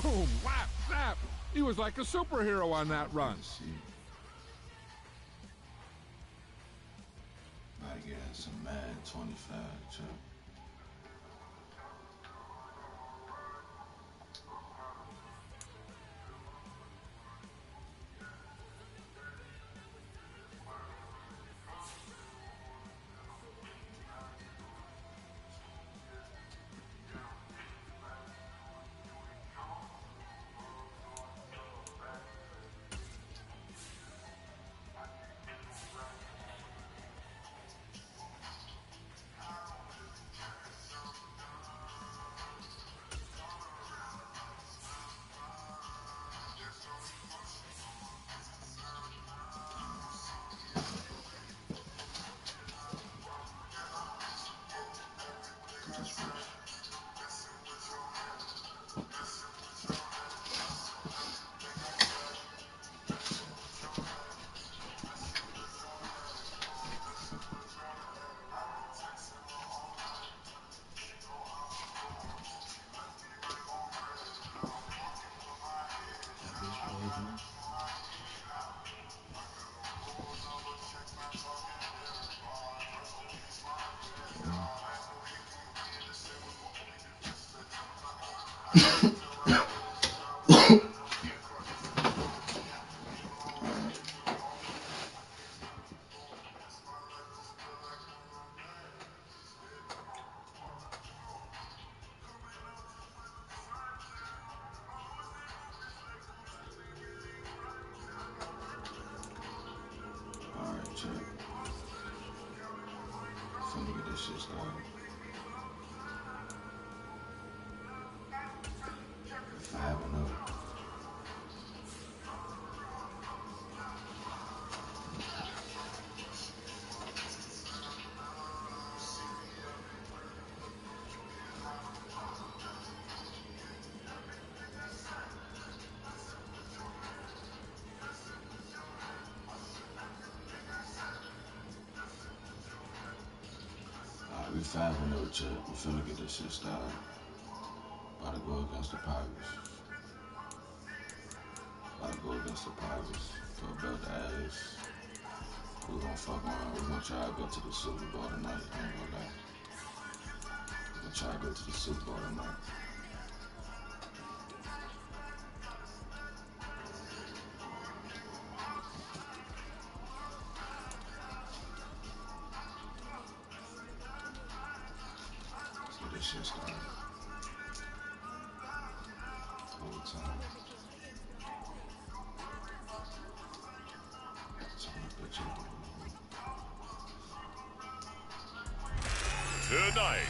Boom, whap, zap. He was like a superhero on that run. I get some Madden25, Chuck. Finna get this shit started. 5-0. We 5-0, Chuck. We finna get this shit started. About to go against the Pirates. For a belt ass. We gonna fuck around. We gonna try to go to the Super Bowl tonight. I ain't gonna lie. We gonna try to go to the Super Bowl tonight. This shit started. Overtime. Tonight,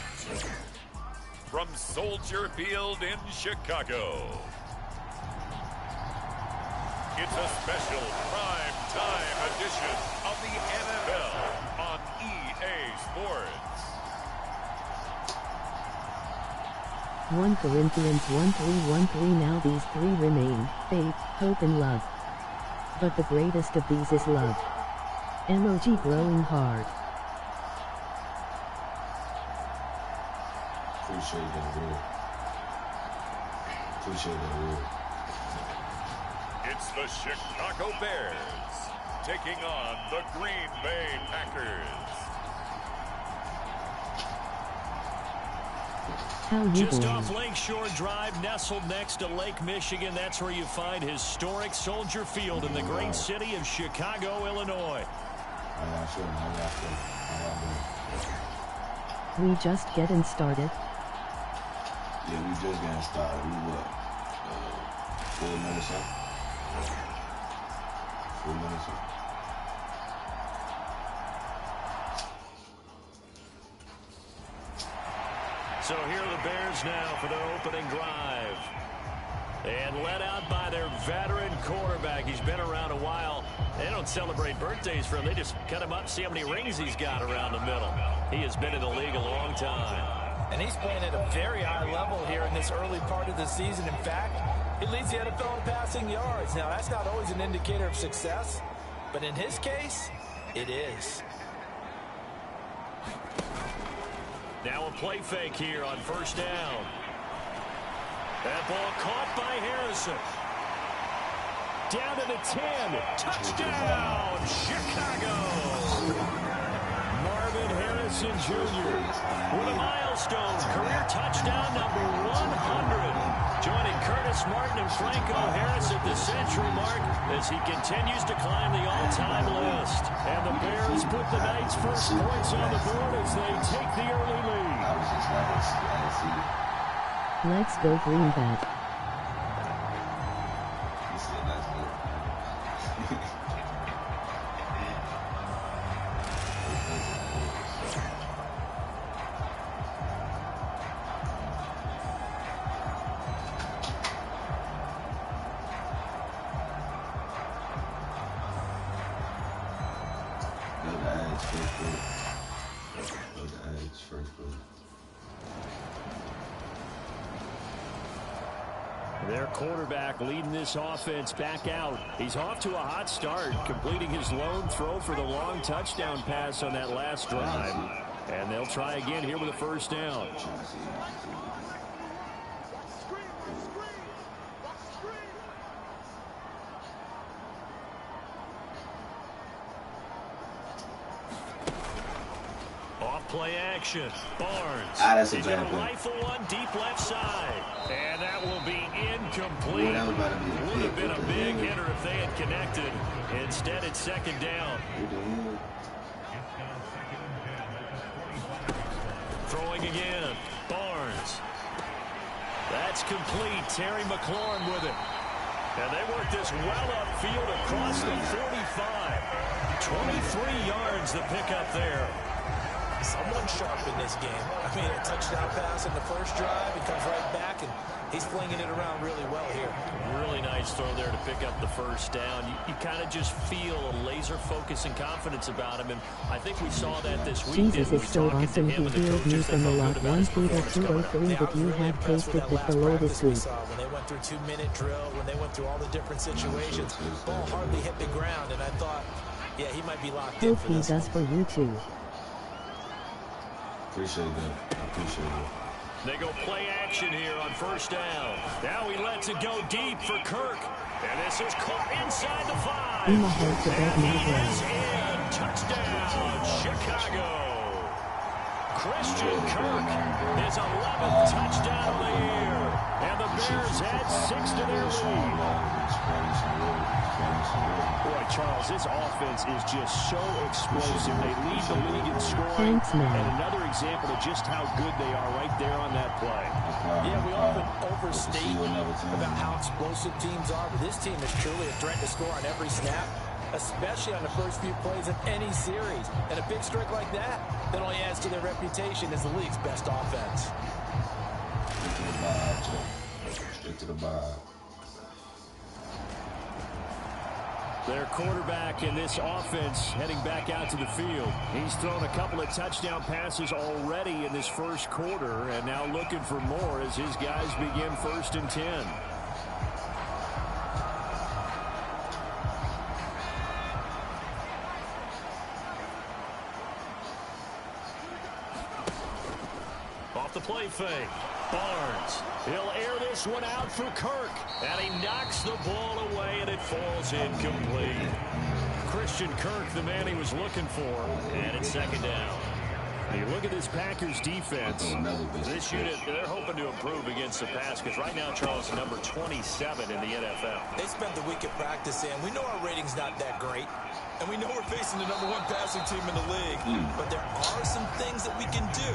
from Soldier Field in Chicago, it's a special prime time edition of the NFL on EA Sports. 1 Corinthians 1:3-1:3. Now these three remain, faith, hope and love. But the greatest of these is love. Emoji growing hard. Appreciate that word. It's the Chicago Bears taking on the Green Bay Packers. Just off Lakeshore Drive, nestled next to Lake Michigan. That's where you find historic Soldier Field in the great city of Chicago, Illinois. We just getting started. Yeah, we just getting started. We what? 4 minutes up? 4 minutes up. So here are the Bears now for their opening drive. And led out by their veteran quarterback. He's been around a while. They don't celebrate birthdays for him. They just cut him up, see how many rings he's got around the middle. He has been in the league a long time. And he's playing at a very high level here in this early part of the season. In fact, he leads the NFL in passing yards. Now, that's not always an indicator of success, but in his case, it is. Now a play fake here on first down. That ball caught by Harrison. Down to the 10. Touchdown, Chicago. Marvin Harrison Jr. with a milestone career touchdown number 100. Joining Curtis Martin and Franco Harris at the century mark as he continues to climb the all-time list. And the Bears put the Knights' first points on the board as they take the early lead. Let's go Greenback. Their quarterback leading this offense back out. He's off to a hot start, completing his lone throw for the long touchdown pass on that last drive. And they'll try again here with a first down. Play action. Barnes. He's going to rifle one deep left side. And that will be incomplete. Would have been a big hitter if they had connected. Instead, it's second down. Throwing again. Barnes. That's complete. Terry McLaurin with it. And they work this well upfield across the 45. 23 yards the pickup there. Someone sharp in this game. I mean, a touchdown pass in the first drive. He comes right back, and he's flinging it around really well here. Really nice throw there to pick up the first down. You kind of just feel a laser focus and confidence about him, and I think we saw that this week. Jesus is so awesome. He healed me from the lot 1 feet or 203 that you have tasted it below this week. When they went through 2-minute drill, when they went through all the different situations, ball hardly hit the ground, and I thought, yeah, he might be locked in Hope for he this. does for you too. Appreciate that. I appreciate it. They go play action here on first down. Now he lets it go deep for Kirk. And this is caught inside the 5. In the head to bed And he now. is in. Touchdown, Chicago. Christian Kirk, his 11th touchdown of the year. And the Bears add 6 to their lead. Boy, Charles, this offense is just so explosive. They lead the league in scoring. Thanks, man. And another example of just how good they are right there on that play. Yeah, we often overstate about how explosive teams are, but this team is truly a threat to score on every snap, especially on the first few plays of any series. And a big streak like that only adds to their reputation as the league's best offense. Straight to the ball. Their quarterback in this offense heading back out to the field. He's thrown a couple of touchdown passes already in this first quarter, and now looking for more as his guys begin 1st and 10. Off the play fake. Barnes. He'll air this one out for Kirk. And he knocks the ball away, and it falls incomplete. Christian Kirk, the man he was looking for. And it's second down. You look at this Packers defense. This unit, they're hoping to improve against the pass because right now, Charles, number 27 in the NFL. They spent the week at practice, and we know our rating's not that great. And we know we're facing the #1 passing team in the league. But there are some things that we can do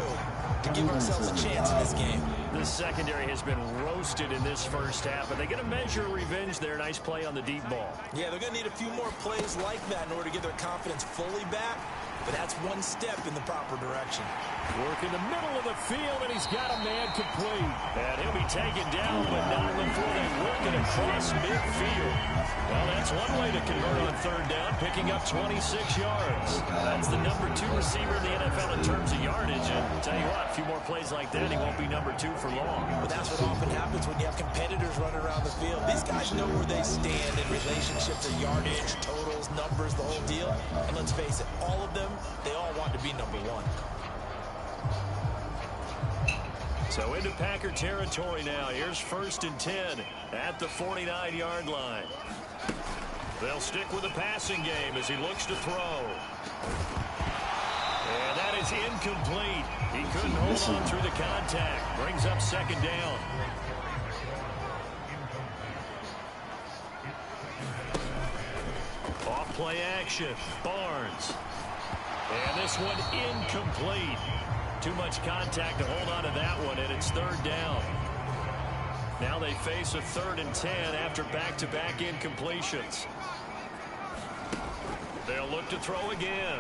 to give ourselves a chance in this game. The secondary has been roasted in this first half, but they get a measure of revenge there. Nice play on the deep ball. Yeah, they're going to need a few more plays like that in order to get their confidence fully back. But that's one step in the proper direction. Work in the middle of the field, and he's got a man complete. And he'll be taken down, but not before they work it across midfield. Well, that's one way to convert on 3rd down, picking up 26 yards. That's the number 2 receiver in the NFL in terms of yardage. And tell you what, a few more plays like that, he won't be number 2 for long. But that's what often happens when you have competitors running around the field. These guys know where they stand in relationship to yardage, totals, numbers, the whole deal. And let's face it, all of them, they all want to be number 1. So into Packer territory now. Here's 1st and 10 at the 49-yard line. They'll stick with the passing game as he looks to throw. And that is incomplete. He couldn't hold on through the contact. Brings up 2nd down. Off play action. Barnes. And this one incomplete. Too much contact to hold on to that one, and it's 3rd down. Now they face a 3rd and 10 after back-to-back incompletions. They'll look to throw again.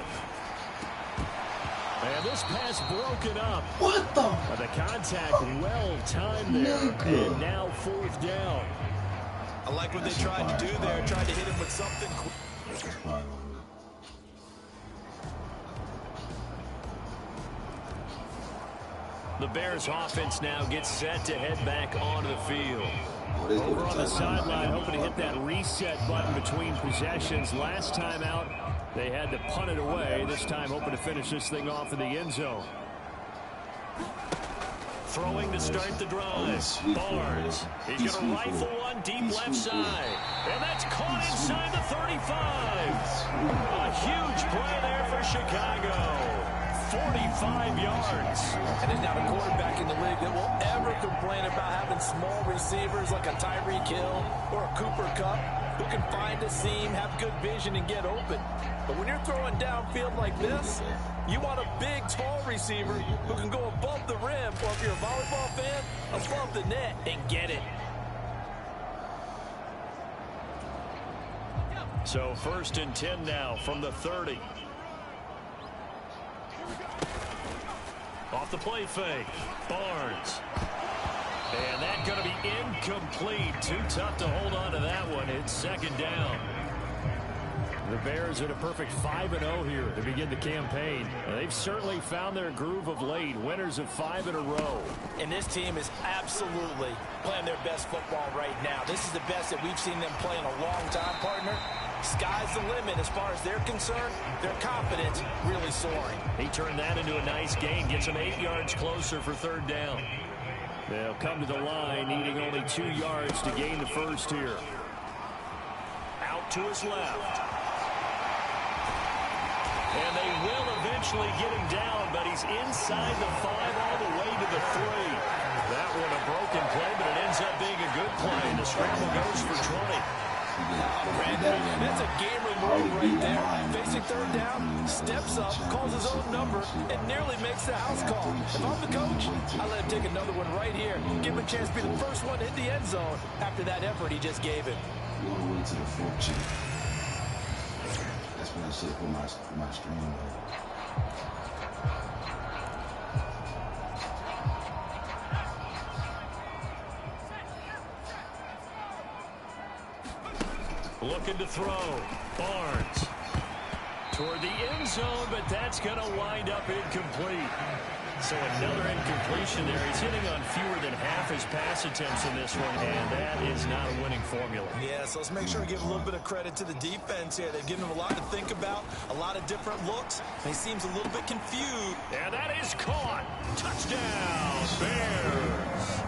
And this pass broken up. What the? The contact well timed there, and now 4th down. I like what they tried to do there, tried to hit him with something quick. The Bears offense now gets set to head back onto the field. Over on the sideline, hoping to hit that reset button between possessions. Last time out, they had to punt it away. This time, hoping to finish this thing off in the end zone. Throwing to start the drive. Barnes. He's going to rifle one deep left side. And that's caught inside the 35. A huge play there for Chicago. 45 yards. And there's not a quarterback in the league that will ever complain about having small receivers like a Tyreek Hill or a Cooper Kupp who can find a seam, have good vision, and get open. But when you're throwing downfield like this, you want a big, tall receiver who can go above the rim, or if you're a volleyball fan, above the net and get it. So 1st and 10 now from the 30. Off the play fake. Barnes. And that's going to be incomplete. Too tough to hold on to that one. It's 2nd down. The Bears at a perfect 5-0 here to begin the campaign. They've certainly found their groove of late. Winners of 5 in a row. And this team is absolutely playing their best football right now. This is the best that we've seen them play in a long time, partner. Sky's the limit as far as they're concerned. Their confidence really soaring. He turned that into a nice gain. Gets them 8 yards closer for 3rd down. They'll come to the line needing only 2 yards to gain the first here. Out to his left. And they will eventually get him down, but he's inside the 5 all the way to the 3. That one a broken play, but it ends up being a good play. The scramble goes for 20. Brandon, that's a gamer move right there. Facing 3rd down, steps up, calls his own number, and nearly makes the house call. If I'm the coach, I let him take another one right here. Give him a chance to be the first one to hit the end zone after that effort he just gave him. All the way to the 4th check. That's when I should put my stream on. Looking to throw. Barnes. Toward the end zone, but that's going to wind up incomplete. So another incompletion there. He's hitting on fewer than half his pass attempts in this one, and that is not a winning formula. Yeah, so let's make sure we give a little bit of credit to the defense here. They've given him a lot to think about, a lot of different looks, and he seems a little bit confused. And that is caught. Touchdown, Bears.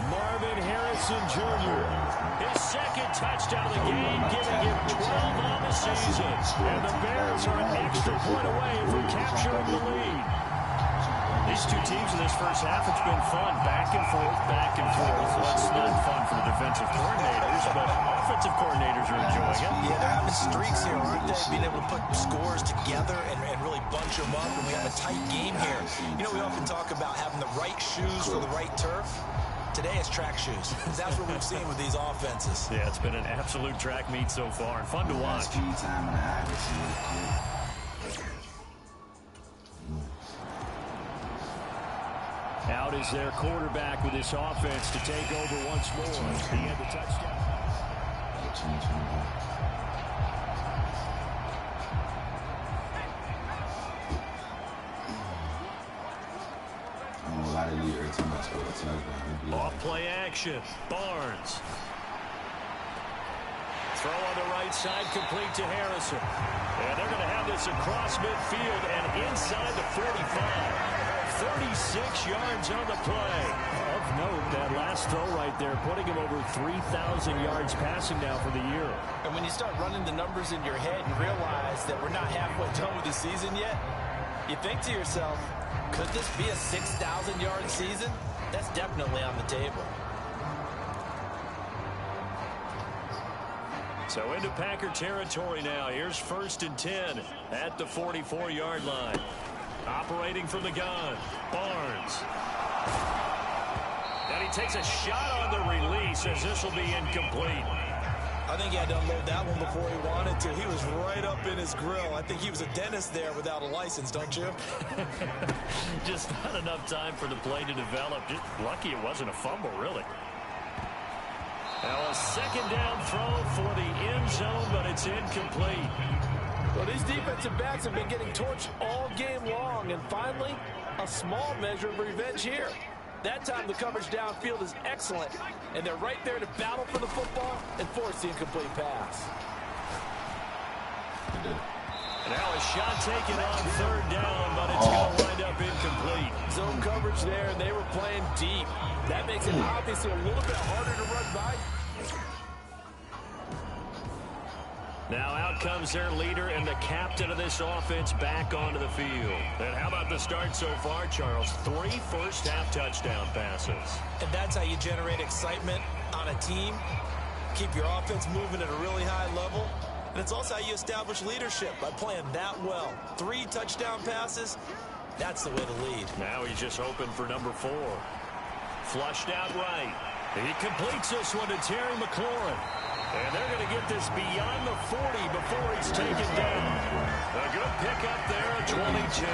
Marvin Harrison Jr., his 2nd touchdown of the game, giving him 12 on the season. And the Bears are an extra point away from capturing the lead. These two teams in this first half, it's been fun. Back and forth, back and forth. Well, it's not fun for the defensive coordinators, but offensive coordinators are enjoying it. Yeah, they're having streaks here, aren't they? Being able to put scores together and really bunch them up, and we have a tight game here. You know, we often talk about having the right shoes for the right turf. Today it's track shoes. That's what we've seen with these offenses. Yeah, it's been an absolute track meet so far, and fun to watch. Out is their quarterback with his offense to take over once more. He had the touchdown. Off play action. Barnes. Throw on the right side, complete to Harrison. And they're going to have this across midfield and inside the 45. 36 yards on the play. Of note, that last throw right there, putting him over 3,000 yards passing now for the year. And when you start running the numbers in your head and realize that we're not halfway done with the season yet, you think to yourself, could this be a 6,000-yard season? That's definitely on the table. So into Packer territory now. Here's 1st and 10 at the 44-yard line. Operating from the gun, Barnes. And he takes a shot on the release as this will be incomplete. I think he had to unload that one before he wanted to. He was right up in his grill. I think he was a dentist there without a license, don't you? Just not enough time for the play to develop. Just lucky it wasn't a fumble, really. Now a 2nd down throw for the end zone, but it's incomplete. Well, these defensive backs have been getting torched all game long, and finally, a small measure of revenge here. That time the coverage downfield is excellent, and they're right there to battle for the football and force the incomplete pass. Now a shot taken on 3rd down, but it's going to wind up incomplete. Zone coverage there, and they were playing deep. That makes it obviously a little bit harder to run by. Now out comes their leader and the captain of this offense back onto the field. And how about the start so far, Charles? 3 first-half touchdown passes. And that's how you generate excitement on a team. Keep your offense moving at a really high level. And it's also how you establish leadership, by playing that well. 3 touchdown passes, that's the way to lead. Now he's just hoping for number 4. Flushed out right. He completes this one to Terry McLaurin. And they're going to get this beyond the 40 before he's taken down. A good pickup there at 22.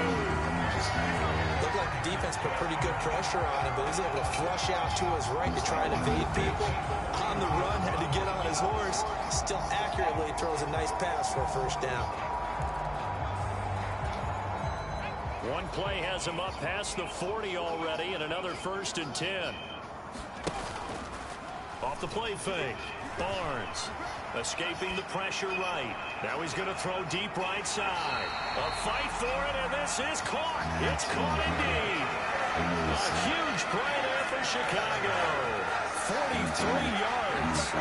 Looked like the defense put pretty good pressure on him, but he's able to flush out to his right to try and evade people. On the run, had to get on his horse. Still accurately throws a nice pass for a 1st down. One play has him up past the 40 already, and another 1st and 10. Off the play fake. Barnes escaping the pressure right. Now he's going to throw deep right side. A fight for it, and this is caught. It's caught indeed. A huge play there for Chicago. 43 yards.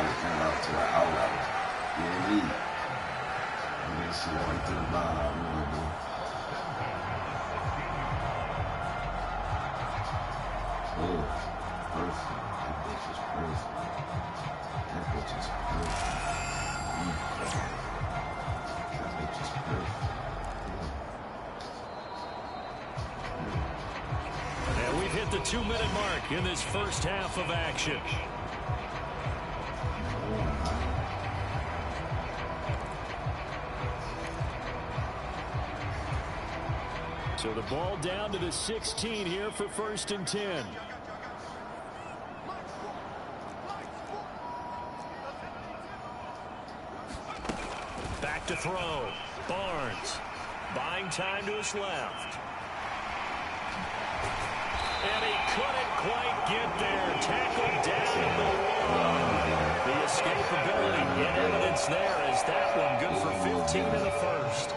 Perfect. That bitch is perfect. That bitch is perfect. And we've hit the 2-minute mark in this first half of action. So the ball down to the 16 here for 1st and 10. Back to throw. Barnes buying time to his left. And he couldn't quite get there. Tackled down at the 1. The escapability in evidence there as that one good for 15 in the 1st.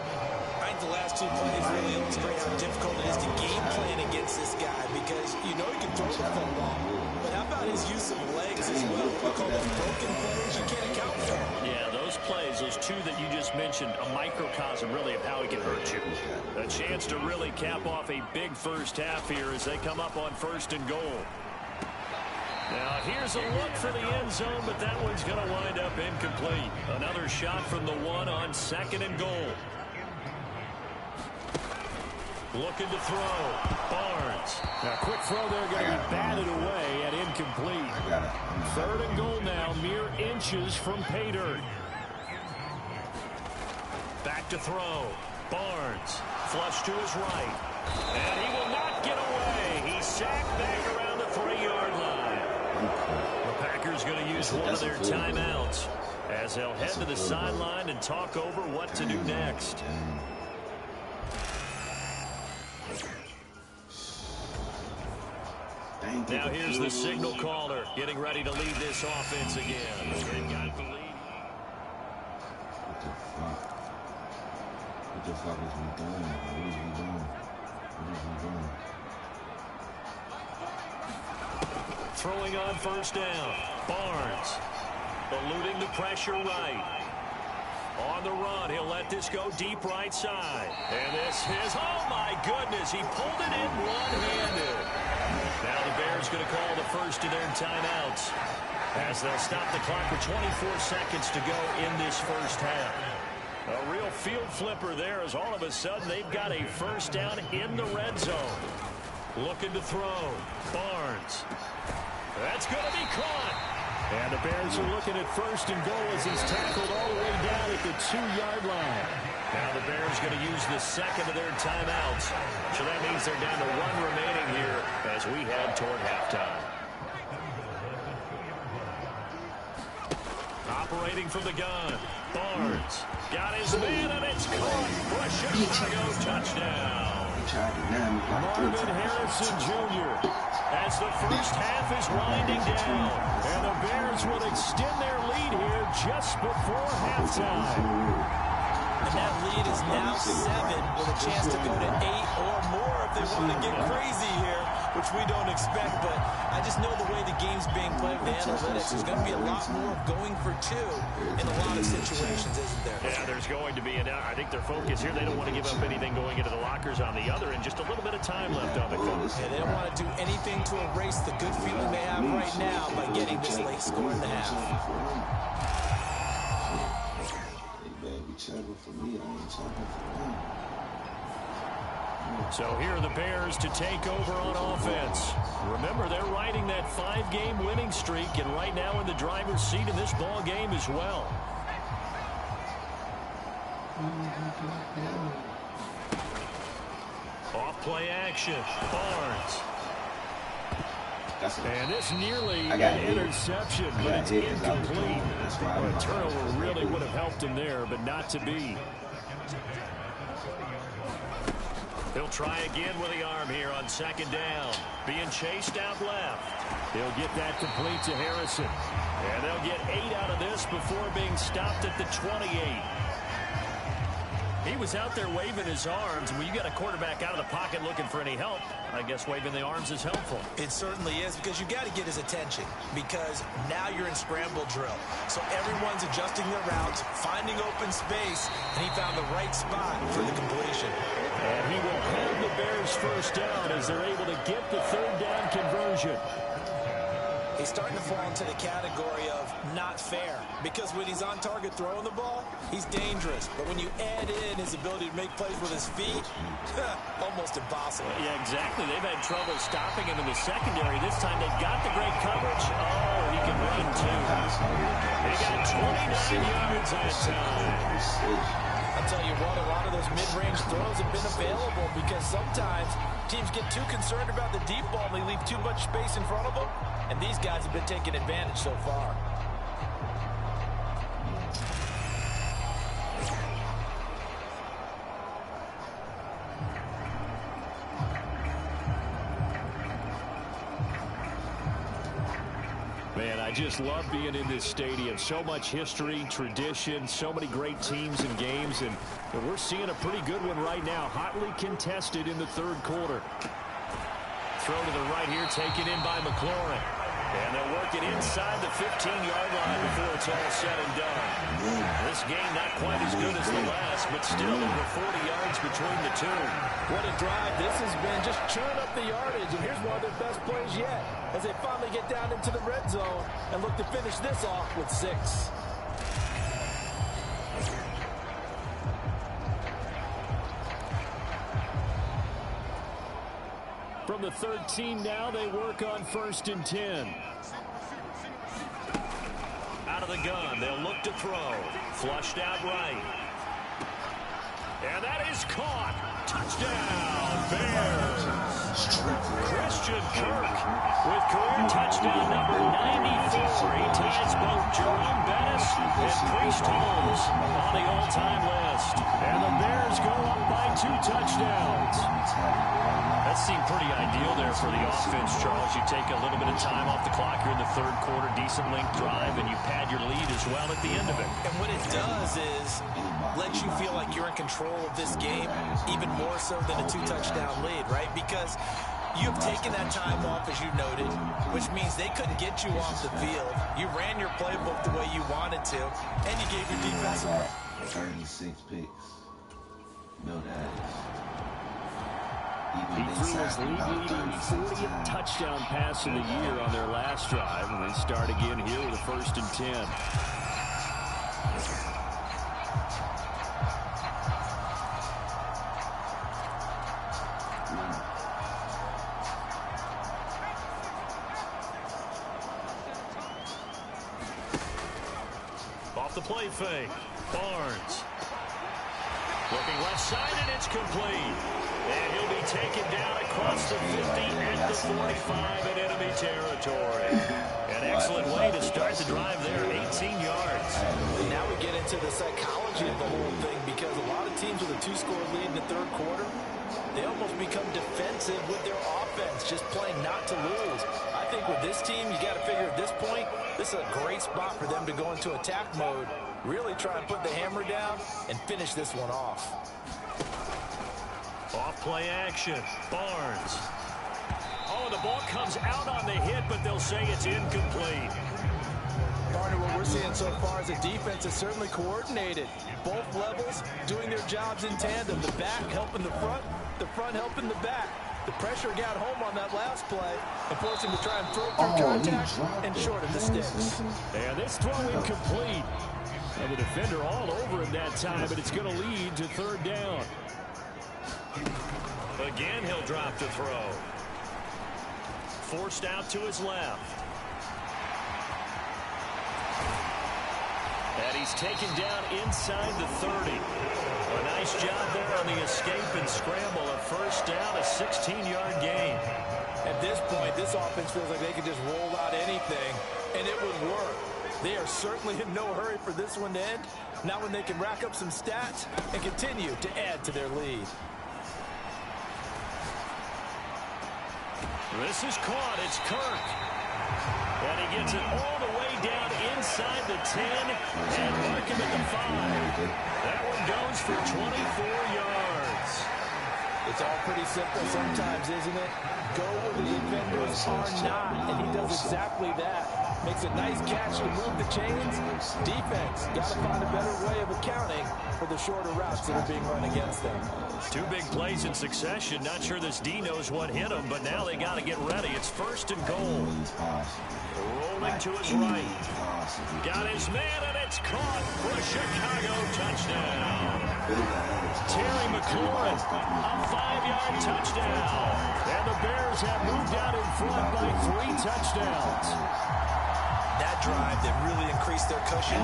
I think the last 2 plays really illustrate how difficult it is to game plan against this guy, because you know he can throw the football. But how about his use of legs as well? We call those broken plays. You can't account for them. Yeah, those plays, those 2 that you just mentioned, a microcosm really of how he can hurt you. A chance to really cap off a big first half here as they come up on 1st and goal. Now here's a look for the end zone, but that one's going to wind up incomplete. Another shot from the 1 on 2nd and goal. Looking to throw. Barnes. Now, quick throw there, going to be batted away at incomplete. 3rd and goal now, mere inches from pay dirt. Back to throw. Barnes. Flush to his right. And he will not get away. He's sacked back around the 3-yard line. The Packers going to use one of their timeouts as they'll head to the sideline and talk over what to do next. Now here's the signal caller getting ready to lead this offense again. They've got the lead. What the fuck? What the fuck is we doing? What is we doing? What is we doing? throwing on first down. Barnes eluding the pressure right. On the run, he'll let this go deep right side. And this is, oh my goodness, he pulled it in one-handed. Now the Bears going to call the first of their timeouts as they'll stop the clock with 24 seconds to go in this first half. A real field flipper there as all of a sudden they've got a first down in the red zone. Looking to throw. Barnes. That's going to be caught. And the Bears are looking at first and goal as he's tackled all the way down at the 2-yard line. Now the Bears going to use the second of their timeouts. So that means they're down to one remaining here as we head toward halftime. Operating from the gun. Barnes got his man, and it's caught for a Chicago touchdown. Marvin Harrison Jr. as the first half is winding down. And the Bears will extend their lead here just before halftime. And that lead is now 7 with a chance to go to 8 or more if they want to get crazy here, which we don't expect. But I just know the way the game's being played with the analytics, there's going to be a lot more going for 2 in a lot of situations, isn't there? Yeah, there's going to be. And I think their focus here, they don't want to give up anything going into the lockers on the other, and just a little bit of time left on the clock. Yeah, they don't want to do anything to erase the good feeling they have right now by getting this late score in the half. So here are the Bears to take over on offense. Remember, they're riding that 5-game winning streak, and right now in the driver's seat in this ball game as well. Off play action. Barnes. And this nearly an interception, but it's incomplete. A turnover really would have helped him there, but not to be. He'll try again with the arm here on second down. Being chased out left. He'll get that complete to Harrison. And they'll get 8 out of this before being stopped at the 28. He was out there waving his arms. When you got a quarterback out of the pocket looking for any help, I guess waving the arms is helpful. It certainly is, because you got to get his attention, because now you're in scramble drill. So everyone's adjusting their routes, finding open space, and he found the right spot for the completion. And he will hold the Bears first down as they're able to get the third down conversion. He's starting to fall into the category of not fair, because when he's on target throwing the ball, he's dangerous. But when you add in his ability to make plays with his feet, almost impossible. Yeah, exactly. They've had trouble stopping him in the secondary. This time they've got the great coverage. Oh, he can run too. They got 29 yards that time. I'll tell you what, a lot of those mid-range throws have been available, because sometimes teams get too concerned about the deep ball and they leave too much space in front of them. And these guys have been taking advantage so far. Man, I just love being in this stadium. So much history, tradition, so many great teams and games. And we're seeing a pretty good one right now. Hotly contested in the third quarter. Throw to the right here, taken in by McLaurin. And they'll work it inside the 15-yard line before it's all said and done. This game not quite as good as the last, but still over 40 yards between the two. What a drive this has been. Just churn up the yardage. And here's one of their best plays yet, as they finally get down into the red zone and look to finish this off with 6. From the 13 now, they work on 1st and 10. Out of the gun, they'll look to throw. Flushed out right. And that is caught. Touchdown, Bears. Christian Kirk with career touchdown number 94. He ties both Jerome Bettis and Priest Holmes on the all-time list. And the Bears go up by 2 touchdowns. That seemed pretty ideal there for the offense, Charles. You take a little bit of time off the clock here in the third quarter, decent length drive, and you pad your lead as well at the end of it. And what it does is let you feel like you're in control of this game, even more so than a 2-touchdown lead, right? Because You've taken that time off, as you noted, which means they couldn't get you off the field. You ran your playbook the way you wanted to, and you gave your defense 36 picks. No dash. He threw his league-leading 40th touchdown pass of the year on their last drive, and they start again here with a 1st and 10. Off the play fake, Barnes. Looking left side, and it's complete. And he'll be taken down across the 50 at the 45 in enemy territory. An excellent way to start the drive there, 18 yards. Now we get into the psychology of the whole thing, because a lot of teams with a 2-score lead in the third quarter, they almost become defensive with their offense, just playing not to lose. I think with this team, you got to figure at this point, this is a great spot for them to go into attack mode, really try and put the hammer down and finish this one off. Off play action, Barnes. Oh, the ball comes out on the hit, but they'll say it's incomplete. Partner, what we're seeing so far is the defense is certainly coordinated. Both levels doing their jobs in tandem. The back helping the front helping the back. The pressure got home on that last play and forced him to try and throw through contact and shorten the sticks. And this throw incomplete. And the defender all over it that time, but it's going to lead to 3rd down. Again, he'll drop to throw. Forced out to his left. And he's taken down inside the 30. A nice job there on the escape and scramble. A 1st down, a 16-yard gain. At this point, this offense feels like they could just roll out anything, and it would work. They are certainly in no hurry for this one to end. Now when they can rack up some stats and continue to add to their lead. This is caught. It's Kirk. And he gets it all the way down inside the 10 and mark him at the 5. That one goes for 24 yards. It's all pretty simple sometimes, isn't it? Go where the defenders are not, and he does exactly that. Makes a nice catch to move the chains. Defense got to find a better way of accounting for the shorter routes that are being run against them. 2 big plays in succession. Not sure this D knows what hit him, but now they got to get ready. It's 1st and goal. Rolling to his right. Got his man, and it's caught for a Chicago touchdown. Terry McLaurin, a 5-yard touchdown. And the Bears have moved out in front by 3 touchdowns. That drive that really increased their cushion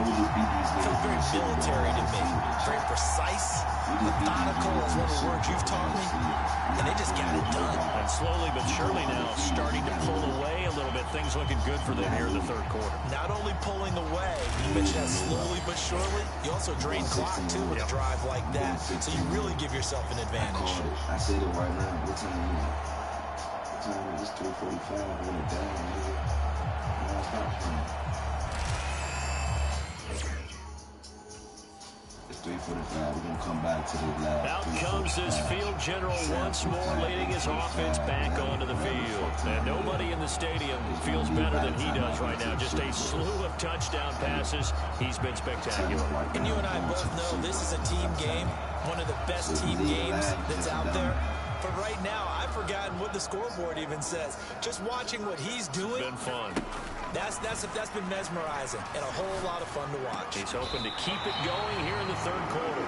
felt very military to me. Very precise, methodical is one of the words you've taught me, and they just got it done. And slowly but surely now starting to pull away a little bit. Things looking good for them here in the third quarter. Not only pulling away, you mentioned that slowly but surely, you also drain clock too with a drive like that, so you really give yourself an advantage. I said it right now. What time is it? What time is it? It's 3:45. When it down, nigga. It's 3:45. We're gonna come back to the last. Out comes this field general once more, leading his offense back onto the field. And nobody in the stadium feels better than he does right now. Just a slew of touchdown passes. He's been spectacular. And you and I both know this is a team game, one of the best team games that's out there. But right now, I've forgotten what the scoreboard even says. Just watching what he's doing. It's been fun. That's been mesmerizing and a whole lot of fun to watch. He's hoping to keep it going here in the third quarter.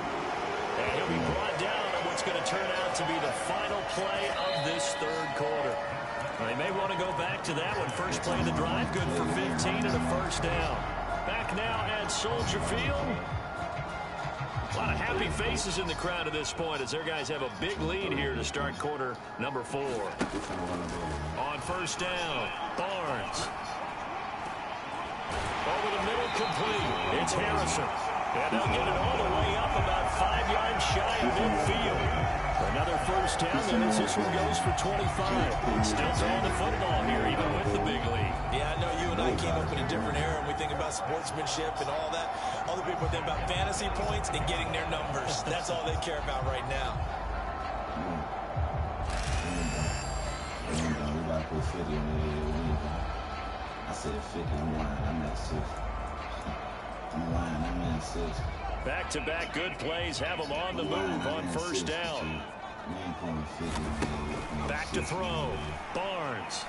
And he'll be brought down on what's going to turn out to be the final play of this third quarter. They may want to go back to that one. First play of the drive, good for 15 and a 1st down. Back now at Soldier Field. A lot of happy faces in the crowd at this point as their guys have a big lead here to start quarter number 4. On 1st down, Barnes. Over the middle, complete. It's Harrison. And they'll get it all the way up about 5 yards shy of midfield. Another 1st down, and as this one goes for 25. Still throwing the football here, even with the big lead. Yeah, I know you and I came up in a different era, and we think about sportsmanship and all that. Other people think about fantasy points and getting their numbers. That's all they care about right now. 50 on the I said 50. I'm lying. I'm at 6. I'm lying. I'm at 6. Back-to-back good plays have them on the move on first down. Back to throw. Barnes.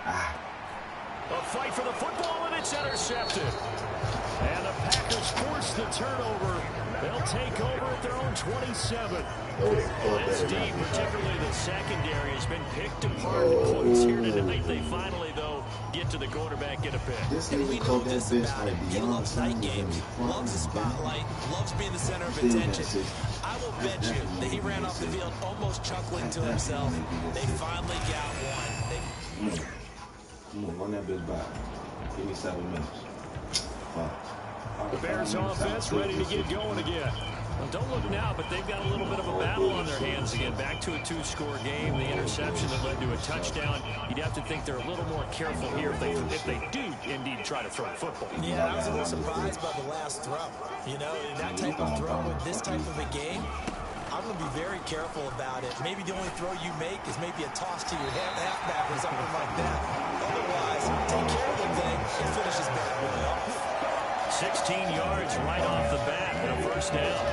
A fight for the football, and it's intercepted. And the Packers force the turnover. They'll take over at their own 27. This team, particularly the secondary, has been picked apart in points here tonight. They finally, though, get to the quarterback, get a pick. And we know this about him. He loves night games, loves the spotlight, loves being the center of attention. I will bet you that he ran off the field almost chuckling to himself. They finally got one. Come on, run that bitch back. Give me 7 minutes. The Bears offense ready to get going again. Well, don't look now, but they've got a little bit of a battle on their hands again. Back to a 2-score game. The interception that led to a touchdown. You'd have to think they're a little more careful here if they do indeed try to throw the football. Yeah, I was a little surprised by the last throw. You know, in that type of throw, in this type of a game, I'm going to be very careful about it. Maybe the only throw you make is maybe a toss to your halfback or something like that. Otherwise, take care of the thing and finish this bad boy off. 16 yards right off the bat and a first down.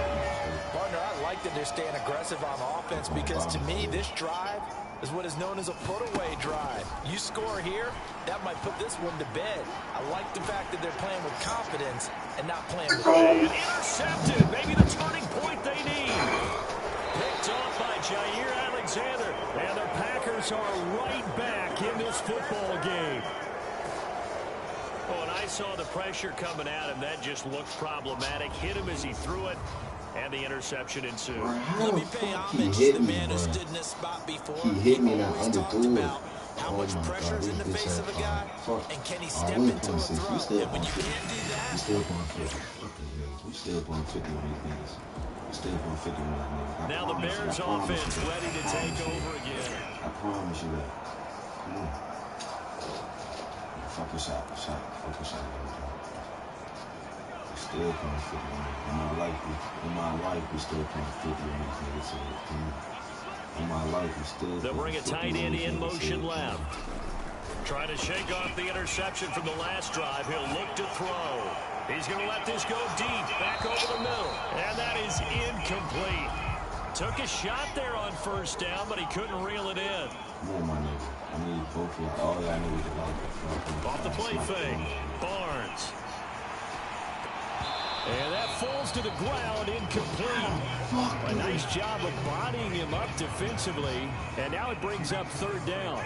Partner, I like that they're staying aggressive on offense because to me, this drive is what is known as a put-away drive. You score here, that might put this one to bed. I like the fact that they're playing with confidence and not playing with and intercepted. Maybe the turning point they need. Picked off by Jair Alexander. And the Packers are right back in this football game. Oh, and I saw the pressure coming at him. That just looked problematic. Hit him as he threw it, and the interception ensued. Let me pay homage to the man who stood in this spot before. He hit me and I always talked underthrew it. about how much pressure is in the face of a guy, and can he step into a throw? And when you can't do that, we still going 50. We still going 50 on these niggas. We still going 50 on these niggas. Now the Bears offense ready to take over again. I promise you that. Come on. Focus out. Focus out. We still going 50 on these. In my life, we still going 50 on these niggas. In my life, we still. They'll bring a tight end in motion left. Trying to shake off the interception from the last drive. He'll look to throw. He's going to let this go deep, back over the middle. And that is incomplete. Took a shot there on first down, but he couldn't reel it in. Come on, my nigga. I need both of y'all. All y'all niggas are like off the play fake. Barnes. And that falls to the ground, incomplete. A nice job of bodying him up defensively. And now it brings up third down.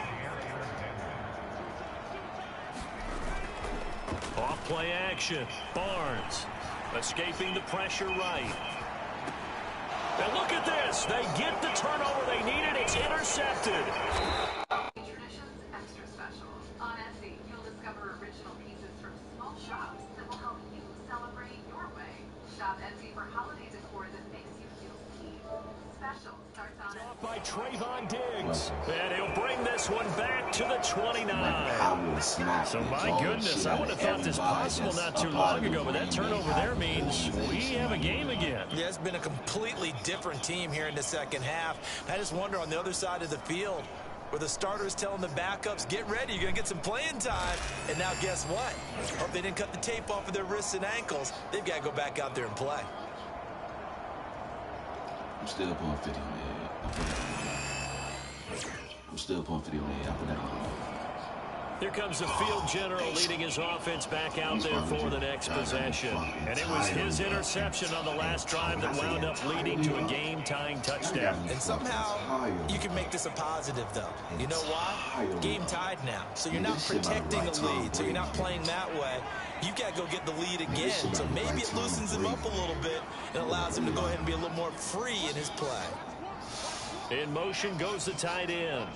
Off play action. Barnes escaping the pressure right. And look at this. They get the turnover they needed. It's intercepted. Traditions Extra Special. On Etsy, you'll discover original pieces from small shops that will help you celebrate your way. Shop Etsy for holiday decor that makes you feel seen. Special starts on Etsy. By Trayvon Diggs. And he'll bring this one back to the 29. So my goodness, I would have thought this possible not too long ago, but that turnover there means we have a game again. Yeah, it's been a completely different team here in the second half. I just wonder on the other side of the field where the starters telling the backups, get ready, you're going to get some playing time. And now guess what? Hope they didn't cut the tape off of their wrists and ankles. They've got to go back out there and play. I'm still pulling 50 on the head. I'm still pulling 50 on the head. I put that on. Here comes the field general leading his offense back out there for the next possession. And it was his interception on the last drive that wound up leading to a game-tying touchdown. And somehow you can make this a positive, though. You know why? Game tied now. So you're not protecting the lead, so you're not playing that way. You've got to go get the lead again. So maybe it loosens him up a little bit and allows him to go ahead and be a little more free in his play. In motion goes the tight end.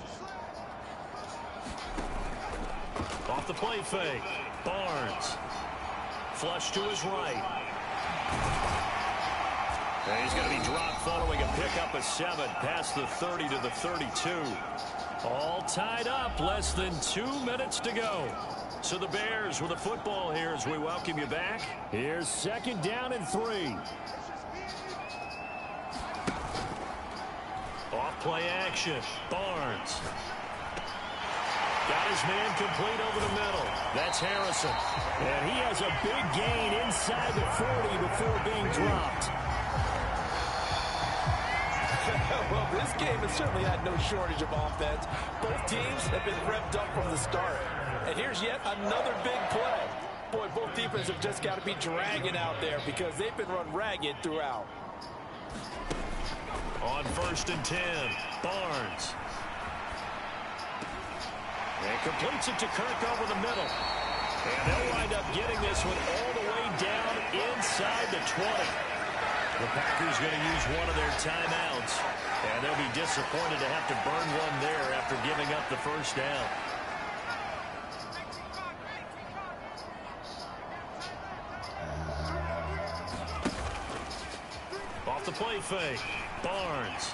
Off the play fake. Barnes. Flush to his right. And he's going to be dropped following a pickup of 7 past the 30 to the 32. All tied up. Less than 2 minutes to go. So the Bears with the football here as we welcome you back. Here's 2nd down and 3. Off play action. Barnes. Got his man complete over the middle. That's Harrison. And he has a big gain inside the 40 before being dropped. Well, this game has certainly had no shortage of offense. Both teams have been revved up from the start. And here's yet another big play. Boy, both defenses have just got to be dragging out there because they've been run ragged throughout. On 1st and 10, Barnes. And completes it to Kirk over the middle. And they'll wind up getting this one all the way down inside the 20. The Packers going to use one of their timeouts. And they'll be disappointed to have to burn one there after giving up the first down. Off the play fake, Barnes.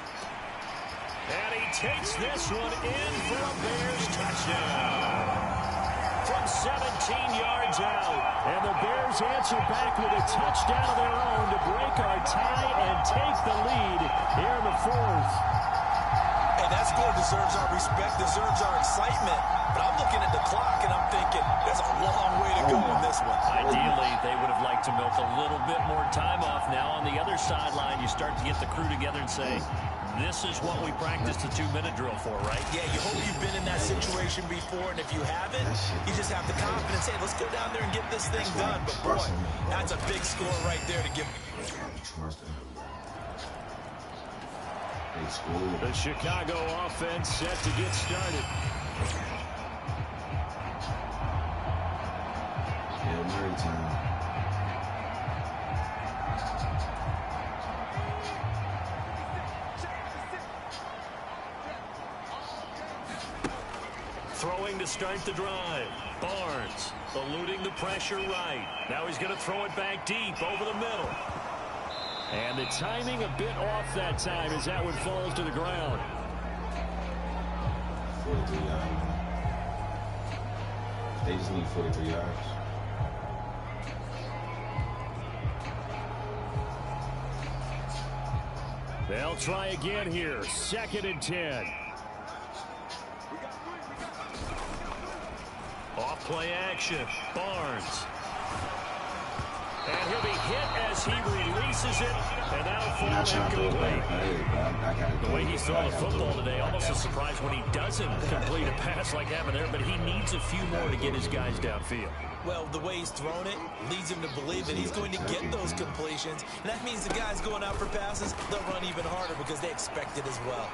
And he takes this one in for a Bears touchdown. From 17 yards out. And the Bears answer back with a touchdown of their own to break our tie and take the lead here in the 4th. Hey, that score deserves our respect, deserves our excitement. But I'm looking at the clock and I'm thinking there's a long way to go in this one. Ideally, they would have liked to milk a little bit more time off. Now on the other sideline, you start to get the crew together and say, this is what we practiced the 2-minute drill for, right? Yeah, you hope you've been in that situation before, and if you haven't, you just have the confidence, hey, let's go down there and get this thing done. But boy, that's a big score right there to give. The Chicago offense set to get started. Throwing to start the drive. Barnes eluding the pressure right. Now he's going to throw it back deep over the middle. And the timing a bit off that time as that one falls to the ground. 43 yards. They just need 43 yards. They'll try again here. 2nd and 10. Off play action. Barnes. And he'll be hit as he releases it. And that'll fall incomplete. The way he's throwing the football today, almost a surprise when he doesn't complete a pass like happened there, but he needs a few more to get his guys downfield. Well, the way he's thrown it leads him to believe that he's going to get those completions. And that means the guys going out for passes, they'll run even harder because they expect it as well.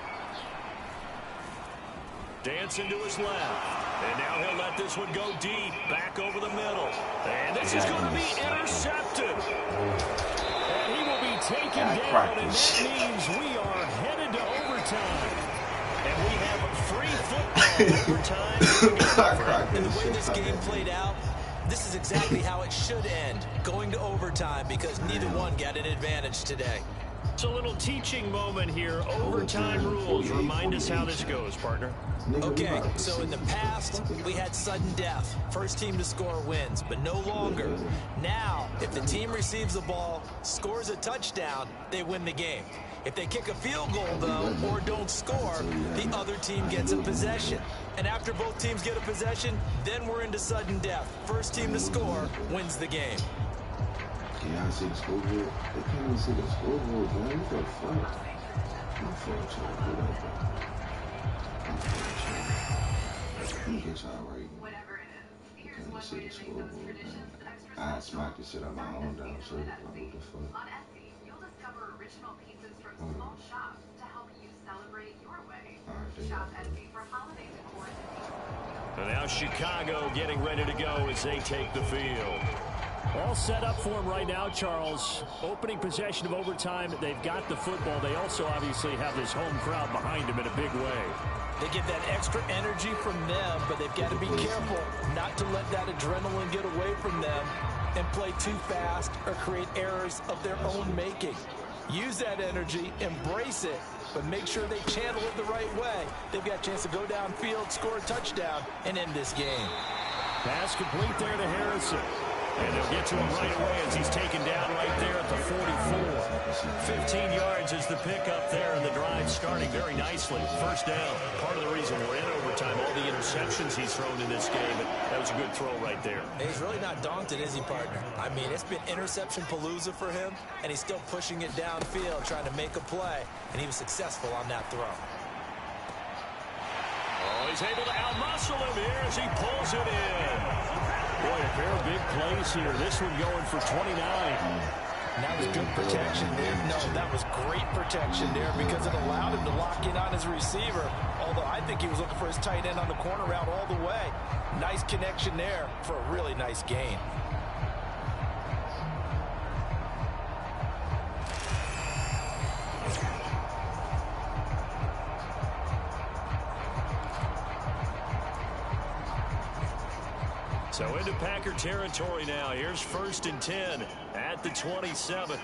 Dancing to his left. And now he'll let this one go deep. Back over the middle. And this is going to be intercepted. And he will be taken down. And that means we are headed to overtime. And we have free football overtime. And the way this game played out, this is exactly how it should end. Going to overtime because neither one got an advantage today. It's a little teaching moment here. Overtime rules. Remind us how this goes, partner. Okay, so in the past, we had sudden death. First team to score wins, but no longer. Now, if the team receives the ball, scores a touchdown, they win the game. If they kick a field goal, though, or don't score, the other team gets a possession. And after both teams get a possession, then we're into sudden death. First team to score wins the game. Can y'all see the scoreboard? They can't even see the scoreboard, man. What the fuck? My fault, y'all. What up, bro? My fault, y'all. Let me get y'all right. Whatever it is, here's one See way the to make those scoreboard, traditions extra I special. smacked this shit out my own down, so like, what the fuck? On Etsy, you'll discover original pieces from small shops to help you celebrate your way. Shop Etsy for holiday decor. And now Chicago getting ready to go as they take the field. All set up for him right now, Charles. Opening possession of overtime. They've got the football. They also obviously have this home crowd behind them in a big way. They get that extra energy from them, but they've got to be careful not to let that adrenaline get away from them and play too fast or create errors of their own making. Use that energy, embrace it, but make sure they channel it the right way. They've got a chance to go downfield, score a touchdown, and end this game. Pass complete there to Harrison. And they'll get to him right away as he's taken down right there at the 44. 15 yards is the pickup there, and the drive starting very nicely. First down. Part of the reason we're in overtime, all the interceptions he's thrown in this game, and that was a good throw right there. He's really not daunted, is he, partner? I mean, it's been interception palooza for him, and he's still pushing it downfield, trying to make a play, and he was successful on that throw. Oh, he's able to outmuscle him here as he pulls it in. Boy, a pair of big plays here. This one going for 29. That was good protection there. No, that was great protection there because it allowed him to lock in on his receiver. Although I think he was looking for his tight end on the corner route all the way. Nice connection there for a really nice gain. So into Packer territory now. Here's 1st and 10 at the 27.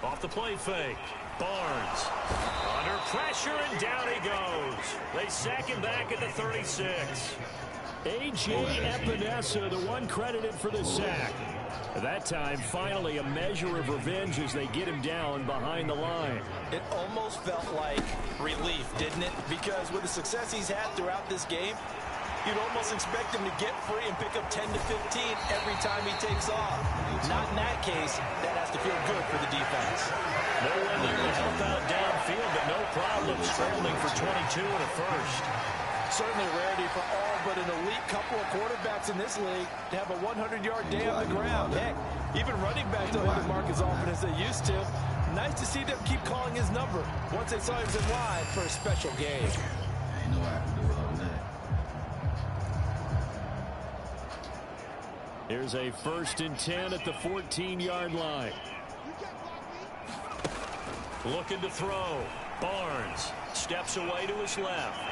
Off the play fake. Barnes under pressure, and down he goes. They sack him back at the 36. A.J. Epinesa, the one credited for the sack. At that time, finally a measure of revenge as they get him down behind the line. It almost felt like relief, didn't it? Because with the success he's had throughout this game, you'd almost expect him to get free and pick up 10 to 15 every time he takes off. Not in that case. That has to feel good for the defense. No one there to help out downfield, but no problem scrambling for 22 and a first. Certainly a rarity for all but an elite couple of quarterbacks in this league to have a 100-yard day on the ground. Heck, even running backs don't hit the mark as often as they used to. Nice to see them keep calling his number once they saw he was in line for a special game. Ain't no I can do all that. Here's a 1st and 10 at the 14-yard line. Looking to throw. Barnes steps away to his left.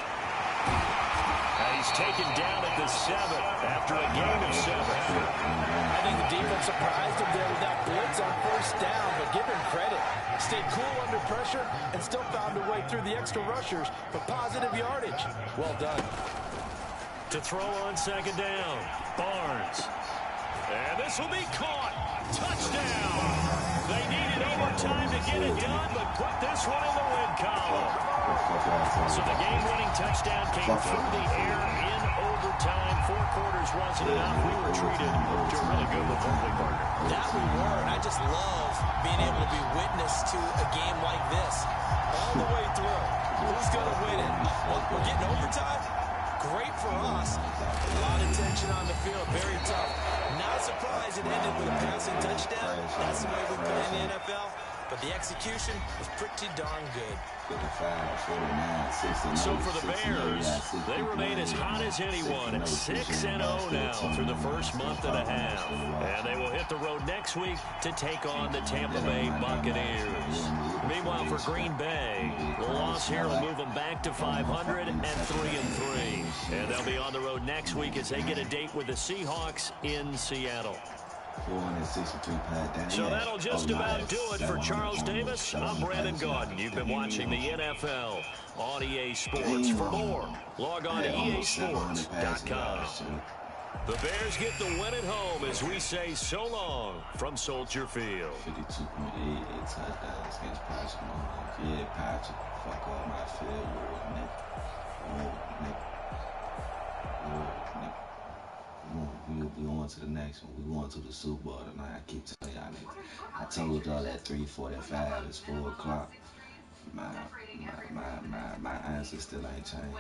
And he's taken down at the 7 after a gain of 7. I think the defense surprised him there with that blitz on 1st down, but give him credit. Stayed cool under pressure and still found a way through the extra rushers for positive yardage. Well done. To throw on 2nd down. Barnes. And this will be caught. Touchdown. They needed overtime to get it done, but put this one in the win column. So the game-winning touchdown came through the air in overtime. 4 quarters wasn't enough. We were treated to a really good public partner. That we were, and I just love being able to be witness to a game like this. All the way through. Who's going to win it? Well, we're getting overtime. Great for us. A lot of tension on the field. Very tough. Not surprised it ended with a passing touchdown. That's the way we play in the NFL. But the execution was pretty darn good. So for the Bears, they remain as hot as anyone at 6-0 now through the first month and a half. And they will hit the road next week to take on the Tampa Bay Buccaneers. Meanwhile, for Green Bay, the loss here will move them back to 500 and 3-3. And they'll be on the road next week as they get a date with the Seahawks in Seattle. 463 pad. So that'll just about do it for Charles Davis. I'm Brandon Gaudin. You've been watching the NFL on EA Sports. For more, log on to easports.com. The Bears get the win at home as we say so long from Soldier Field. 52.88 touchdowns against Patrick Mahomes. Yeah, Patrick, fuck all my field, Nick. We on to the next one. We going to the Super Bowl tonight. I keep telling y'all niggas. I told y'all that 3:45 is 4 o'clock. My answer still ain't changed.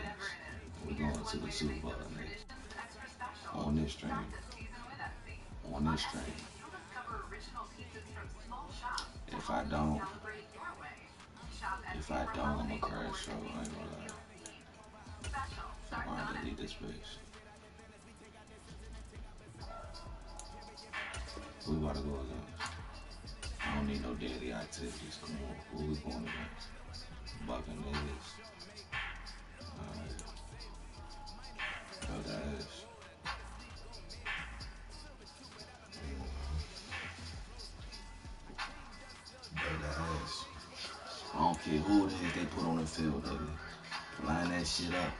We going to the Super Bowl tonight. On this stream. On this stream. If I don't, I'm a crash show. I ain't gonna lie. I'm gonna delete this bitch. We about to go against. I don't need no daily activities. Come on. Who we going against? Buccaneers. Alright. Throw that ass. Throw that ass. I don't care who it is they put on the field, nigga. Line that shit up.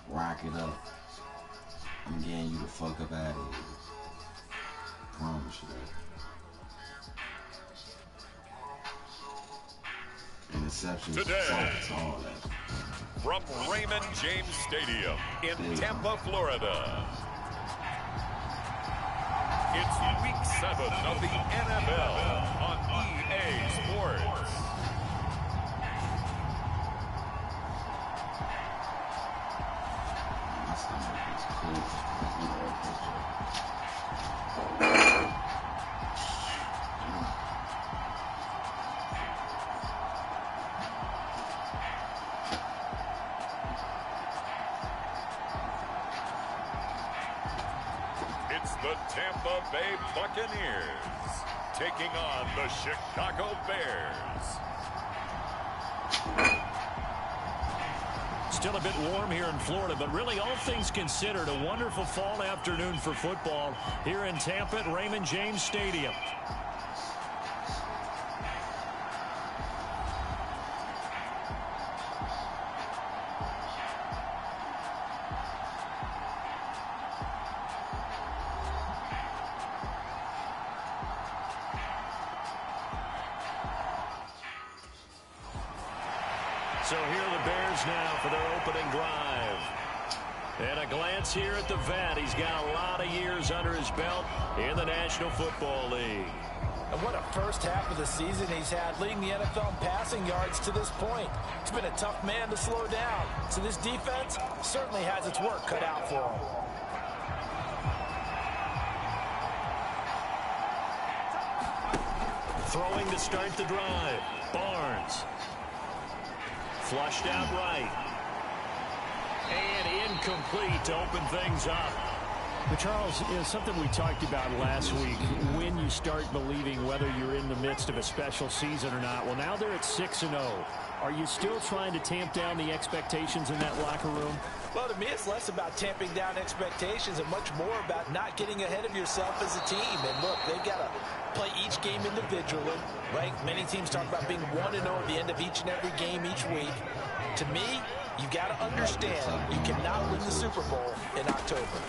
Rock it up. I'm getting you the fuck up out of here. Promise you that. Interceptions, fumbles, all that. From Raymond James Stadium in Tampa, Florida. It's Week 7 of the NFL on EA Sports. My stomach is cold. It's the Tampa Bay Buccaneers taking on the Chicago Bears. Still a bit warm here in Florida, but really all things considered, a wonderful fall afternoon for football here in Tampa at Raymond James Stadium. So here are the Bears now for their opening drive. And a glance here at the vet. He's got a lot of years under his belt in the National Football League. And what a first half of the season he's had, leading the NFL in passing yards to this point. He's been a tough man to slow down. So this defense certainly has its work cut out for him. Throwing to start the drive. Barnes. Flushed out right. And incomplete to open things up. But Charles, something we talked about last week, when you start believing whether you're in the midst of a special season or not. Well, now they're at 6-0. Are you still trying to tamp down the expectations in that locker room? Well, to me, it's less about tamping down expectations and much more about not getting ahead of yourself as a team. And look, they've got to play each game individually, right? Many teams talk about being 1-0 at the end of each and every game each week. To me, you've got to understand you cannot win the Super Bowl in October.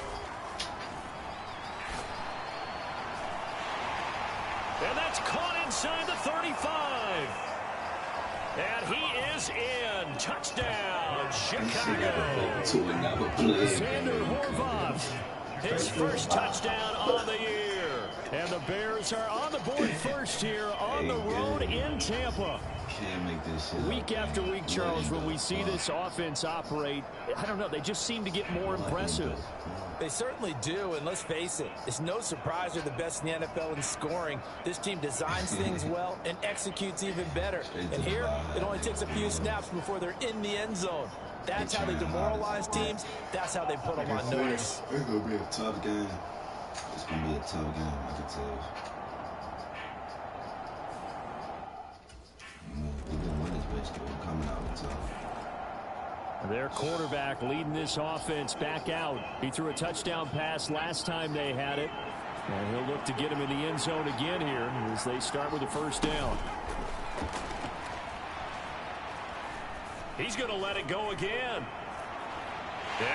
And that's caught inside the 35. And he is in. Touchdown, Chicago. Sander Horvath, his first touchdown on the year. And the Bears are on the board first here on the road in Tampa. Can't make this shit Week after week, Charles, when we see this offense operate, I don't know, they just seem to get more impressive. They certainly do, and let's face it, it's no surprise they're the best in the NFL in scoring. This team designs things well and executes even better. And here, it only takes a few snaps before they're in the end zone. That's how they demoralize teams. That's how they put them on notice. It's going to be a tough game. It's going to be a tough game, I can tell you. We've been winning this bitch, though. Coming out with tough. Their quarterback leading this offense back out. He threw a touchdown pass last time they had it. And he'll look to get him in the end zone again here as they start with a first down. He's going to let it go again.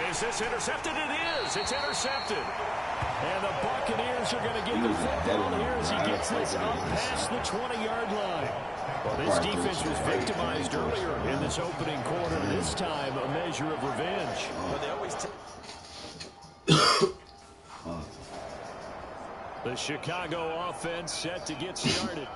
Is this intercepted? It is. It's intercepted. And the Buccaneers are going to get the football here as he gets this up past the 20-yard line. Well, this defense was victimized earlier in this opening quarter. This time, a measure of revenge. But they always The Chicago offense set to get started.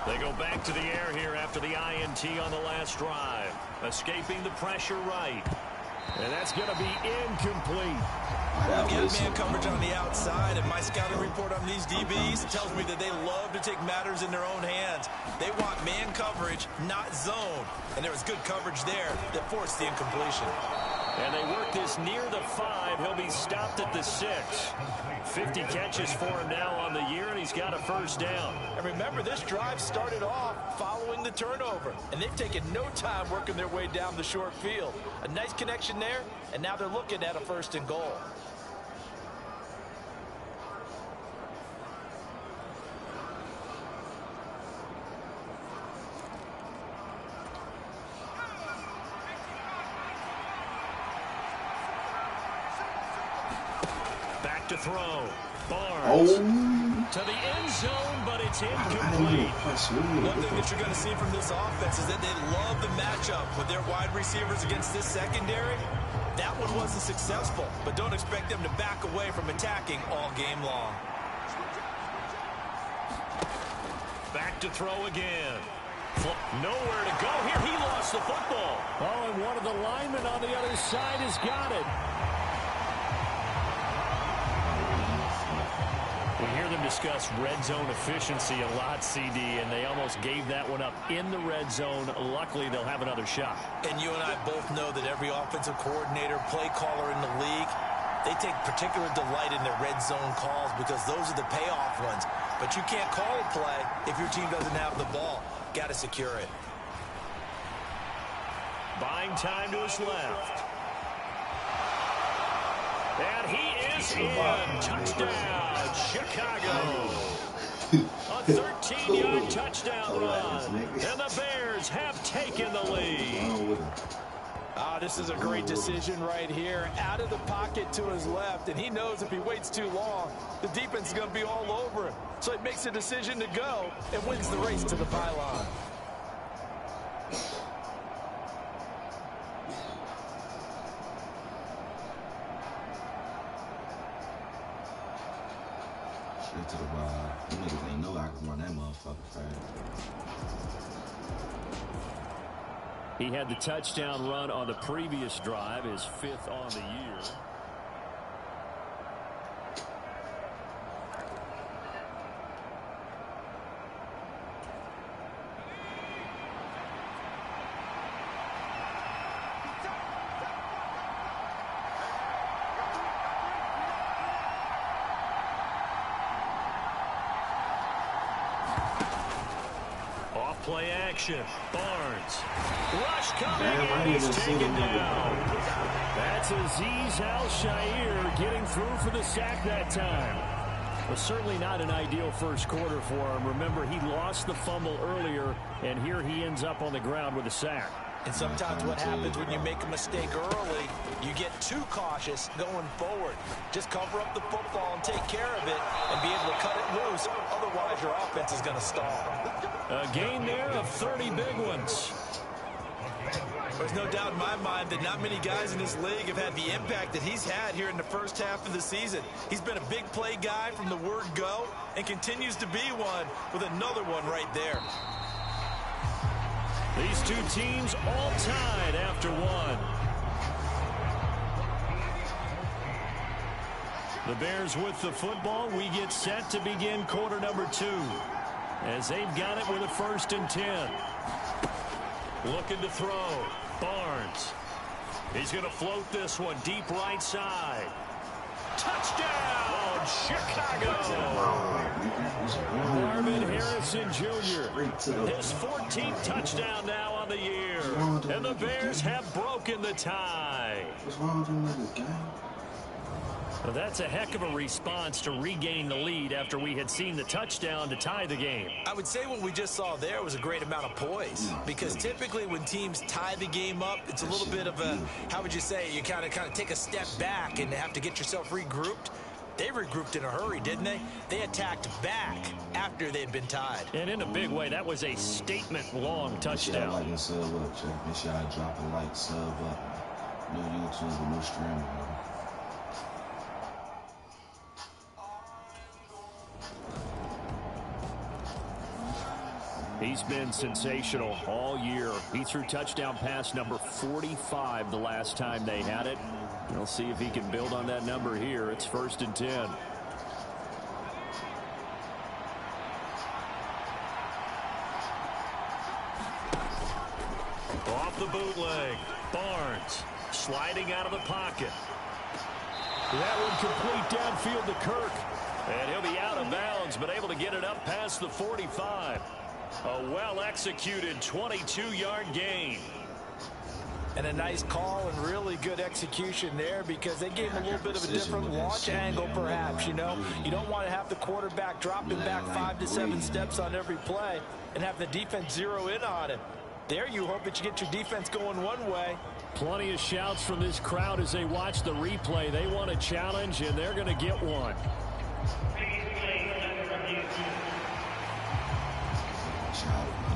They go back to the air here after the INT on the last drive. Escaping the pressure right. And that's going to be incomplete. Get man coverage on the outside, and my scouting report on these DBs tells me that they love to take matters in their own hands. They want man coverage, not zone. And there was good coverage there that forced the incompletion. And they work this near the 5. He'll be stopped at the 6. 50 catches for him now on the year, and he's got a first down. And remember, this drive started off following the turnover, and they've taken no time working their way down the short field. A nice connection there, and now they're looking at a 1st and goal. To throw. Barnes to the end zone, but it's incomplete. One thing that you're going to see from this offense is that they love the matchup with their wide receivers against this secondary. That one wasn't successful, but don't expect them to back away from attacking all game long. Back to throw again. Nowhere to go here. He lost the football. Oh, and one of the linemen on the other side has got it. We hear them discuss red zone efficiency a lot, CD, and they almost gave that one up in the red zone. Luckily, they'll have another shot. And you and I both know that every offensive coordinator, play caller in the league, they take particular delight in their red zone calls because those are the payoff ones. But you can't call a play if your team doesn't have the ball. Got to secure it. Buying time to his left. And he is in. Touchdown, Chicago. A 13-yard touchdown run. And the Bears have taken the lead. This is a great decision right here. Out of the pocket to his left, and he knows if he waits too long, the defense is going to be all over him. So he makes a decision to go and wins the race to the pylon. Straight to the ball. You niggas ain't know I can run that motherfucker fast. He had the touchdown run on the previous drive, his 5th on the year. Play action. Barnes. Rush coming in. He's taken down. That's Azeez Al-Shaair getting through for the sack that time. Well, certainly not an ideal first quarter for him. Remember, he lost the fumble earlier, and here he ends up on the ground with a sack. And sometimes what happens when you make a mistake early, you get too cautious going forward. Just cover up the football and take care of it and be able to cut it loose. Otherwise, your offense is going to stall. A gain there of 30 big ones. There's no doubt in my mind that not many guys in this league have had the impact that he's had here in the first half of the season. He's been a big play guy from the word go and continues to be one with another one right there. These two teams all tied after one. The Bears with the football. We get set to begin quarter number 2. As they've got it with a 1st and 10. Looking to throw. Barnes. He's going to float this one deep right side. Touchdown, Chicago! Marvin Harrison Jr. His 14th touchdown now on the year. And the Bears have broken the tie. What's wrong with them niggas, gang? Well, that's a heck of a response to regain the lead after we had seen the touchdown to tie the game. I would say what we just saw there was a great amount of poise. Because typically when teams tie the game up, it's a little bit of a, how would you say, you kind of take a step back and have to get yourself regrouped. They regrouped in a hurry, didn't they? They attacked back after they'd been tied. And in a big way, that was a statement-long touchdown. Like and sub up, check. Make sure I drop a like, sub up. New YouTube, new streaming, bro. He's been sensational all year. He threw touchdown pass number 45 the last time they had it. We'll see if he can build on that number here. It's 1st and 10. Off the bootleg. Barnes. sliding out of the pocket. That one complete downfield to Kirk. And he'll be out of bounds, but able to get it up past the 45. A well-executed 22-yard gain. And a nice call and really good execution there because they gave him a little bit of a different launch angle perhaps, you know. You don't want to have the quarterback dropping back 5 to 7 steps on every play and have the defense zero in on him. There you hope that you get your defense going one way. Plenty of shouts from this crowd as they watch the replay. They want a challenge, and they're going to get one.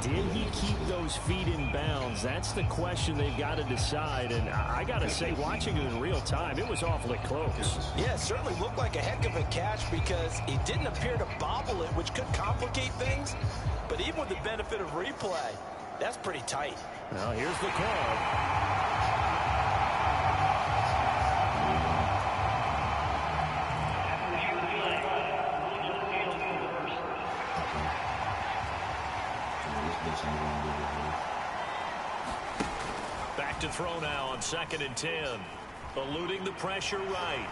Did he keep those feet in bounds? That's the question they've got to decide. And I got to say, watching it in real time, it was awfully close. Yeah, it certainly looked like a heck of a catch because he didn't appear to bobble it, which could complicate things. But even with the benefit of replay, that's pretty tight. Now, here's the call. Back to throw now on 2nd and 10. Eluding the pressure right.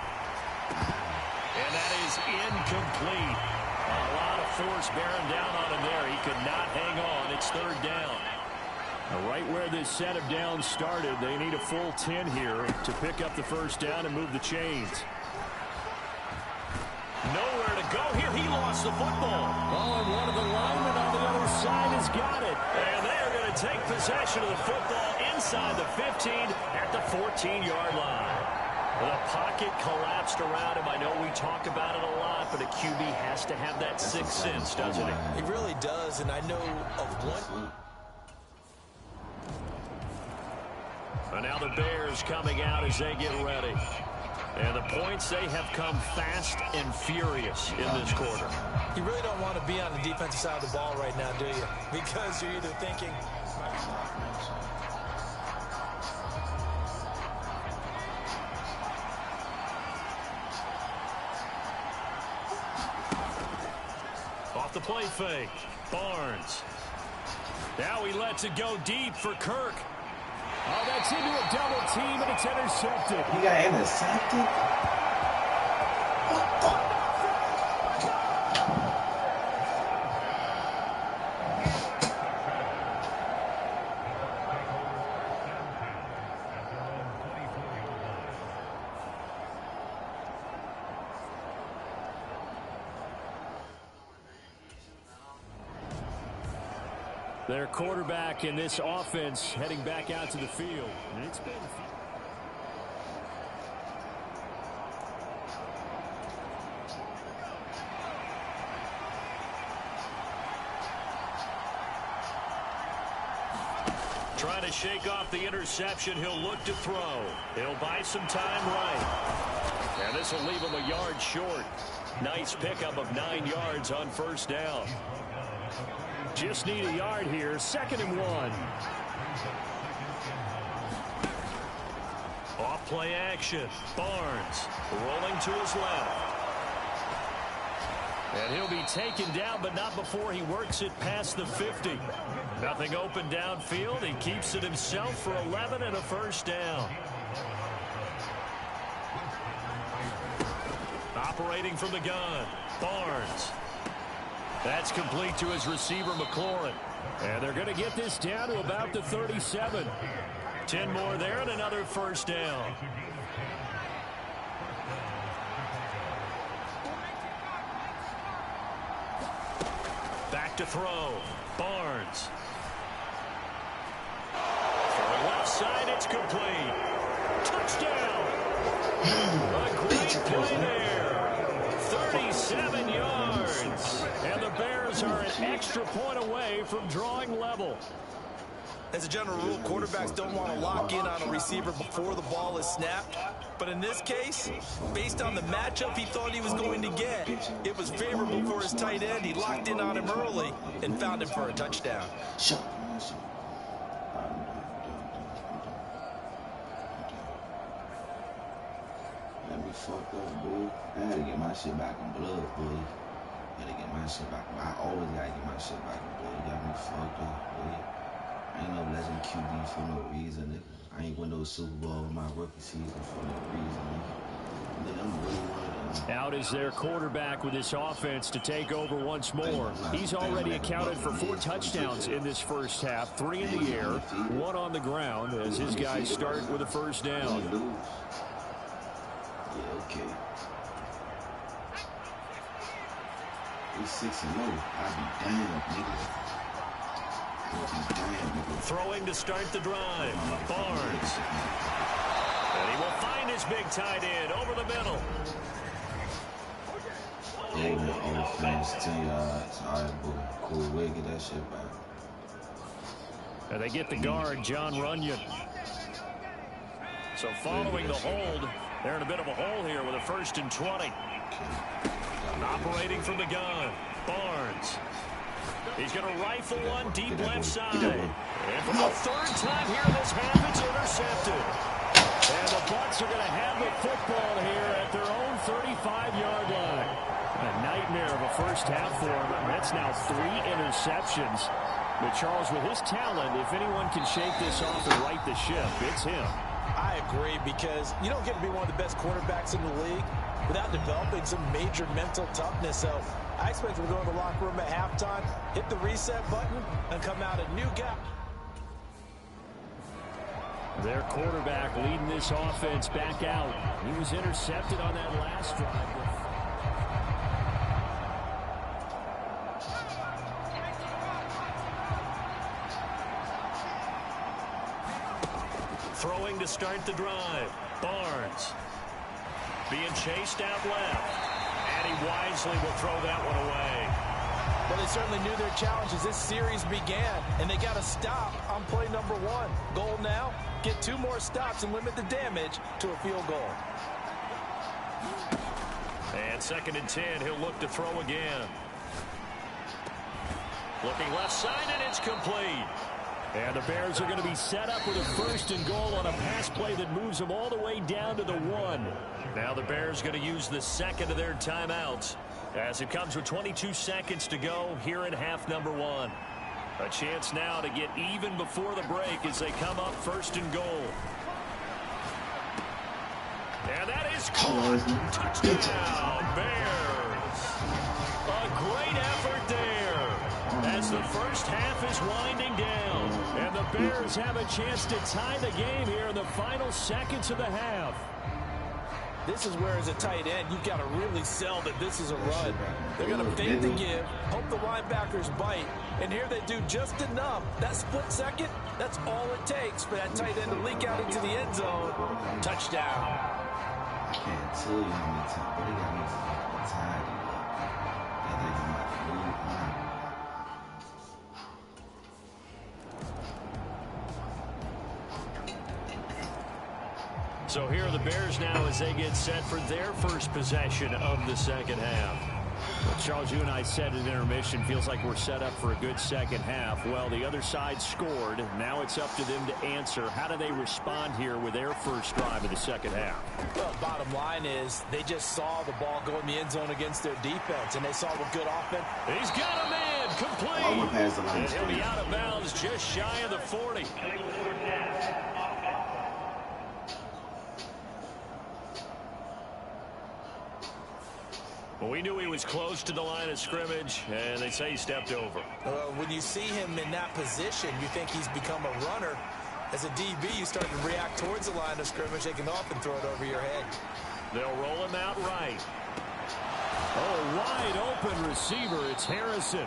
And that is incomplete. A lot of force bearing down on him there. He could not hang on. It's 3rd down. Right where this set of downs started, they need a full 10 here to pick up the 1st down and move the chains. Nowhere to go here. He lost the football. Oh, and one of the linemen on the other side has got it. And they are going to take possession of the football inside the 15 at the 14-yard line. The pocket collapsed around him. I know we talk about it a lot, but a QB has to have that sixth sense, doesn't he? He really does, and I know of one. And now the Bears coming out as they get ready. And the points, they have come fast and furious in this quarter. You really don't want to be on the defensive side of the ball right now, do you? Because you're either thinking... Off the play fake. Barnes. Now he lets it go deep for Kirk. Oh, that's into a double team, and it's intercepted. He got intercepted? What the? Their quarterback in this offense heading back out to the field. And it's been... Trying to shake off the interception. He'll look to throw. He'll buy some time right. And this will leave him a yard short. Nice pickup of 9 yards on 1st down. Just need a yard here. 2nd and 1. Off play action. Barnes rolling to his left. And he'll be taken down, but not before he works it past the 50. Nothing open downfield. He keeps it himself for 11 and a 1st down. Operating from the gun. Barnes. That's complete to his receiver, McLaurin. And they're going to get this down to about the 37. 10 more there and another 1st down. Back to throw. Barnes. For the left side, it's complete. Touchdown. A great play there. 37 yards. And the Bears are an extra point away from drawing level. As a general rule, quarterbacks don't want to lock in on a receiver before the ball is snapped. But in this case, based on the matchup he thought he was going to get, it was favorable for his tight end. He locked in on him early and found him for a touchdown. Let me fuck up, boy. I had to get my shit back in blood, boy. I had to get my shit back. I always gotta get my shit back in blood. You got me fucked up, boy. I ain't no legend QB for no reason, nigga. I ain't win no Super Bowl in my rookie season for no reason. And then I'm really out is their quarterback with this offense to take over once more. He's already accounted for 4 touchdowns in this first half, 3 in the air, 1 on the ground as his guys start with a first down. Yeah, okay. He's 6-0. I'll be damned, nigga. Throwing to start the drive. Barnes. And he will find his big tight end over the middle. Golden offense, 10 yards. All right, boy. Cool. We'll get that shit back. And they get the guard, John Runyon. So following the hold, they're in a bit of a hole here with a 1st and 20. Operating from the gun. Barnes. He's going to rifle one deep left side. And for the 3rd time here in this half, it's intercepted. And the Bucs are going to have the football here at their own 35-yard line. A nightmare of a first half for him. That's now 3 interceptions. But Charles, with his talent, if anyone can shake this off and right the ship, it's him. I agree, because you don't get to be one of the best quarterbacks in the league without developing some major mental toughness. So I expect him to go in the locker room at halftime, hit the reset button, and come out a new guy. Their quarterback leading this offense back out. He was intercepted on that last drive. Throwing to start the drive. Barnes. Being chased out left. And he wisely will throw that one away. Well, they certainly knew their challenge as this series began, and they got to stop on play number 1. Goal now, get 2 more stops and limit the damage to a field goal. And 2nd and 10, he'll look to throw again. Looking left side, and it's complete. And the Bears are going to be set up with a 1st and goal on a pass play that moves them all the way down to the 1. Now the Bears going to use the 2nd of their timeouts as it comes with 22 seconds to go here in half number 1. A chance now to get even before the break as they come up 1st and goal. And that is caught. Touchdown, Bears. A great effort there as the first half is winding down. And the Bears have a chance to tie the game here in the final seconds of the half. This is where, as a tight end, you've got to really sell that this is a run. They're going to fake the give, hope the linebackers bite, and here they do just enough. That split second, that's all it takes for that tight end to leak out into the end zone. Touchdown. I can't tell you how many times, but they got me fucking tired of it. And they got my move on. So here are the Bears now as they get set for their first possession of the second half. Well, Charles, you and I said at intermission, feels like we're set up for a good second half. Well, the other side scored. Now it's up to them to answer. How do they respond here with their first drive of the second half? Well, bottom line is they just saw the ball go in the end zone against their defense, and they saw the good offense. He's got a man complete. And he'll be out of bounds just shy of the 40. Well, we knew he was close to the line of scrimmage, and they say he stepped over. When you see him in that position, you think he's become a runner. As a DB, you start to react towards the line of scrimmage. They can often throw it over your head. They'll roll him out right. Oh, wide open receiver. It's Harrison.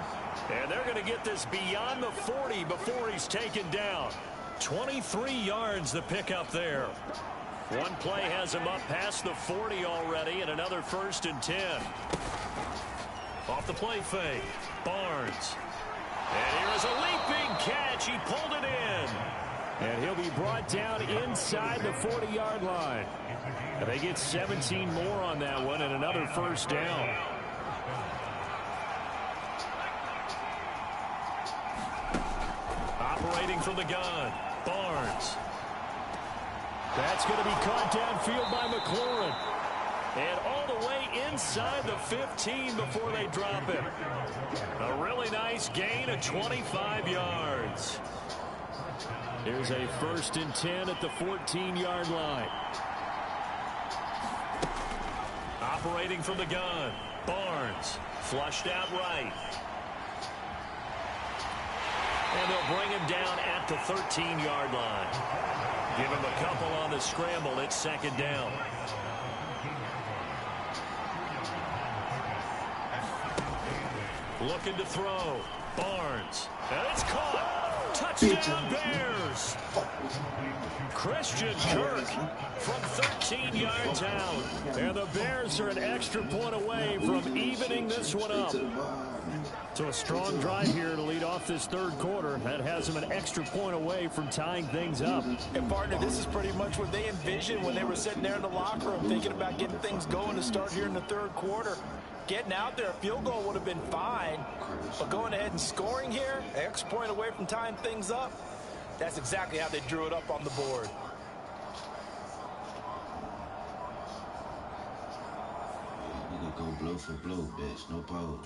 And they're going to get this beyond the 40 before he's taken down. 23 yards the pickup there. One play has him up past the 40 already, and another 1st and 10. Off the play fake, Barnes. And here is a leaping catch. He pulled it in. And he'll be brought down inside the 40-yard line. And they get 17 more on that one and another 1st down. Operating from the gun, Barnes. That's going to be caught downfield by McLaurin. And all the way inside the 15 before they drop it. A really nice gain of 25 yards. Here's a 1st and 10 at the 14-yard line. Operating from the gun, Barnes, flushed out right. And they'll bring him down at the 13-yard line. Give him a couple on the scramble. It's 2nd down. Looking to throw. Barnes. And it's caught. Touchdown Bears. Christian Kirk from 13 yards out. And the Bears are an extra point away from evening this one up. So a strong drive here to lead off this 3rd quarter. That has them an extra point away from tying things up. And partner, this is pretty much what they envisioned when they were sitting there in the locker room thinking about getting things going to start here in the 3rd quarter. Getting out there, a field goal would have been fine. But going ahead and scoring here, an extra point away from tying things up, that's exactly how they drew it up on the board. We could go blow for blow, bitch. No pause.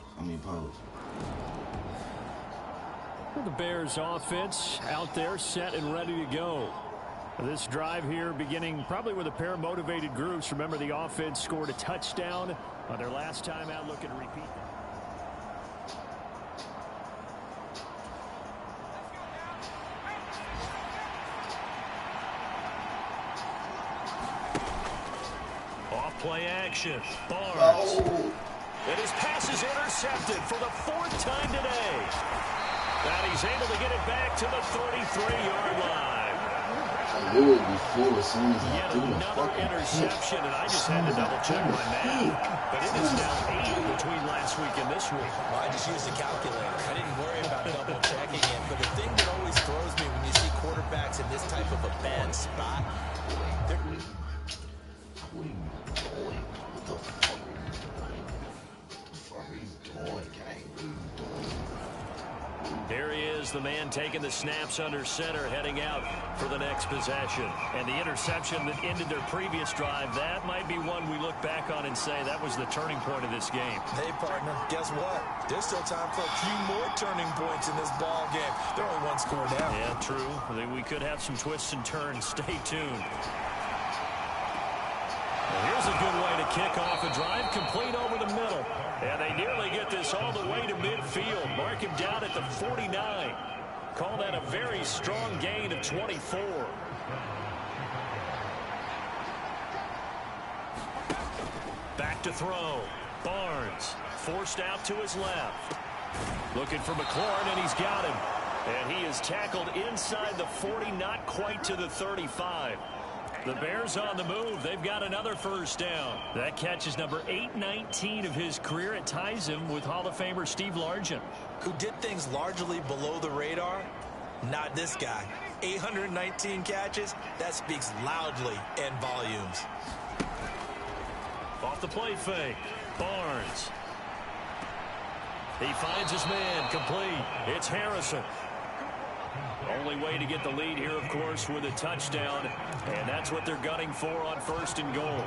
Pause. The Bears offense out there set and ready to go. This drive here beginning probably with a pair of motivated groups. Remember, the offense scored a touchdown on their last time out, looking to repeat that. Off-play action. Barnes. Oh. And his pass is intercepted for the 4th time today. And he's able to get it back to the 33-yard line. I knew it before as soon as I threw the Another interception, and I just had to double-check my math. But it is now 8 between last week and this week. Well, I just used a calculator. I didn't worry about double-checking it. But the thing that always throws me when you see quarterbacks in this type of a bad spot, they're... What are you doing? What the fuck are you doing? What the fuck are you doing, gang? What are you doing? There he is, the man taking the snaps under center, heading out for the next possession. And the interception that ended their previous drive, that might be one we look back on and say that was the turning point of this game. Hey, partner, guess what? There's still time for a few more turning points in this ball game. They're only 1 score down. Yeah, true. We could have some twists and turns. Stay tuned. Well, here's a good way to kick off a drive, complete over the middle. And they nearly get this all the way to midfield. Mark him down at the 49. Call that a very strong gain of 24. Back to throw. Barnes forced out to his left. Looking for McLaurin, and he's got him. And he is tackled inside the 40, not quite to the 35. The Bears on the move. They've got another 1st down. That catch is number 819 of his career. It ties him with Hall of Famer Steve Largent, who did things largely below the radar. Not this guy. 819 catches. That speaks loudly in volumes. Off the play fake. Barnes. He finds his man. Complete. It's Harrison. Only way to get the lead here, of course, with a touchdown. And that's what they're gunning for on 1st and goal.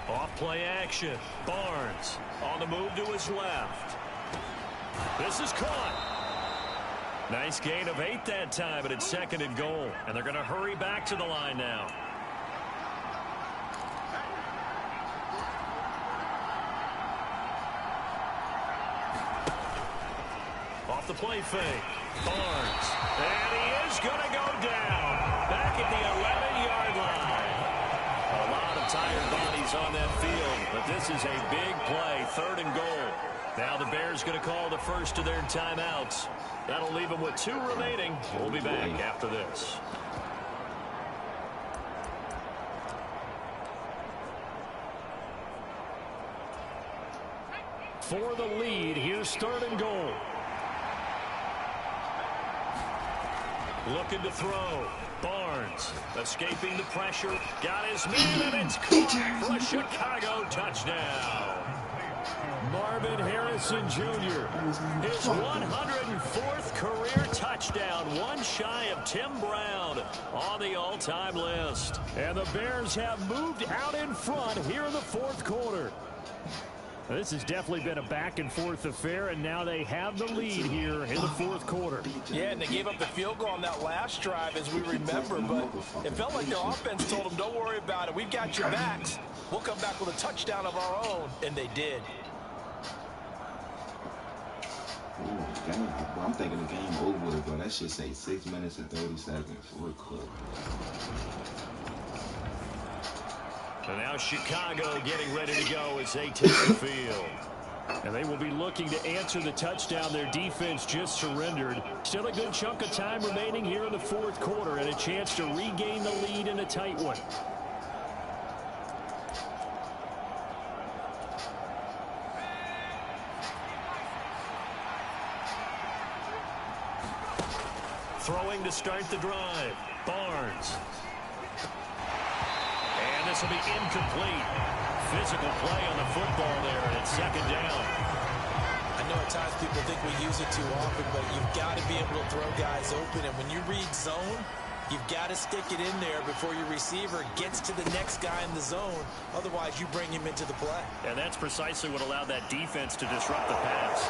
Off-play action. Barnes on the move to his left. This is caught. Nice gain of 8 that time, but it's 2nd and goal. And they're going to hurry back to the line now. Off the play fake. Barnes. And he is going to go down. Back at the 11-yard line. A lot of tired bodies on that field, but this is a big play. 3rd and goal. Now the Bears going to call the first of their timeouts. That'll leave them with 2 remaining. We'll be back after this. For the lead, here's 3rd and goal. Looking to throw. Barnes escaping the pressure. Got his man, and it's caught for a Chicago touchdown. Marvin Harrison Jr. His 104th career touchdown. One shy of Tim Brown on the all-time list. And the Bears have moved out in front here in the 4th quarter. This has definitely been a back-and-forth affair, and now they have the lead here in the fourth quarter. Yeah, and they gave up the field goal on that last drive, as we remember, but it felt like their offense told them, don't worry about it. We've got your backs. We'll come back with a touchdown of our own, and they did. I'm thinking the game over, bro. That shit say 6 minutes and 30 seconds. Fourth quarter. So now Chicago getting ready to go as they take the field. And they will be looking to answer the touchdown their defense just surrendered. Still a good chunk of time remaining here in the fourth quarter and a chance to regain the lead in a tight one. Throwing to start the drive. Barnes. And this will be incomplete. Physical play on the football there, and it's second down. I know at times people think we use it too often, but you've got to be able to throw guys open. And when you read zone, you've got to stick it in there before your receiver gets to the next guy in the zone. Otherwise, you bring him into the play. And that's precisely what allowed that defense to disrupt the pass.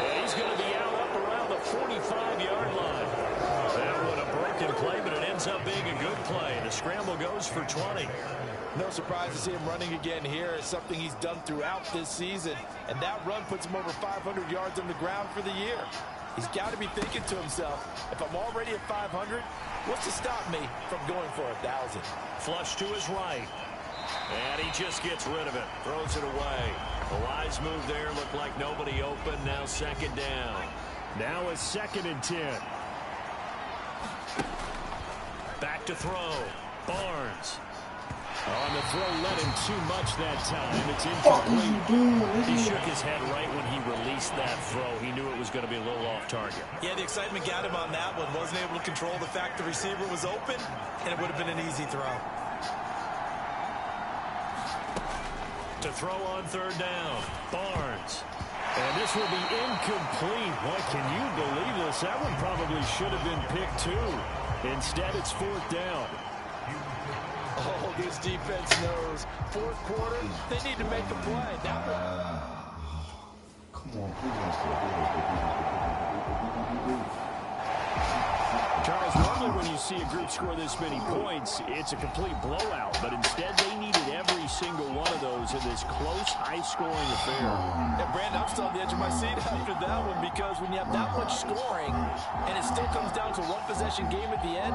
And he's going to be out up around the 45-yard line. That would have broken play, but it ends up being a good play. The scramble goes for 20. No surprise to see him running again here. It's something he's done throughout this season. And that run puts him over 500 yards on the ground for the year. He's got to be thinking to himself, if I'm already at 500, what's to stop me from going for 1,000? Flush to his right. And he just gets rid of it. Throws it away. A wise move there. Looked like nobody open. Now second down. Now a 2nd and 10. Back to throw. Barnes. On the throw, let him too much that time. It's incomplete. He shook his head right when he released that throw. He knew it was going to be a little off target. Yeah, the excitement got him on that one. Wasn't able to control the fact the receiver was open, and it would have been an easy throw. To throw on third down. Barnes. And this will be incomplete. Boy, can you believe this? That one probably should have been picked too. Instead, it's fourth down. Oh, this defense knows. Fourth quarter, they need to make a play. Come on, Charles, normally when you see a group score this many points, it's a complete blowout. But instead, they needed every single one of those in this close, high-scoring affair. And Brandon, I'm still on the edge of my seat after that one because when you have that much scoring and it still comes down to one possession game at the end.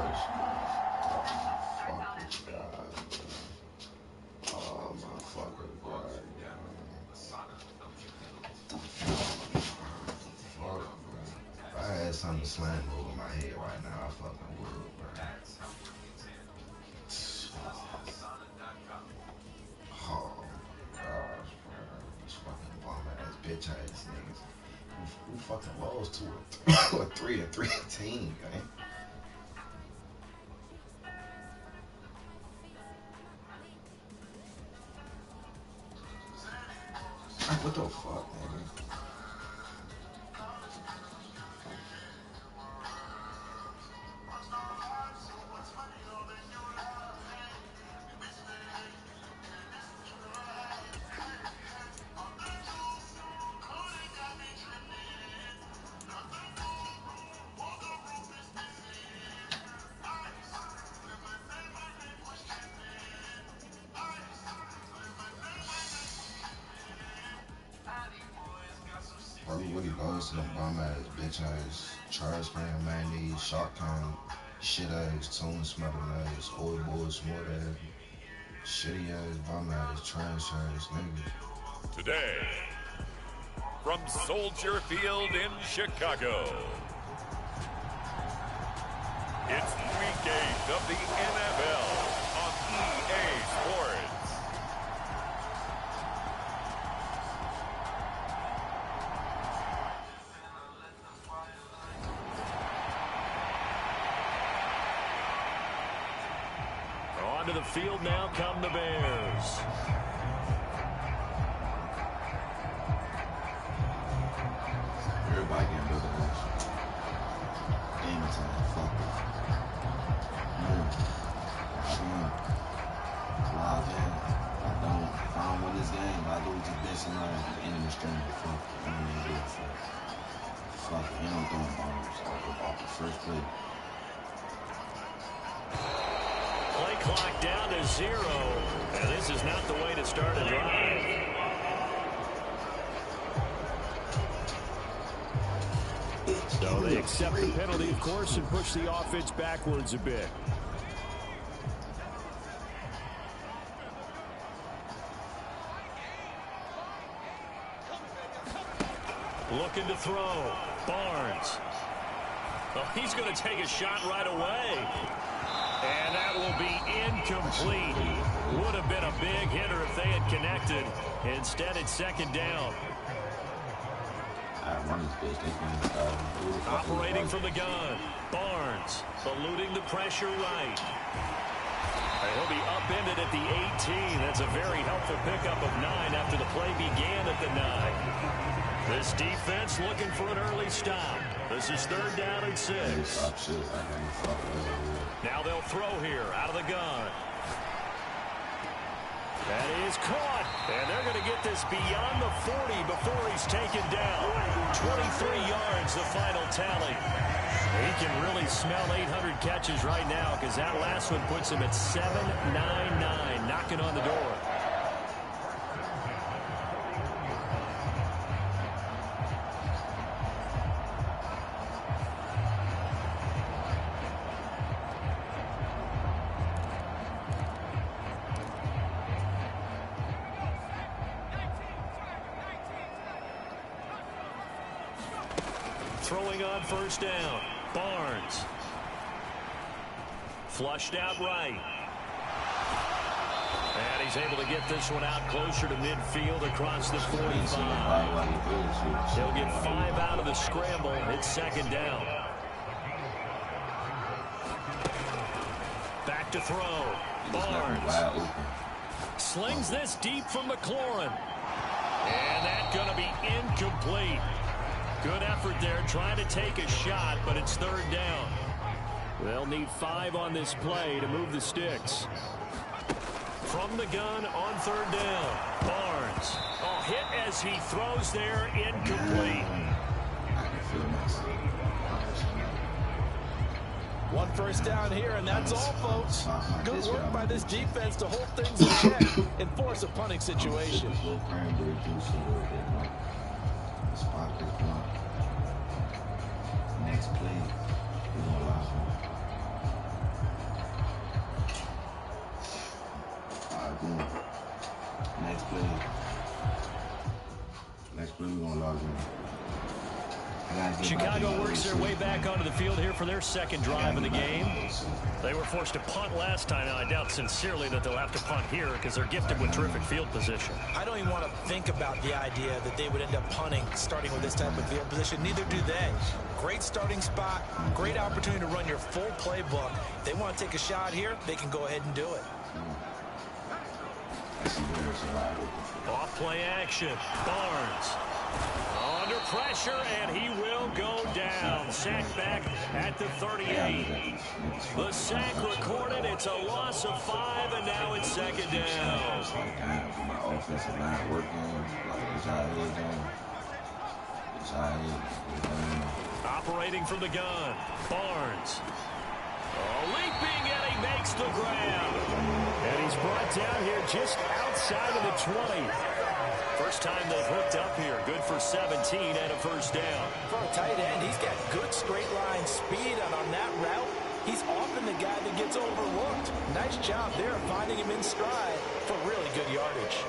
Something slang over my head right now. I fucking would, bro. Oh, gosh, bro. This fucking bum-ass bitch-ass niggas. Who fucking lost to a 3-3 team, man? What the fuck, nigga? Really goes to them bum ass bitch ass trash can mayonnaise, shark can, shit ass, tuna smoking ass, oil boy smart ass, shitty ass bum ass, trash ass niggas. Today, from Soldier Field in Chicago, it's Week 8 of the NFL on EA Sports. To the field now come the Bears. Everybody getting better than game time. Fuck it. Log in. If I don't win this Fuck, he don't throw bombs off the first play. Play clock down to 0. And this is not the way to start a drive. So they accept the penalty, of course, and push the offense backwards a bit. Looking to throw. Barnes. Oh, he's going to take a shot right away. And that will be incomplete. Would have been a big hitter if they had connected. Instead, it's second down. Operating from the gun. Barnes eluding the pressure right. And he'll be upended at the 18. That's a very helpful pickup of 9 after the play began at the 9. This defense looking for an early stop. This is third down and 6. Now they'll throw here out of the gun. That is caught. And they're going to get this beyond the 40 before he's taken down. 23 yards, the final tally. He can really smell 800 catches right now because that last one puts him at 799, knocking on the door. Throwing on first down. Barnes. Flushed out right. And he's able to get this one out closer to midfield across the 45. He'll get 5 out of the scramble. It's second down. Back to throw. Barnes. Slings this deep from McLaurin. And that's going to be incomplete. Good effort there, trying to take a shot, but it's third down. They'll need 5 on this play to move the sticks. From the gun on third down. Barnes. Oh, hit as he throws there, incomplete. One first down here, and that's all, folks. Good work by this defense to hold things in check and force a punting situation. Next play, we're going to lock him. All right, boom. Next play, we're going to lock him. Chicago works their way back onto the field here for their second drive of the game. They were forced to punt last time. Now, I doubt sincerely that they'll have to punt here because they're gifted with terrific field position. I don't even want to think about the idea that they would end up punting starting with this type of field position. Neither do they. Great starting spot, great opportunity to run your full playbook. If they want to take a shot here, they can go ahead and do it. Off play action. Barnes. Under pressure, and he will go down. Sack back at the 38. The sack recorded. It's a loss of 5, and now it's second down. My offensive line working. Operating from the gun. Barnes. Leaping, and he makes the grab. And he's brought down here just outside of the 20. First time they've hooked up here. Good for 17 and a first down. For a tight end, he's got good straight line speed, and on that route, he's often the guy that gets overlooked. Nice job there of finding him in stride for really good yardage.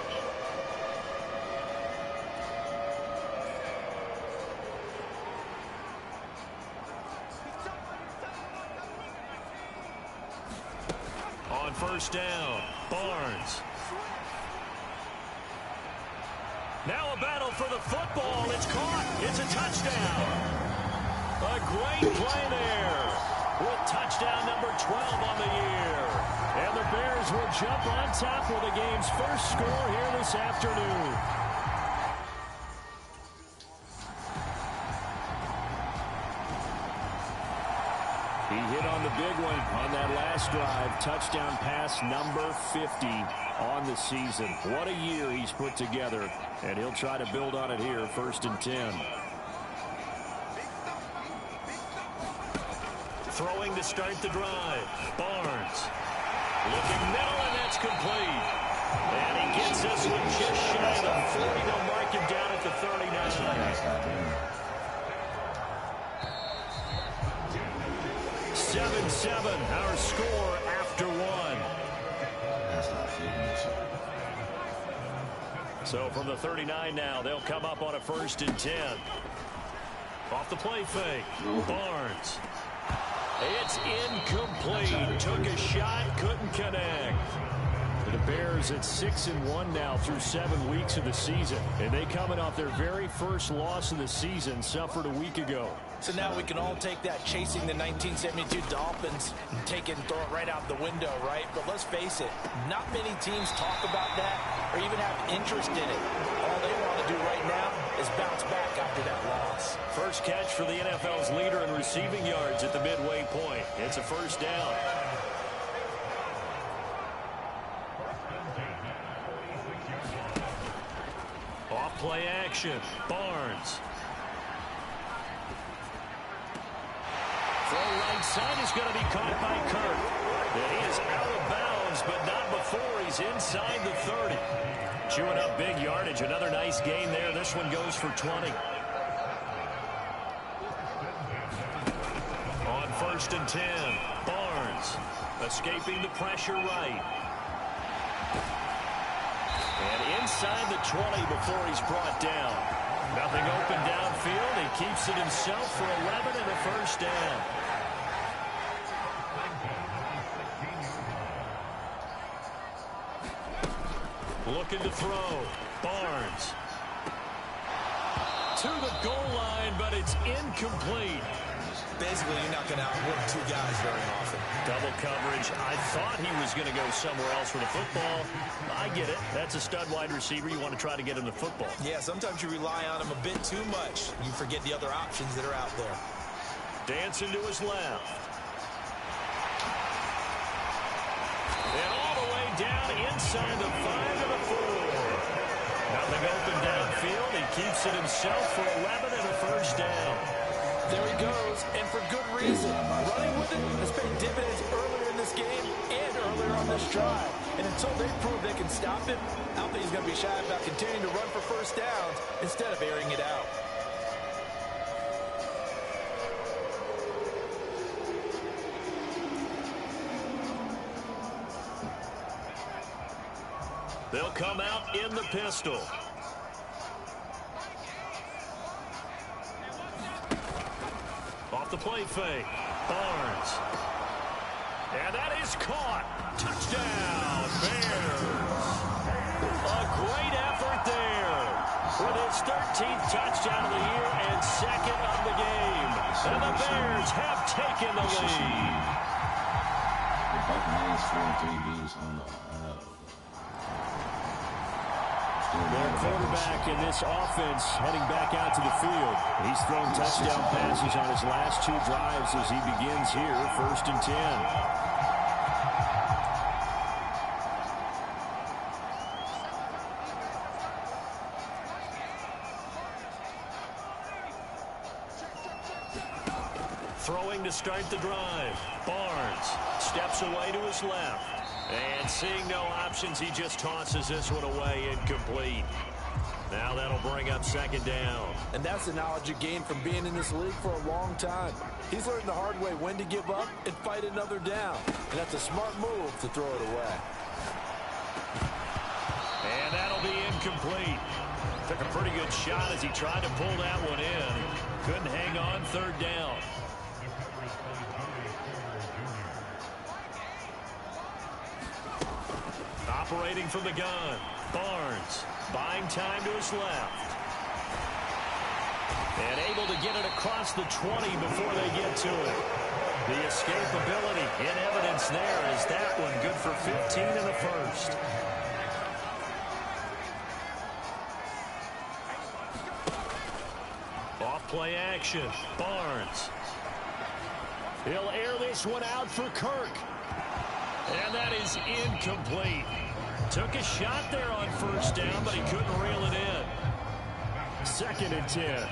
On first down, Barnes. Now a battle for the football. It's caught. It's a touchdown. A great play there with touchdown number 12 on the year. And the Bears will jump on top with the game's first score here this afternoon. He hit on the big one on that last drive. Touchdown pass number 50 on the season. What a year he's put together, and he'll try to build on it here, 1st and 10. Throwing to start the drive. Barnes. Looking middle, and that's complete. And he gets this one just shy of the 40. They'll mark him down at the 39. 7-7, our score after one. So from the 39 now, they'll come up on a 1st and 10. Off the play fake. Barnes. It's incomplete. Took a shot, couldn't connect. The Bears at 6-1 now through 7 weeks of the season. And they coming off their very first loss of the season, suffered a week ago. So now we can all take that chasing the 1972 Dolphins, take it and throw it right out the window, right? But let's face it, not many teams talk about that or even have interest in it. All they want to do right now is bounce back after that loss. First catch for the NFL's leader in receiving yards at the midway point. It's a 1st down. Off play action. Barnes. Throw right side is going to be caught by Kirk. And he is out of bounds, but not before he's inside the 30. Chewing up big yardage. Another nice gain there. This one goes for 20. On 1st and 10, Barnes escaping the pressure right. And inside the 20 before he's brought down. Nothing open downfield. He keeps it himself for 11 and a 1st down. Looking to throw. Barnes. To the goal line, but it's incomplete. Basically, you're not going to outwork 2 guys very often. Double coverage. I thought he was going to go somewhere else for the football. I get it. That's a stud wide receiver. You want to try to get him the football. Yeah, sometimes you rely on him a bit too much. You forget the other options that are out there. Dancing to his left. And all the way down inside the 5 and a 4. Nothing open downfield. He keeps it himself for 11 and a 1st down. There he goes, and for good reason. Running with it has paid dividends earlier in this game and earlier on this drive. And until they prove they can stop him, I don't think he's going to be shy about continuing to run for 1st downs instead of airing it out. They'll come out in the pistol. Off the play fake. Barnes. And that is caught. Touchdown, Bears. A great effort there. With his 13th touchdown of the year and 2nd of the game. And the Bears have taken the lead. The Buccaneers 4-3 beats on the Their quarterback in this offense heading back out to the field. He's thrown touchdown passes on his last 2 drives as he begins here, 1st and 10. Throwing to start the drive. Barnes steps away to his left. And seeing no options, he just tosses this one away, incomplete. Now that'll bring up 2nd down. And that's the knowledge you gain from being in this league for a long time. He's learned the hard way when to give up and fight another down. And that's a smart move to throw it away. And that'll be incomplete. Took a pretty good shot as he tried to pull that one in. Couldn't hang on, 3rd down. Operating from the gun. Barnes buying time to his left. And able to get it across the 20 before they get to it. The escapability in evidence there is that one good for 15 in the 1st. Off play action. Barnes. He'll air this one out for Kirk. And that is incomplete. Took a shot there on first down, but he couldn't reel it in. 2nd and 10.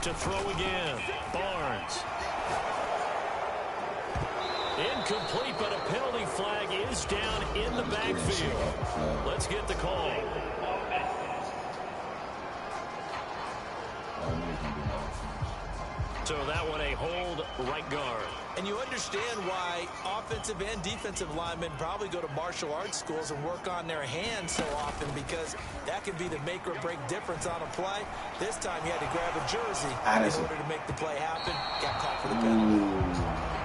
To throw again. Barnes. Incomplete, but a penalty flag is down in the backfield. Let's get the call. So that one a hold right guard. And you understand why offensive and defensive linemen probably go to martial arts schools and work on their hands so often, because that can be the make or break difference on a play. This time he had to grab a jersey in order to make the play happen. Got caught for the penalty.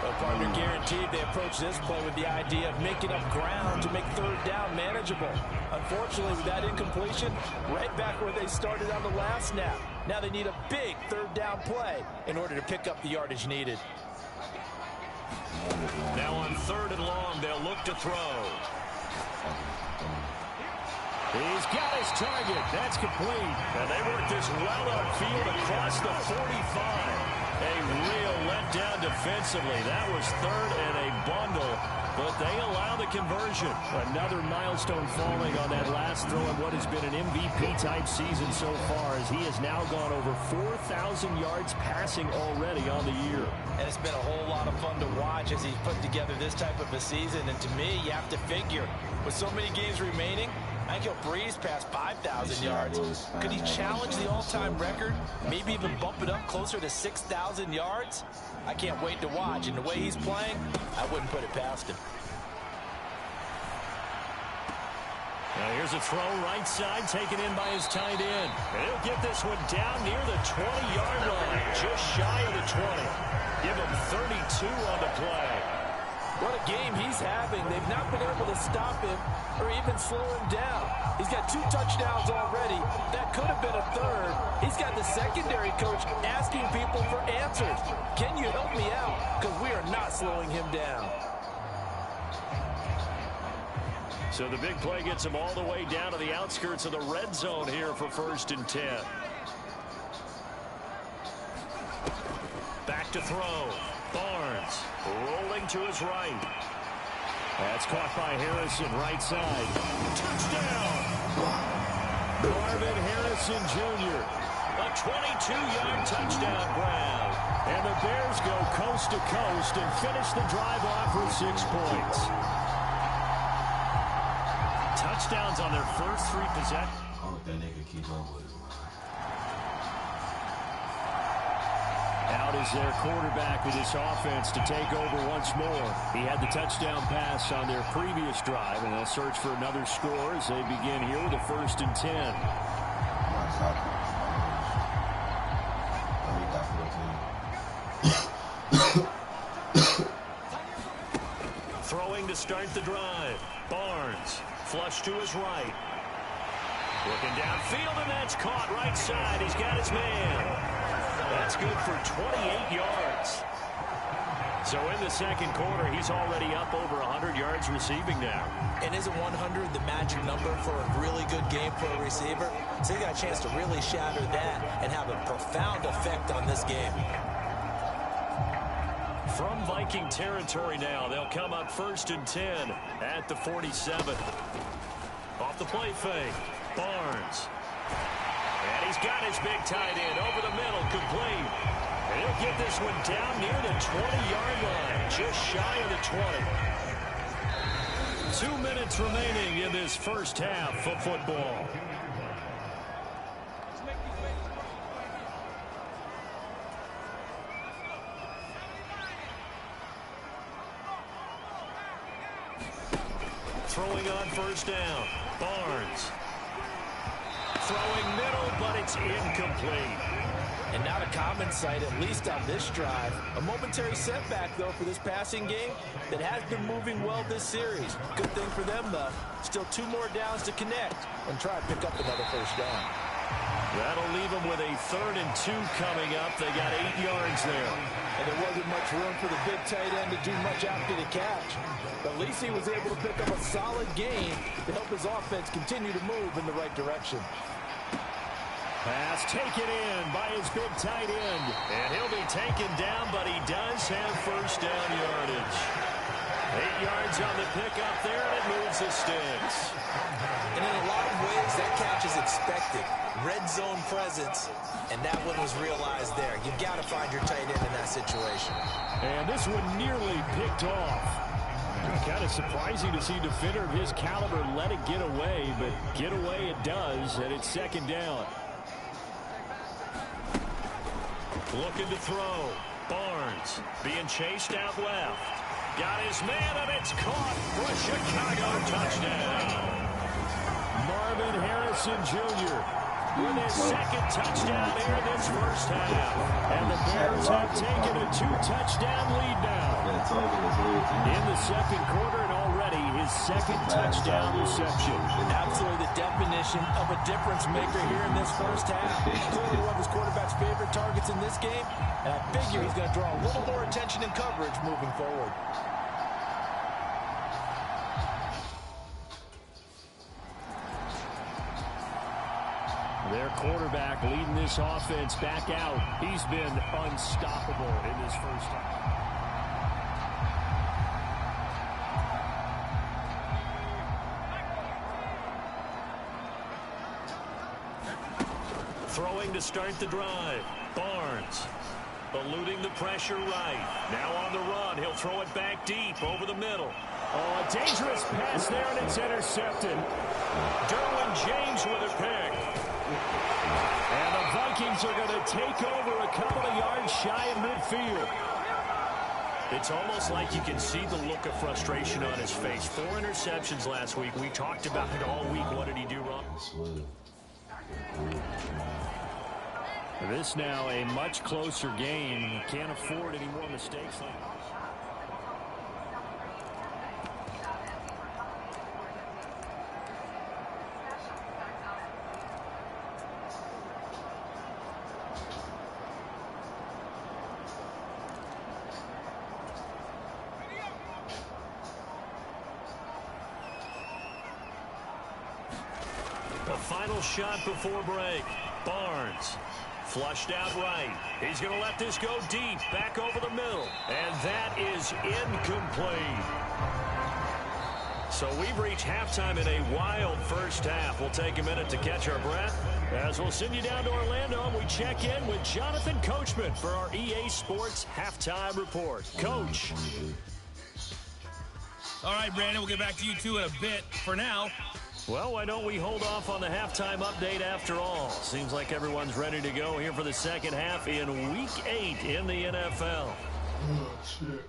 Well, partner, guaranteed they approach this play with the idea of making up ground to make 3rd down manageable. Unfortunately, with that incompletion, right back where they started on the last snap. Now they need a big 3rd down play in order to pick up the yardage needed. Now on 3rd and long, they'll look to throw. He's got his target. That's complete. And they work this well upfield across the 45. A real letdown defensively. That was 3rd and a bundle, but they allow the conversion. Another milestone falling on that last throw in what has been an MVP-type season so far, as he has now gone over 4,000 yards passing already on the year. And it's been a whole lot of fun to watch as he's put together this type of a season. And to me, you have to figure, with so many games remaining, I think he'll breeze past 5,000 yards. Could he challenge the all-time record? Maybe even bump it up closer to 6,000 yards? I can't wait to watch. And the way he's playing, I wouldn't put it past him. Now here's a throw right side, taken in by his tight end. And he'll get this one down near the 20-yard line, just shy of the 20. Give him 32 on the play. What a game he's having. They've not been able to stop him or even slow him down. He's got 2 touchdowns already. That could have been a 3rd. He's got the secondary coach asking people for answers. Can you help me out? Because we are not slowing him down. So the big play gets him all the way down to the outskirts of the red zone here for 1st and 10. Back to throw. Barnes rolling to his right. That's caught by Harrison, right side. Touchdown! Marvin Harrison Jr. A 22-yard touchdown grab. And the Bears go coast to coast and finish the drive off with 6 points. Touchdowns on their first 3 possessions. I hope that nigga keep up with it. Out is their quarterback with his offense to take over once more. He had the touchdown pass on their previous drive, and they'll search for another score as they begin here with a 1st and 10. Throwing to start the drive. Barnes, flush to his right. Looking downfield, and that's caught right side. He's got his man. That's good for 28 yards. So in the 2nd quarter, he's already up over 100 yards receiving now. And isn't 100 the magic number for a really good game for a receiver? So he got a chance to really shatter that and have a profound effect on this game. From Viking territory now, they'll come up 1st and 10 at the 47. Off the play fake, Barnes. And he's got his big tight end over the middle, complete. And he'll get this one down near the 20-yard line, just shy of the 20. 2 minutes remaining in this first half of football. Throwing on 1st down, Barnes. Throwing middle, but it's incomplete. And not a common sight, at least on this drive. A momentary setback, though, for this passing game that has been moving well this series. Good thing for them, though. Still 2 more downs to connect and try to pick up another 1st down. That'll leave them with a 3rd and 2 coming up. They got 8 yards there. And there wasn't much room for the big tight end to do much after the catch. But at least he was able to pick up a solid gain to help his offense continue to move in the right direction. Pass taken in by his big tight end. And he'll be taken down, but he does have first down yardage. 8 yards on the pickup there, and it moves the sticks. And in a lot of ways, that catch is expected. Red zone presence, and that one was realized there. You've got to find your tight end in that situation. And this one nearly picked off. Kind of surprising to see a defender of his caliber let it get away, but get away it does, and it's second down. Looking to throw. Barnes being chased out left. Got his man, and it's caught for a Chicago touchdown. Marvin Harrison Jr. with his second touchdown here this first half. And the Bears have taken a 2-touchdown lead now. In the second quarter, and already his second touchdown reception. Absolutely the definition of a difference maker here in this first half. Clearly one of his quarterback's favorite targets in this game, and I figure he's going to draw a little more attention and coverage moving forward. Their quarterback leading this offense back out. He's been unstoppable in this first half. Throwing to start the drive. Barnes eluding the pressure right. Now on the run. He'll throw it back deep over the middle. Oh, a dangerous pass there, and it's intercepted. Derwin James with a pick. And the Vikings are going to take over a couple of yards shy of midfield. It's almost like you can see the look of frustration on his face. 4 interceptions last week. We talked about it all week. What did he do wrong? This now a much closer game. Can't afford any more mistakes like that. Final shot before break. Barnes flushed out right. He's going to let this go deep, back over the middle. And that is incomplete. So we've reached halftime in a wild first half. We'll take a minute to catch our breath as we'll send you down to Orlando and we check in with Jonathan Coachman for our EA Sports Halftime Report. Coach. All right, Brandon, we'll get back to you two in a bit. For now, well, why don't we hold off on the halftime update after all? Seems like everyone's ready to go here for the second half in Week 8 in the NFL. Oh, shit.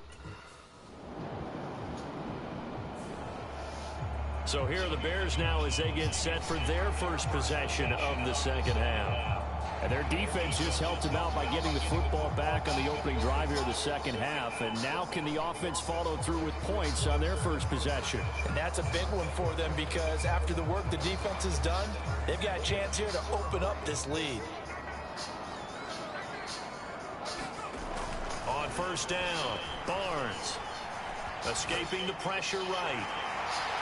So here are the Bears now as they get set for their first possession of the second half. And their defense just helped them out by getting the football back on the opening drive here of the second half. And now can the offense follow through with points on their first possession? And that's a big one for them because after the work the defense has done, they've got a chance here to open up this lead. On first down, Barnes escaping the pressure right.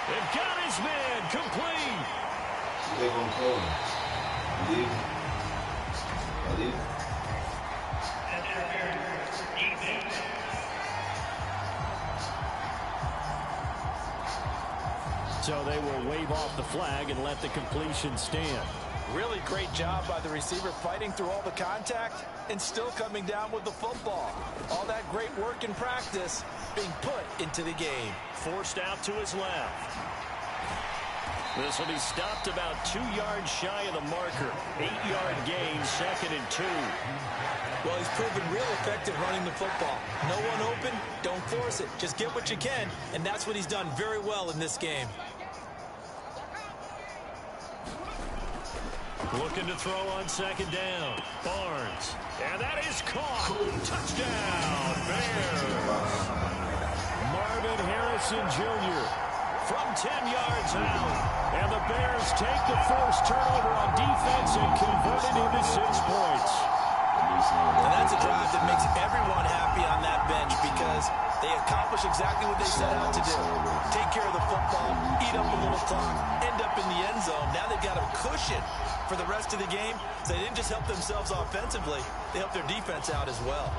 They've got his man complete. They're going to call him. So they will wave off the flag and let the completion stand. Really great job by the receiver fighting through all the contact and still coming down with the football. All that great work in practice being put into the game. Forced out to his left. This will be stopped about 2 yards shy of the marker. 8-yard gain, 2nd and 2. Well, he's proven real effective running the football. No one open, don't force it. Just get what you can, and that's what he's done very well in this game. Looking to throw on second down. Barnes. And that is caught. Touchdown, Bears. Marvin Harrison Jr. from 10 yards out. And the Bears take the first turnover on defense and convert it into 6 points. And that's a drive that makes everyone happy on that bench because they accomplish exactly what they set out to do. take care of the football, eat up a little clock, end up in the end zone. Now they've got a cushion for the rest of the game. So they didn't just help themselves offensively, they helped their defense out as well.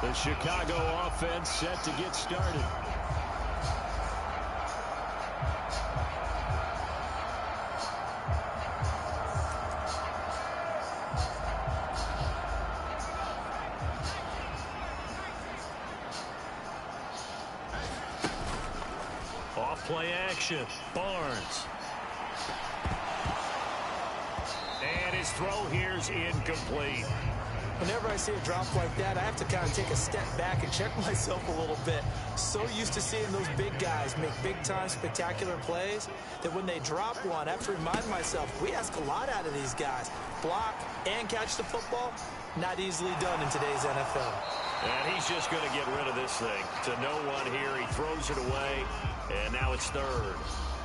The Chicago offense set to get started. Off play action. Barnes. And his throw here's incomplete. Whenever I see a drop like that, I have to kind of take a step back and check myself a little bit. So used to seeing those big guys make big-time spectacular plays that when they drop one, I have to remind myself, we ask a lot out of these guys. Block and catch the football, not easily done in today's NFL. And he's just going to get rid of this thing. To no one here, he throws it away, and now it's third.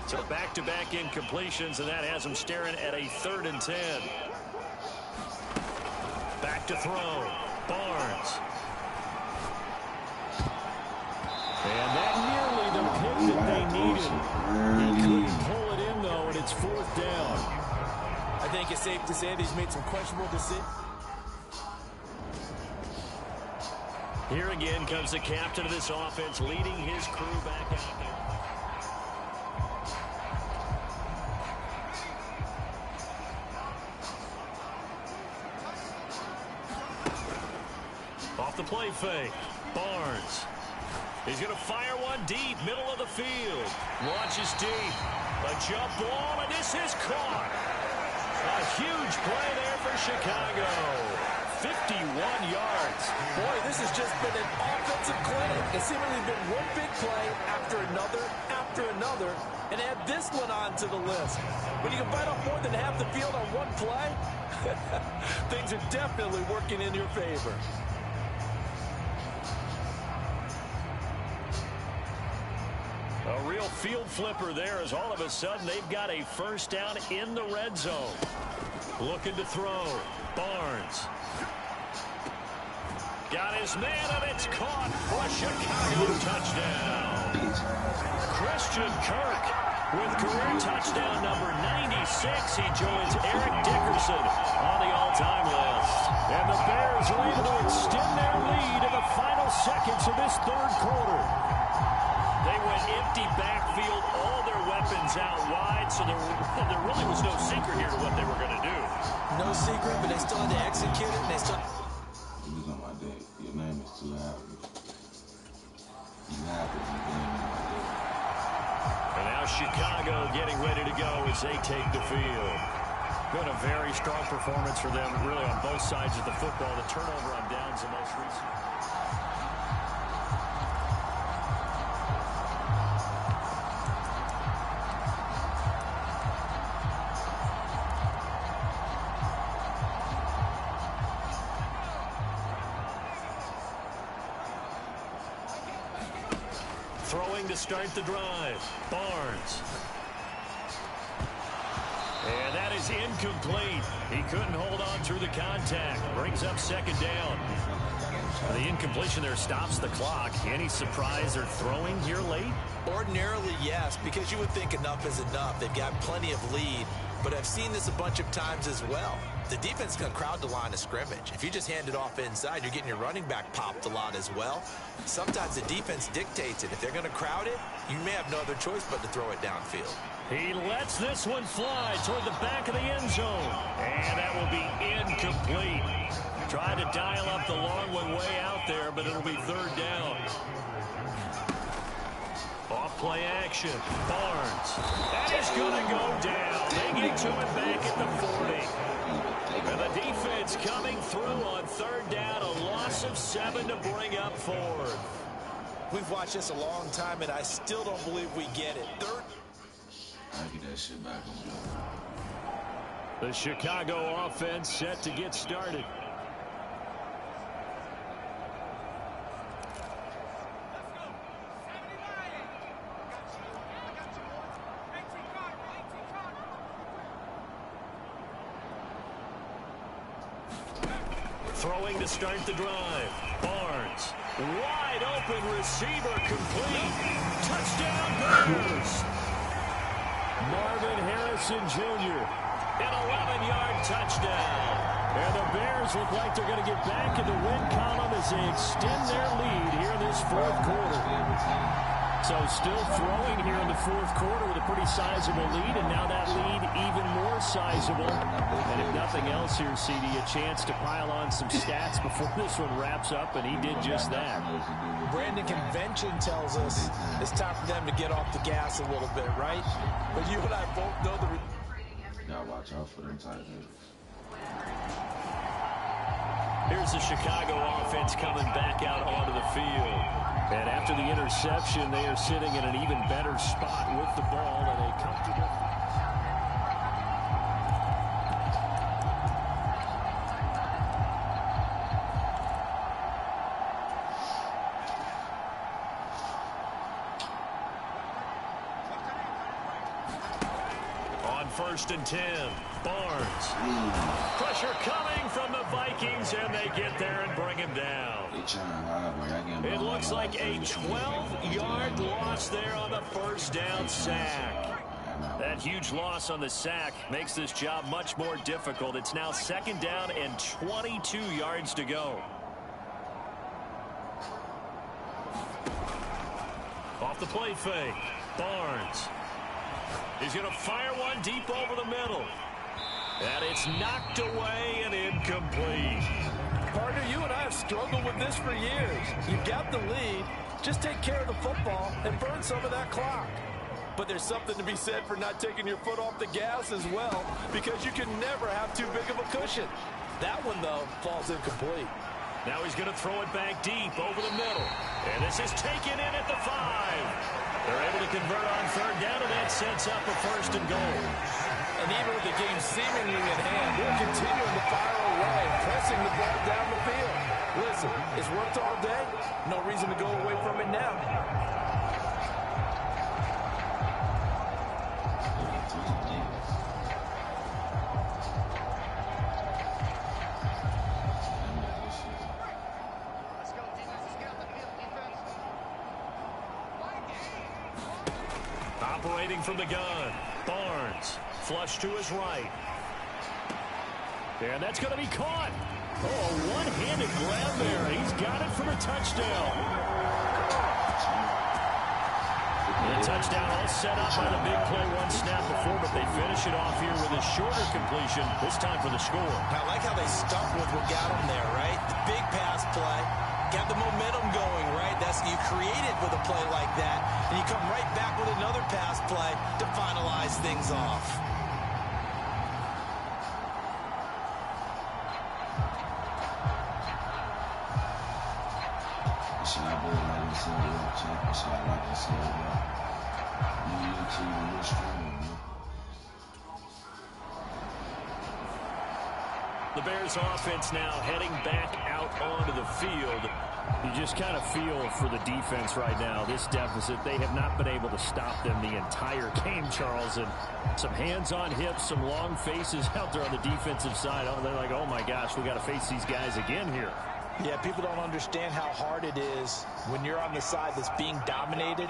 So back-to-back incompletions, and that has him staring at a 3rd and 10. Back to throw. Barnes. And that nearly the pick that they needed. He couldn't pull it in, though, and it's 4th down. I think it's safe to say that he's made some questionable decisions. Here again comes the captain of this offense, leading his crew back out there. Off the play fake. Barnes. He's going to fire one deep, middle of the field. Launches deep. A jump ball, and this is caught. A huge play there for Chicago. 51 yards. Boy, this has just been an offensive clinic. It's seemingly been one big play after another, and add this one onto the list. When you can bite off more than half the field on one play, things are definitely working in your favor. A real field flipper there as all of a sudden they've got a 1st down in the red zone. Looking to throw. Barnes. Got his man, and it's caught for a Chicago touchdown. Christian Kirk with career touchdown number 96. He joins Eric Dickerson on the all-time list. And the Bears are able to extend their lead in the final seconds of this 3rd quarter. They went empty backfield, all their weapons out wide, so there really was no secret here to what they were going to do. No secret, but they still had to execute it, and they still... He was on my dick. Your name is too happy. You happy to be on my dick. And now Chicago getting ready to go as they take the field. Been a very strong performance for them, really on both sides of the football. The turnover on downs the most recent. Throwing to start the drive. Barnes. And that is incomplete. He couldn't hold on through the contact. Brings up 2nd down. The incompletion there stops the clock. Any surprise they're throwing here late? Ordinarily, yes, because you would think enough is enough. They've got plenty of lead, but I've seen this a bunch of times as well. The defense can crowd the line of scrimmage. If you just hand it off inside, you're getting your running back popped a lot as well. Sometimes the defense dictates it. If they're going to crowd it, you may have no other choice but to throw it downfield. He lets this one fly toward the back of the end zone. And that will be incomplete. Tried to dial up the long one way out there, but it'll be 3rd down. Off play action. Barnes. That is going to go down. They get to him back at the 40. And the defense coming through on 3rd down. A loss of 7 to bring up 4th. We've watched this a long time, and I still don't believe we get it. 3rd. I get that shit back on you. The Chicago offense set to get started. Throwing to start the drive. Barnes. Wide open receiver complete. Touchdown Bears. Marvin Harrison Jr. An 11-yard touchdown. And the Bears look like they're going to get back in the win column as they extend their lead here in this fourth quarter. So still throwing here in the fourth quarter with a pretty sizable lead, and now that lead even more sizable. And if nothing else here, CD, a chance to pile on some stats before this one wraps up, and he did just that. Brandon, convention tells us it's time for them to get off the gas a little bit, right? But you and I both know the... Gotta watch out for them tight ends. Here's the Chicago offense coming back out onto the field. And after the interception, they are sitting in an even better spot with the ball and a comfortable... On 1st and 10, Barnes. Pressure coming from the Vikings, and they get there and bring him down. It looks like a 12-yard loss there on the first down sack. That huge loss on the sack makes this job much more difficult. It's now 2nd down and 22 yards to go. Off the play fake, Barnes. He's going to fire one deep over the middle. And it's knocked away and incomplete. Partner, you and I have struggled with this for years. You've got the lead. Just take care of the football and burn some of that clock. But there's something to be said for not taking your foot off the gas as well, because you can never have too big of a cushion. That one, though, falls incomplete. Now he's going to throw it back deep over the middle. And this is taken in at the 5. They're able to convert on 3rd down, and that sets up a 1st and goal. And even with the game seemingly in hand, they're continuing to fire away, pressing the ball down the field. Listen, it's worked all day. No reason to go away from it now. Operating from the gun, Barnes. Flush to his right. And that's going to be caught. Oh, a one-handed grab there. He's got it for a touchdown. The touchdown all set up by the big play one snap before, but they finish it off here with a shorter completion, this time for the score. I like how they stuck with what got them there, right? The big pass play. Got the momentum going, right? That's you created with a play like that, and you come right back with another pass play to finalize things off. The Bears offense now heading back out onto the field. You just kind of feel for the defense right now. This deficit, they have not been able to stop them the entire game, Charles. And some hands on hips, some long faces out there on the defensive side. Oh, they're like, oh my gosh, we got to face these guys again here. Yeah, people don't understand how hard it is when you're on the side that's being dominated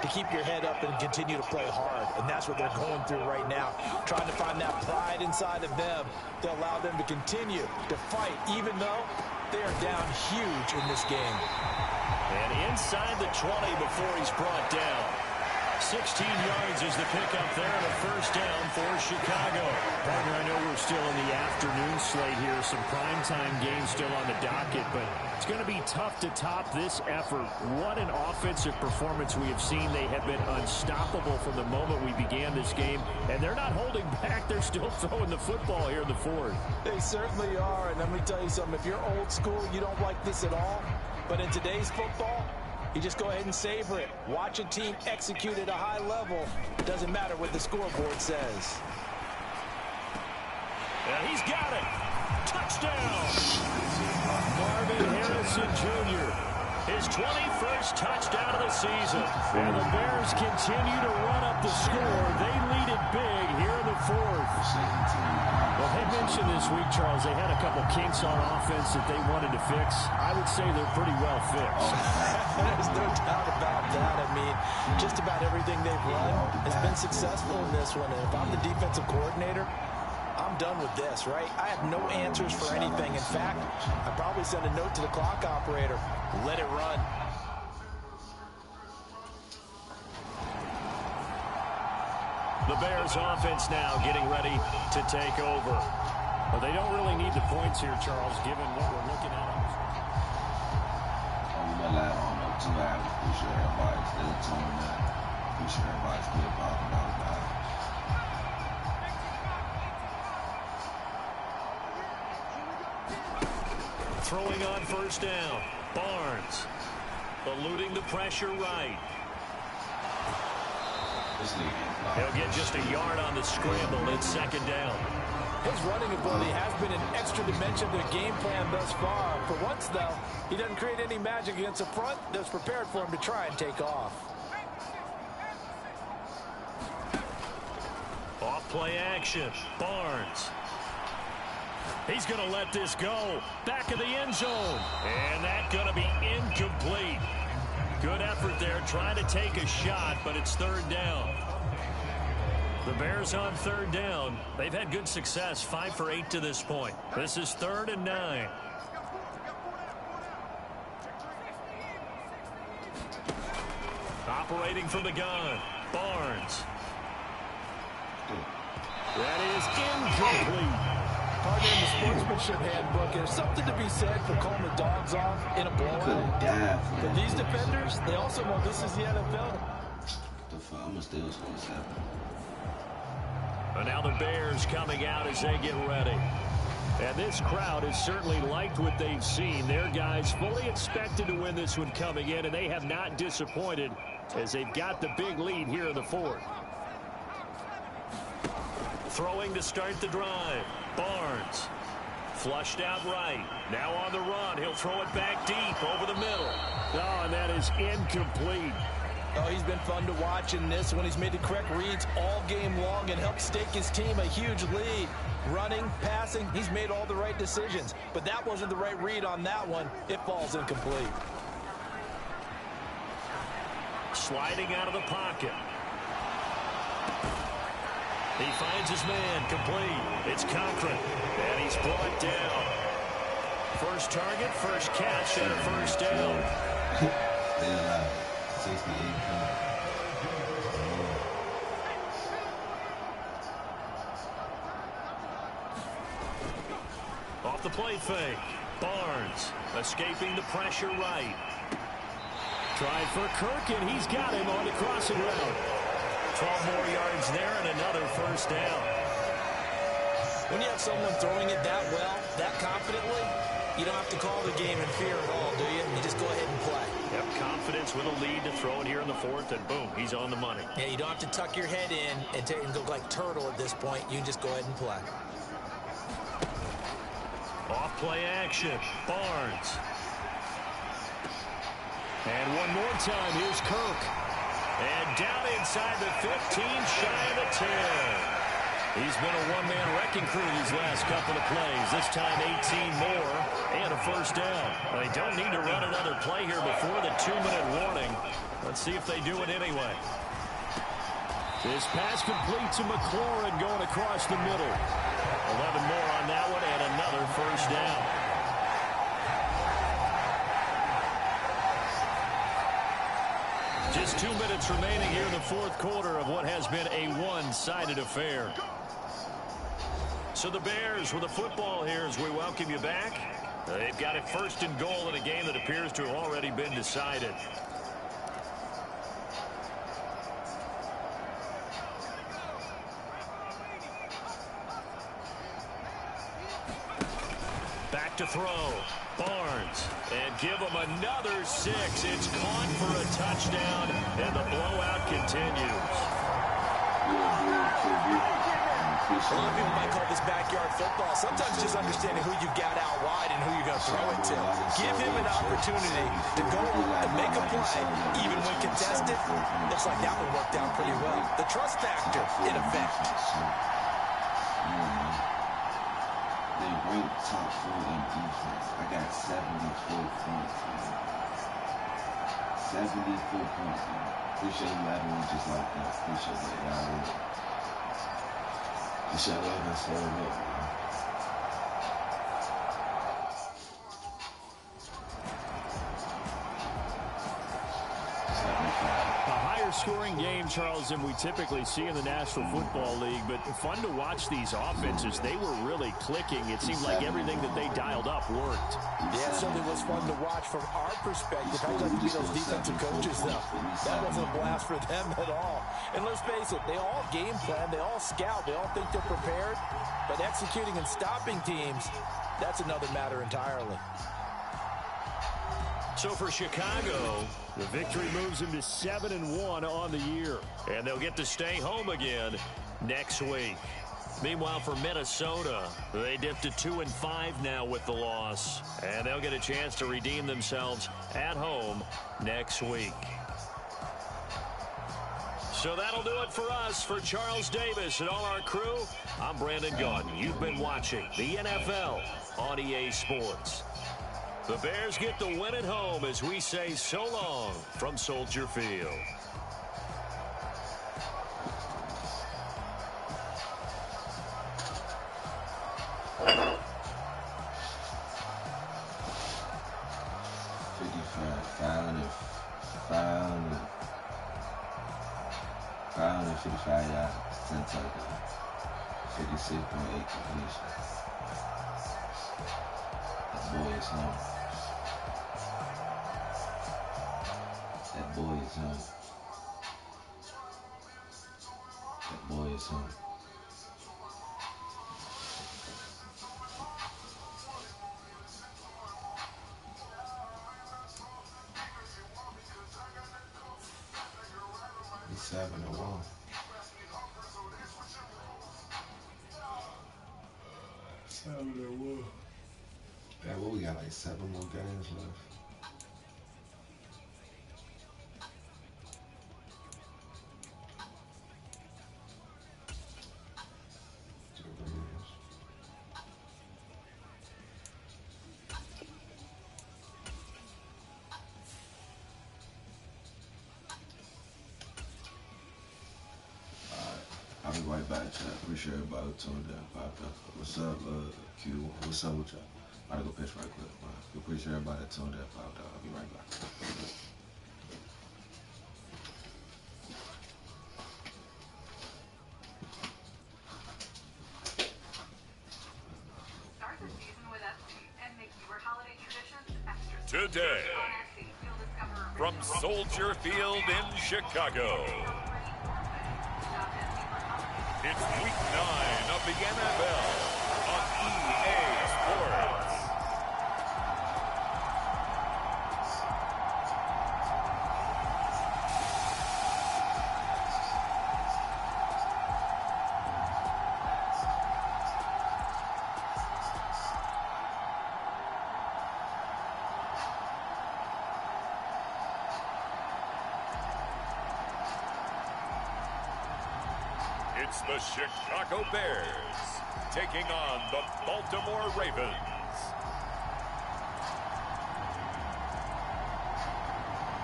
to keep your head up and continue to play hard. And that's what they're going through right now, trying to find that pride inside of them to allow them to continue to fight, even though they are down huge in this game. And inside the 20 before he's brought down. 16 yards is the pickup there, and a 1st down for Chicago. Partner, I know we're still in the afternoon slate here, some primetime games still on the docket, but it's going to be tough to top this effort. What an offensive performance we have seen. They have been unstoppable from the moment we began this game, and they're not holding back. They're still throwing the football here in the 4th. They certainly are, and let me tell you something. If you're old school, you don't like this at all, but in today's football, you just go ahead and savor it. Watch a team execute at a high level. Doesn't matter what the scoreboard says. And he's got it. Touchdown. Marvin Harrison Jr. His 21st touchdown of the season. And the Bears continue to run up the score. They lead it big here in the fourth. Well, they mentioned this week, Charles, they had a couple kinks on offense that they wanted to fix. I would say they're pretty well fixed. There's no doubt about that. I mean, just about everything they've run has been successful in this one. And if I'm the defensive coordinator, I'm done with this, right? I have no answers for anything. In fact, I'd probably send a note to the clock operator. Let it run. The Bears offense now getting ready to take over. Well, they don't really need the points here, Charles, given what we're looking at. Throwing on first down. Barnes eluding the pressure right. He'll get just a yard on the scramble. It's second down. His running ability has been an extra dimension to the game plan thus far. For once, though, he doesn't create any magic against the front that's prepared for him to try and take off. Off play action. Barnes. He's going to let this go. Back of the end zone. And that's going to be incomplete. Good effort there, trying to take a shot, but it's third down. The Bears on third down. They've had good success, 5 for 8 to this point. This is 3rd and 9. Operating from the gun. Barnes. That is incomplete. Partner in the sportsmanship handbook, there's something to be said for calling the dogs off in a blowout. For these defenders, they also know this is the NFL. And now the Bears coming out as they get ready. And this crowd has certainly liked what they've seen. Their guys fully expected to win this one coming in, and they have not disappointed as they've got the big lead here in the fourth. Throwing to start the drive. Barnes. Flushed out right. Now on the run. He'll throw it back deep over the middle. Oh, and that is incomplete. Oh, he's been fun to watch in this one. He's made the correct reads all game long and helped stake his team a huge lead. Running, passing, he's made all the right decisions. But that wasn't the right read on that one. It falls incomplete. Sliding out of the pocket. He finds his man, complete. It's Cochran, and he's brought down. First target, first catch, and a first down. Off the play fake. Barnes escaping the pressure right. Tried for Kirk, and he's got him on the crossing route. 12 more yards there and another first down. When you have someone throwing it that well, that confidently, you don't have to call the game in fear at all, do you? You just go ahead and play. Yep, confidence with a lead to throw it here in the fourth, and boom, he's on the money. Yeah, you don't have to tuck your head in and go like turtle at this point. You can just go ahead and play. Off play action. Barnes. And one more time, here's Kirk. And down inside the 15, shy of the 10. He's been a one-man wrecking crew these last couple of plays. This time 18 more and a first down. Well, they don't need to run another play here before the 2-minute warning. Let's see if they do it anyway. This pass complete to McLaurin going across the middle. 11 more on that one and another first down. Just 2 minutes remaining here in the fourth quarter of what has been a one-sided affair. So the Bears with the football here as we welcome you back. They've got it first and goal in a game that appears to have already been decided. Back to throw. Barnes. And give him another 6. It's caught for a touchdown, and the blowout continues. A lot of people might call this backyard football. Sometimes just understanding who you've got out wide and who you're going to throw it to. Give him an opportunity to go up and make a play, even when contested. Looks like that one worked out pretty well. The trust factor in effect. They ranked top 4 in defense. I got 74 points. 74 points. Appreciate you having me just like that. Appreciate that, y'all. Appreciate love and serve up, man. Scoring game, Charles, than we typically see in the National Football League, but fun to watch these offenses. They were really clicking. It seemed like everything that they dialed up worked. Yeah, it certainly was fun to watch from our perspective. I'd like to be those defensive coaches, though. That wasn't a blast for them at all. And let's face it, they all game plan, they all scout, they all think they're prepared, but executing and stopping teams, that's another matter entirely. So for Chicago, the victory moves them to 7-1 on the year. And they'll get to stay home again next week. Meanwhile, for Minnesota, they dipped to 2-5 now with the loss. And they'll get a chance to redeem themselves at home next week. So that'll do it for us. For Charles Davis and all our crew, I'm Brandon Gaudin. You've been watching the NFL on EA Sports. The Bears get the win at home as we say so long from Soldier Field. Five 55 yards, 10 touchdowns, 56.8 completion. That boy is home. That boy is home. That boy is home. He's 7-1. Yeah, what we got, like 7 more games left. I'll be right back, chat. Appreciate everybody who tuned in. Popped up. What's up, Q? What's up with y'all? I'm gonna go pitch right quick. Appreciate everybody that tuned in. Popped up. I'll be right back. Start the season with SC and make your holiday traditions extra special. Today, On SC, you'll discover from Soldier Field in Chicago, it's Week 9 of the NFL on EA Sports. It's the Chicago Bears taking on the Baltimore Ravens.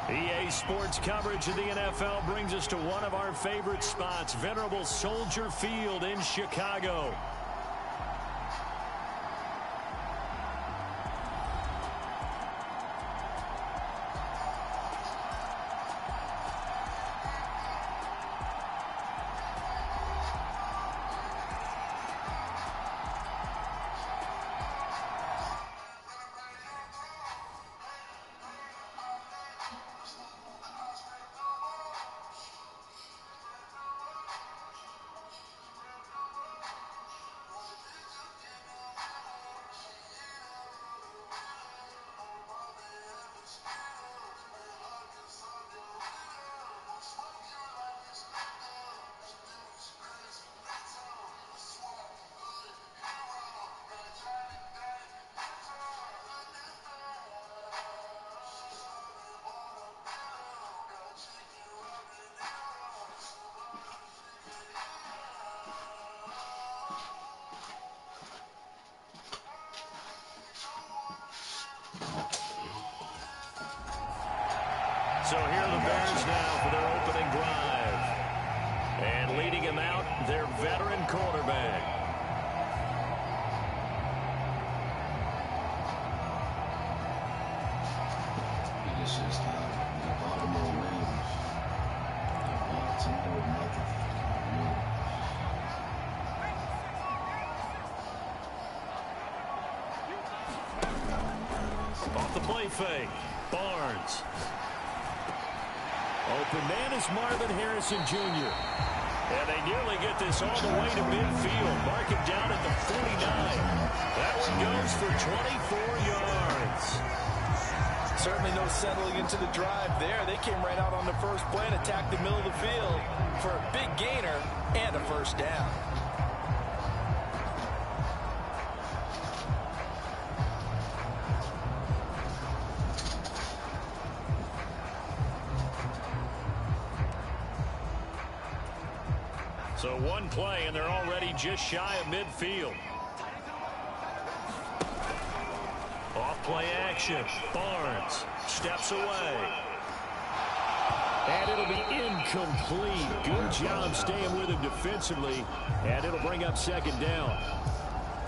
EA Sports coverage of the NFL brings us to one of our favorite spots, venerable Soldier Field in Chicago. So here are the Bears now for their opening drive. And leading him out, their veteran quarterback. It's just the Baltimore Ravens. Baltimore motherfucker. Off the play fake. Barnes. Open man is Marvin Harrison Jr. And they nearly get this all the way to midfield. Mark him down at the 49. That one goes for 24 yards. Certainly no settling into the drive there. They came right out on the first play and attacked the middle of the field for a big gainer and a first down. So one play, and they're already just shy of midfield. Off-play action. Barnes steps away. And it'll be incomplete. Good job staying with him defensively. And it'll bring up second down.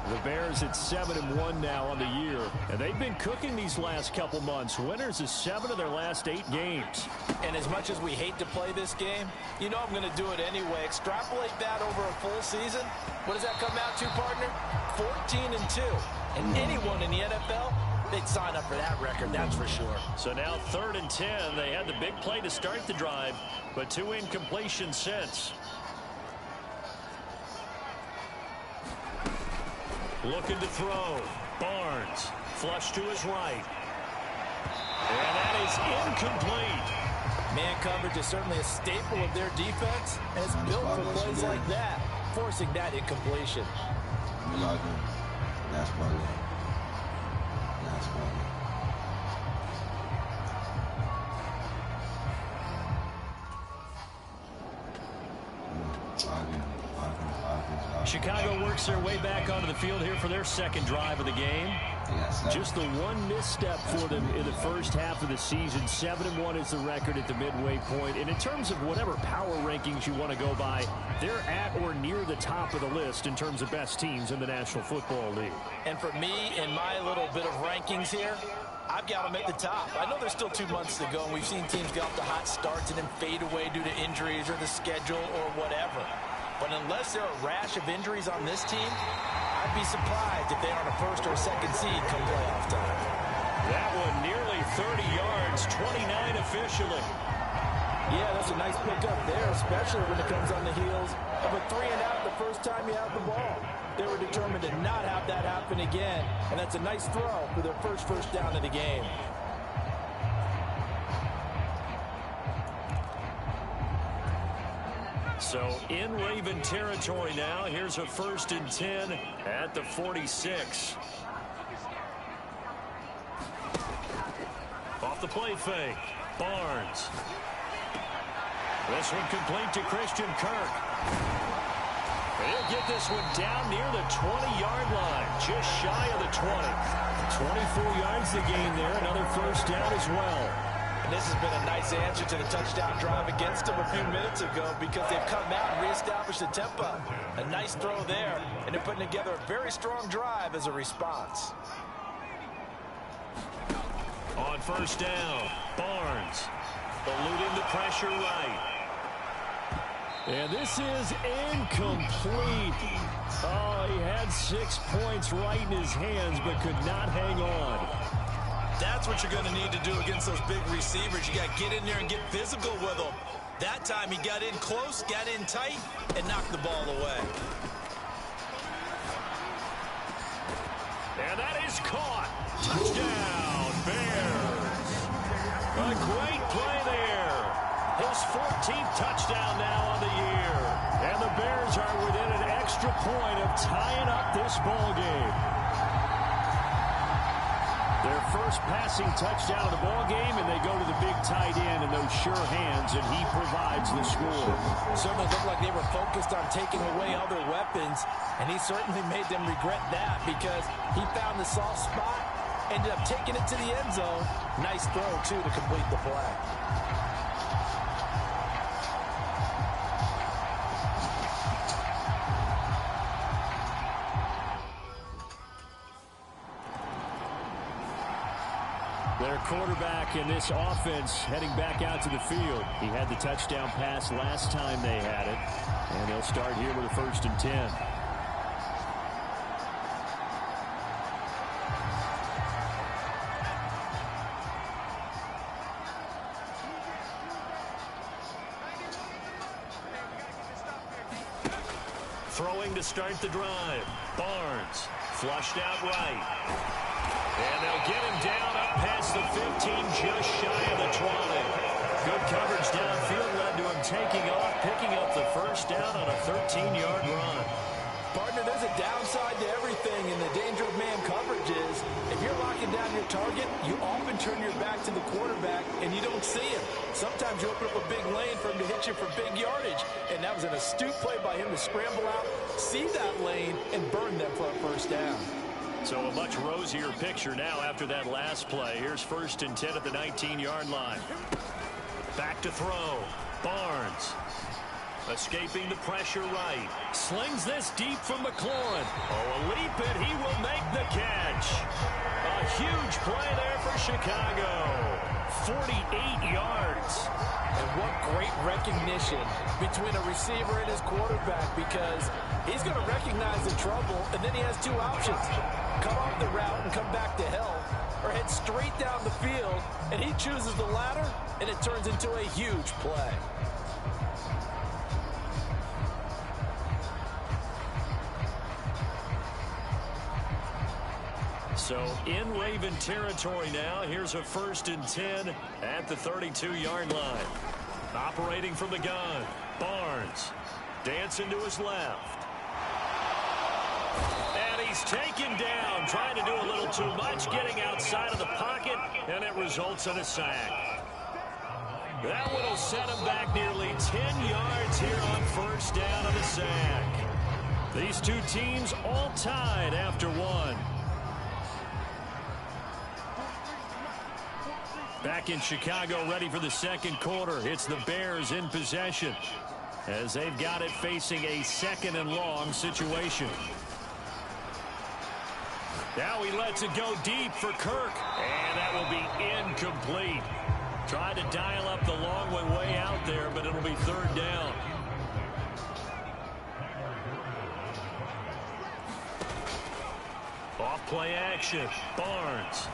The Bears at 7-1 now on the year. And they've been cooking these last couple months. Winners is 7 of their last 8 games. And as much as we hate to play this game, you know I'm going to do it anyway. Extrapolate that over a full season. What does that come out to, partner? 14-2. And anyone in the NFL, they'd sign up for that record, that's for sure. So now 3rd and 10. They had the big play to start the drive, but 2 incompletions since. Looking to throw. Barnes. Flush to his right. And that is incomplete. Man coverage is certainly a staple of their defense, and it's built for plays like that, forcing that incompletion. That's funny. That's funny. Chicago works their way back onto the field here for their second drive of the game. Just the one misstep for them in the first half of the season. 7-1 is the record at the midway point. And in terms of whatever power rankings you want to go by, they're at or near the top of the list in terms of best teams in the National Football League. And for me, in my little bit of rankings here, I've got them at the top. I know there's still 2 months to go, and we've seen teams get off to hot starts and then fade away due to injuries or the schedule or whatever. But unless there are a rash of injuries on this team, I'd be surprised if they aren't a first or second seed come playoff time. That one nearly 30 yards, 29 officially. Yeah, that's a nice pickup there, especially when it comes on the heels of a 3-and-out the first time you have the ball. They were determined to not have that happen again, and that's a nice throw for their first down of the game. So in Raven territory now. Here's a 1st and 10 at the 46. Off the play fake. Barnes. This one complete to Christian Kirk. He'll get this one down near the 20-yard line. Just shy of the 20. 24 yards the gain there. Another first down as well. And this has been a nice answer to the touchdown drive against them a few minutes ago because they've come out and reestablished the tempo. A nice throw there, and they're putting together a very strong drive as a response. On first down, Barnes eluding the pressure right. And this is incomplete. Oh, he had 6 points right in his hands but could not hang on. That's what you're going to need to do against those big receivers. You got to get in there and get physical with them. That time he got in close, got in tight, and knocked the ball away. And that is caught. Touchdown, Bears. A great play there. His 14th touchdown now on the year. And the Bears are within an extra point of tying up this ball game. Their first passing touchdown of the ball game, and they go to the big tight end in those sure hands, and he provides the score. Certainly looked like they were focused on taking away other weapons, and he certainly made them regret that because he found the soft spot ended up taking it to the end zone. Nice throw, too, to complete the play. Their quarterback in this offense heading back out to the field. He had the touchdown pass last time they had it. And they'll start here with a 1st and 10. Throwing to start the drive. Barnes flushed out right. And they'll get him down up past the 15, just shy of the 20. Good coverage downfield led to him taking off, picking up the 1st down on a 13-yard run. Partner, there's a downside to everything, and the danger of man coverage is if you're locking down your target, you often turn your back to the quarterback, and you don't see him. Sometimes you open up a big lane for him to hit you for big yardage, and that was an astute play by him to scramble out, see that lane, and burn them for a 1st down. So a much rosier picture now after that last play. Here's 1st and 10 at the 19-yard line. Back to throw. Barnes. Escaping the pressure right. Slings this deep from McLaurin. Oh, a leap, and he will make the catch. A huge play there for Chicago. 48 yards. And what great recognition between a receiver and his quarterback, because he's going to recognize the trouble, and then he has 2 options. Cut off the route and come back to help, or head straight down the field, and he chooses the latter, and it turns into a huge play. So in Raven territory now. Here's a 1st and 10 at the 32-yard line. Operating from the gun. Barnes. Dancing to his left. And he's taken down. Trying to do a little too much. Getting outside of the pocket. And it results in a sack. That one will set him back nearly 10 yards here on 1st down on the sack. These 2 teams all tied after 1. Back in Chicago, ready for the 2nd quarter. It's the Bears in possession as they've got it facing a 2nd and long situation. Now he lets it go deep for Kirk, and that will be incomplete. Tried to dial up the long one way out there, but it'll be 3rd down. Off play action. Barnes.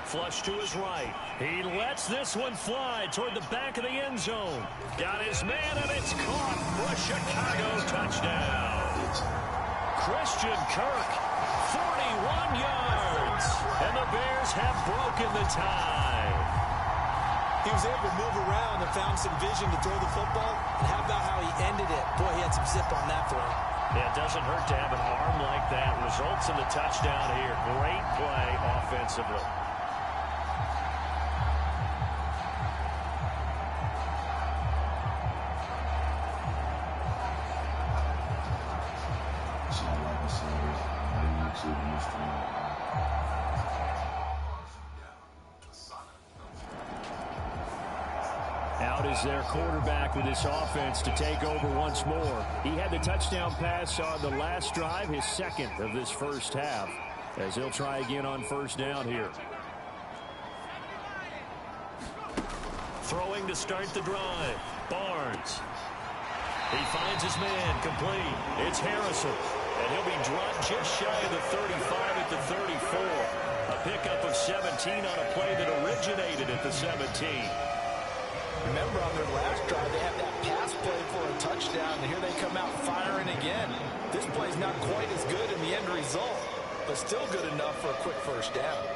Flush to his right. He lets this one fly toward the back of the end zone. Got his man, and it's caught for a Chicago touchdown. Christian Kirk, 41 yards. And the Bears have broken the tie. He was able to move around and found some vision to throw the football. And how about how he ended it? Boy, he had some zip on that throw. Yeah, it doesn't hurt to have an arm like that. Results in the touchdown here. Great play offensively. Out is their quarterback with this offense to take over once more. He had the touchdown pass on the last drive, his 2nd of this 1st half, as he'll try again on 1st down here. Throwing to start the drive. Barnes. He finds his man complete. It's Harrison. And he'll be dropped just shy of the 35 at the 34. A pickup of 17 on a play that originated at the 17. Remember, on their last drive, they had that pass play for a touchdown, and here they come out firing again. This play's not quite as good in the end result, but still good enough for a quick 1st down.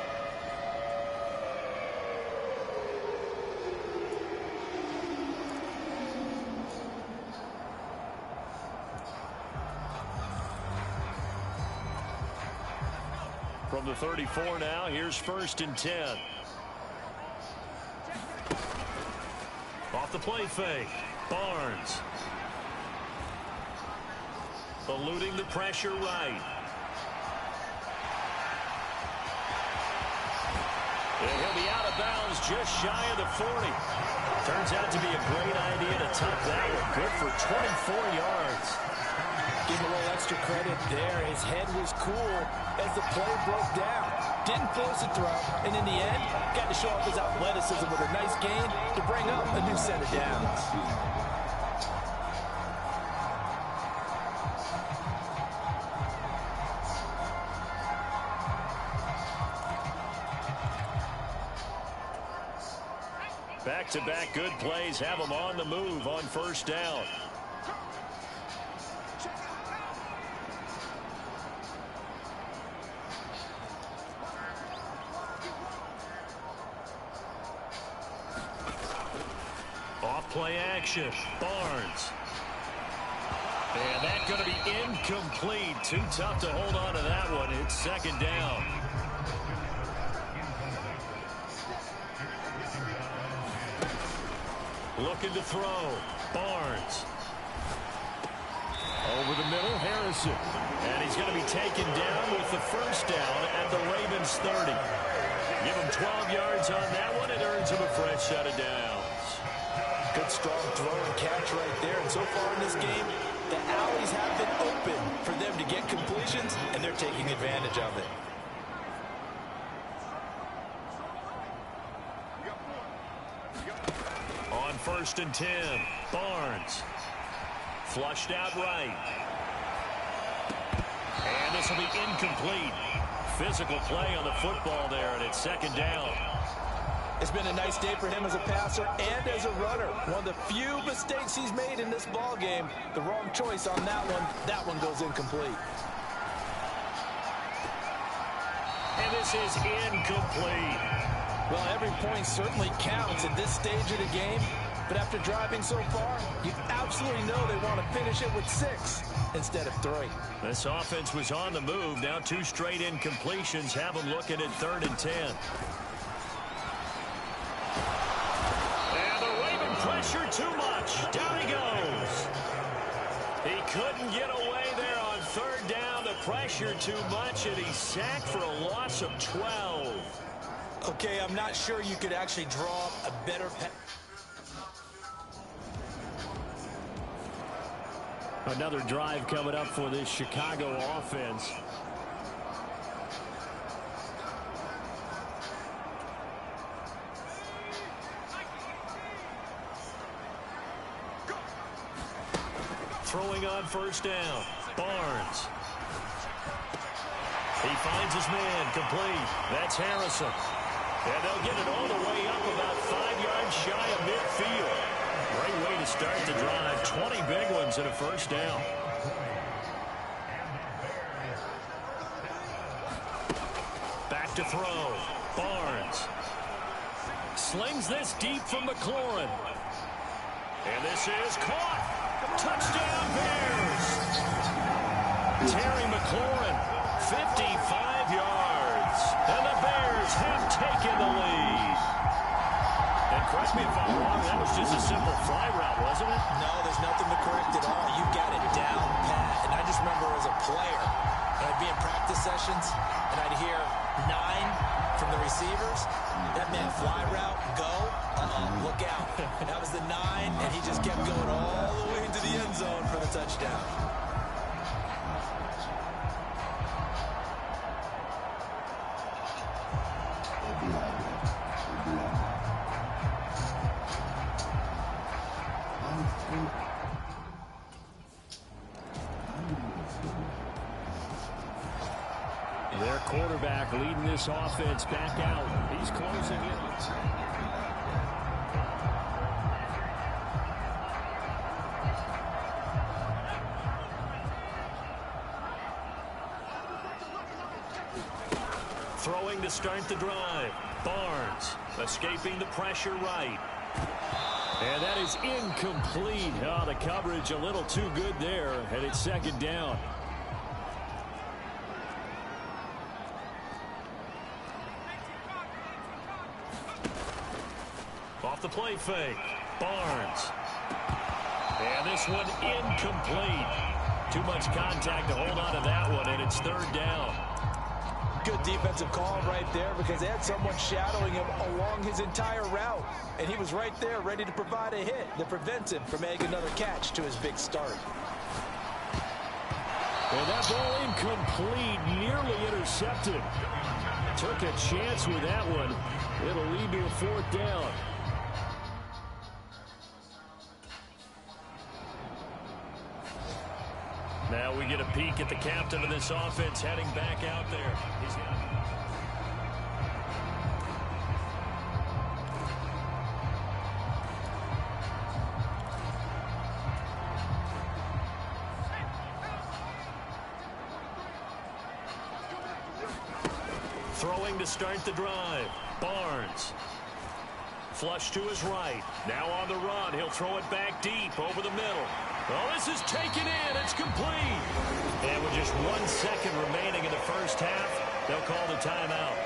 From the 34 now, here's 1st and 10. Off the play fake. Barnes. Eluding the pressure right. bounds just shy of the 40. Turns out to be a great idea to tuck that one. Good for 24 yards. Give him a little extra credit there. His head was cool as the play broke down. Didn't force a throw, and in the end, got to show off his athleticism with a nice gain to bring up a new set of downs. Back-to-back good plays have them on the move on first down. Off-play action. Barnes. And that's going to be incomplete. Too tough to hold on to that one. It's second down. Looking to throw. Barnes. Over the middle, Harrison. And he's going to be taken down with the first down at the Ravens 30. Give him 12 yards on that one. It earns him a fresh set of downs. Good strong throw and catch right there. And so far in this game, the alleys have been open for them to get completions, and they're taking advantage of it. On 1st and 10, Barnes. Flushed out right. And this will be incomplete. Physical play on the football there, and it's second down. It's been a nice day for him as a passer and as a runner. One of the few mistakes he's made in this ball game. The wrong choice on that one. That one goes incomplete. And this is incomplete. Well, every point certainly counts at this stage of the game. But after driving so far, you absolutely know they want to finish it with 6 instead of 3. This offense was on the move. Now 2 straight incompletions have them looking at 3rd and 10. And the Raven pressure too much. Down he goes. He couldn't get away there on 3rd down. The pressure too much, and he's sacked for a loss of 12. Okay, I'm not sure you could actually draw a better pass. Another drive coming up for this Chicago offense. Throwing on 1st down. Barnes. He finds his man. Complete. That's Harrison. And they'll get it all the way up about 5 yards shy of midfield. Great way to start the drive. 20 big ones and a 1st down. Back to throw. Barnes. Slings this deep from McLaurin. And this is caught. Touchdown Bears. Terry McLaurin, 55 yards. And the Bears have taken the lead. And correct me if I'm wrong, that was just a simple fly route, wasn't it? No, there's nothing to correct at all. You got it down pat. And I just remember as a player, I'd be in practice sessions, and I'd hear 9 from the receivers. That meant fly route, go, look out. That was the 9, and he just kept going all the way into the end zone for the touchdown. Their quarterback leading this offense back out. He's closing in. Throwing to start the drive. Barnes escaping the pressure right. And that is incomplete. Oh, the coverage a little too good there, and it's second down. Off the play fake. Barnes. And this one incomplete. Too much contact to hold on to that one, and it's 3rd down. good defensive call right there because they had someone shadowing him along his entire route. And he was right there ready to provide a hit that prevents him from making another catch to his big start. And that ball incomplete, nearly intercepted. Took a chance with that one. It'll lead to a 4th down. Now we get a peek at the captain of this offense heading back out there. Throwing to start the drive. Barnes. Flush to his right. Now on the run. He'll throw it back deep over the middle. Oh, this is taken in. It's complete. And with just 1 second remaining in the first half, they'll call the timeout.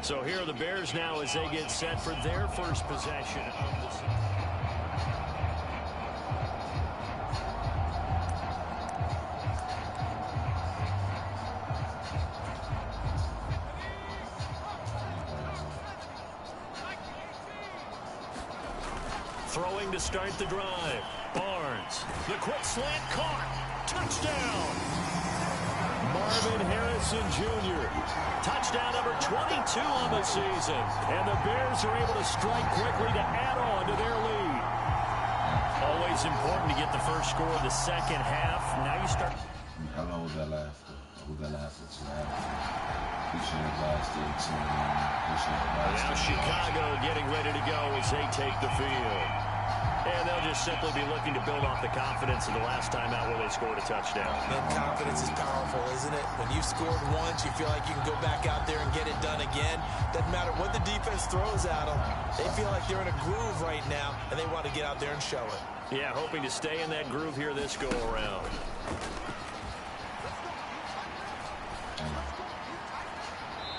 So here are the Bears now as they get set for their first possession of the season. Throwing to start the drive. Barnes. The quick slant caught. Touchdown. Marvin Harrison Jr. Touchdown number 22 on the season. And the Bears are able to strike quickly to add on to their lead. Always important to get the first score of the second half. Now you start. How long was that last for? Was that last for 2 hours? Now Chicago getting ready to go as they take the field. And they'll just simply be looking to build off the confidence of the last time out where they scored a touchdown. And confidence is powerful, isn't it? When you've scored once, you feel like you can go back out there and get it done again. Doesn't matter what the defense throws at them. They feel like they're in a groove right now, and they want to get out there and show it. Yeah, hoping to stay in that groove here this go-around.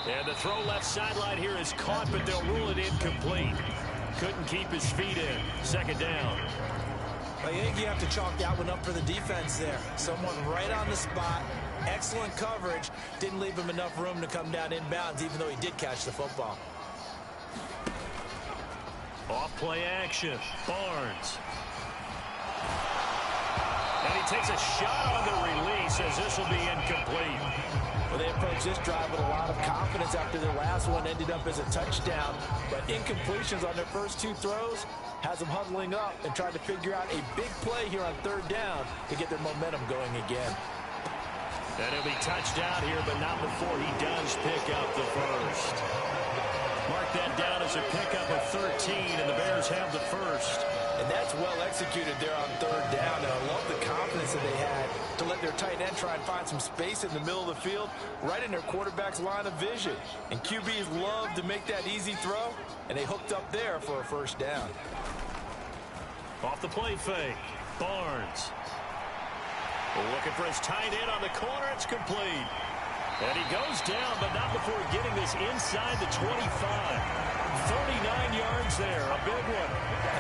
And the throw left sideline here is caught, but they'll rule it incomplete. Couldn't keep his feet in. Second down. I think you have to chalk that one up for the defense there. Someone right on the spot. Excellent coverage. Didn't leave him enough room to come down inbounds, even though he did catch the football. Off play action. Barnes. And he takes a shot on the release as this will be incomplete. Well, they approached this drive with a lot of confidence after their last one ended up as a touchdown. But incompletions on their first 2 throws has them huddling up and trying to figure out a big play here on 3rd down to get their momentum going again. And he'll be touched out here, but not before he does pick up the first. Mark that down as a pickup of 13, and the Bears have the first. And that's well executed there on 3rd down. And I love the confidence that they had to let their tight end try and find some space in the middle of the field, right in their quarterback's line of vision. And QBs love to make that easy throw, and they hooked up there for a first down. Off the play fake. Barnes. Looking for his tight end on the corner. It's complete. And he goes down, but not before getting this inside the 25. 39 yards there. A big one.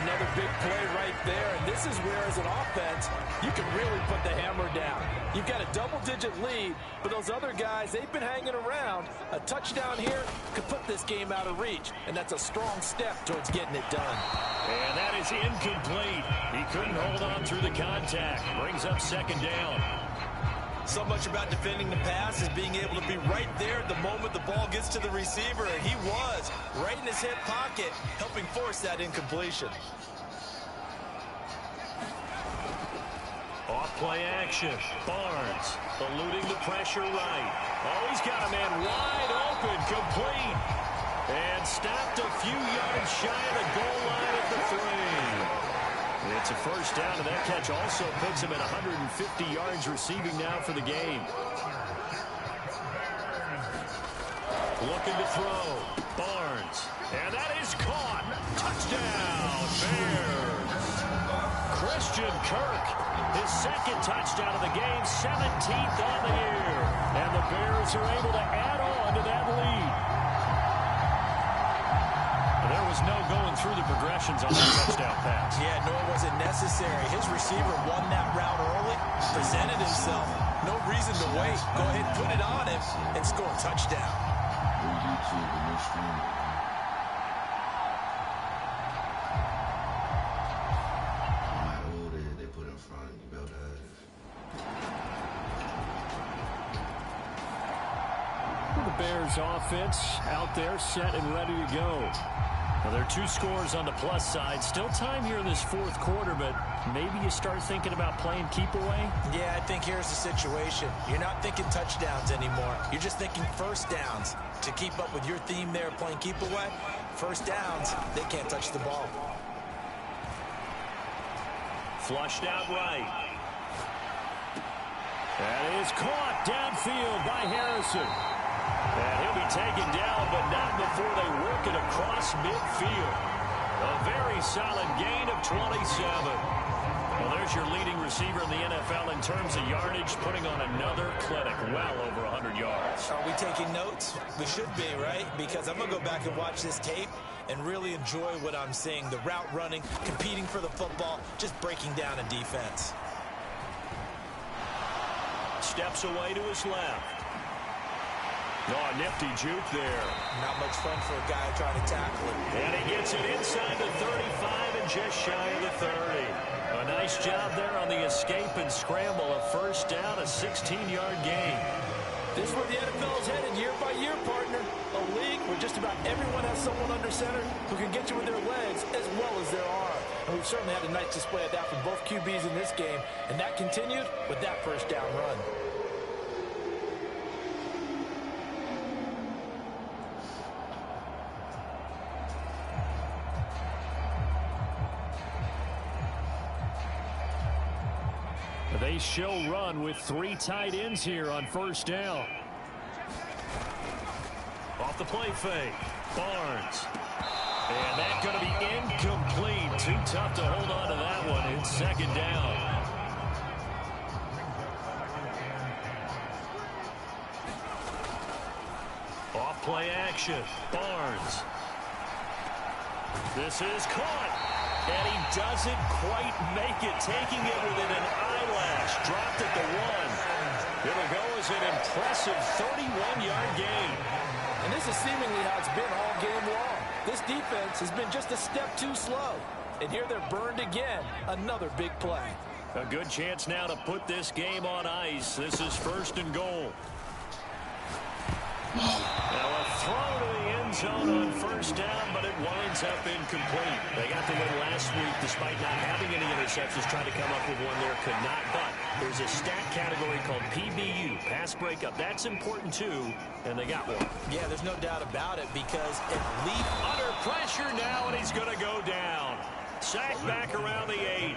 Another big play right there. And this is where, as an offense, you can really put the hammer down. You've got a double-digit lead, but those other guys, they've been hanging around. A touchdown here could put this game out of reach, and that's a strong step towards getting it done. And that is incomplete. He couldn't hold on through the contact. Brings up second down. So much about defending the pass is being able to be right there at the moment the ball gets to the receiver, and he was right in his hip pocket, helping force that incompletion. Off play action. Barnes eluding the pressure right. Oh, he's got a man wide open, complete. And stopped a few yards shy of the goal line at the 3. It's a first down, and that catch also puts him at 150 yards receiving now for the game. Looking to throw. Barnes. And that is caught. Touchdown, Bears. Christian Kirk, his second touchdown of the game, 17th on the year. And the Bears are able to add on to that lead. no going through the progressions on that touchdown pass. Yeah, nor was it necessary. His receiver won that route early, presented himself. No reason to wait. Go ahead and put it on him and score a touchdown. They put in front, you better have it. The Bears offense out there set and ready to go. Now, there are 2 scores on the plus side. Still time here in this fourth quarter, but maybe you start thinking about playing keep away? Yeah, I think here's the situation. You're not thinking touchdowns anymore. You're just thinking first downs. To keep up with your theme there, playing keep away, first downs, they can't touch the ball. Flushed out right. That is caught downfield by Harrison. And he'll be taken down, but not before they work it across midfield. A very solid gain of 27. Well, there's your leading receiver in the NFL in terms of yardage, putting on another clinic, well over 100 yards. Are we taking notes? We should be, right? Because I'm going to go back and watch this tape and really enjoy what I'm seeing. The route running, competing for the football, just breaking down a defense. Steps away to his left. Oh, nifty juke there. Not much fun for a guy trying to tackle it. And he gets it inside the 35 and just shy of the 30. A nice job there on the escape and scramble. A first down, a 16-yard gain. This is where the NFL is headed year by year, partner. A league where just about everyone has someone under center who can get you with their legs as well as their arm. And we've certainly had a nice display of that from both QBs in this game. And that continued with that first down run. They show run with 3 tight ends here on first down. Off the play fake. Barnes. And that's going to be incomplete. Too tough to hold on to that one. It's second down. Off play action. Barnes. This is caught. And he doesn't quite make it, taking it within an eyelash. Dropped at the 1. It'll go as an impressive 31-yard gain. And this is seemingly how it's been all game long. This defense has been just a step too slow. And here they're burned again. Another big play. A good chance now to put this game on ice. This is first and goal. Now a throw to the end zone on first down, but it winds up incomplete. They got the win last week despite not having any interceptions. Tried to come up with one there, could not. But there's a stat category called PBU, pass breakup. That's important too, and they got one. Yeah, there's no doubt about it because it leaped under pressure now, and he's going to go down. Sacked back around the 8.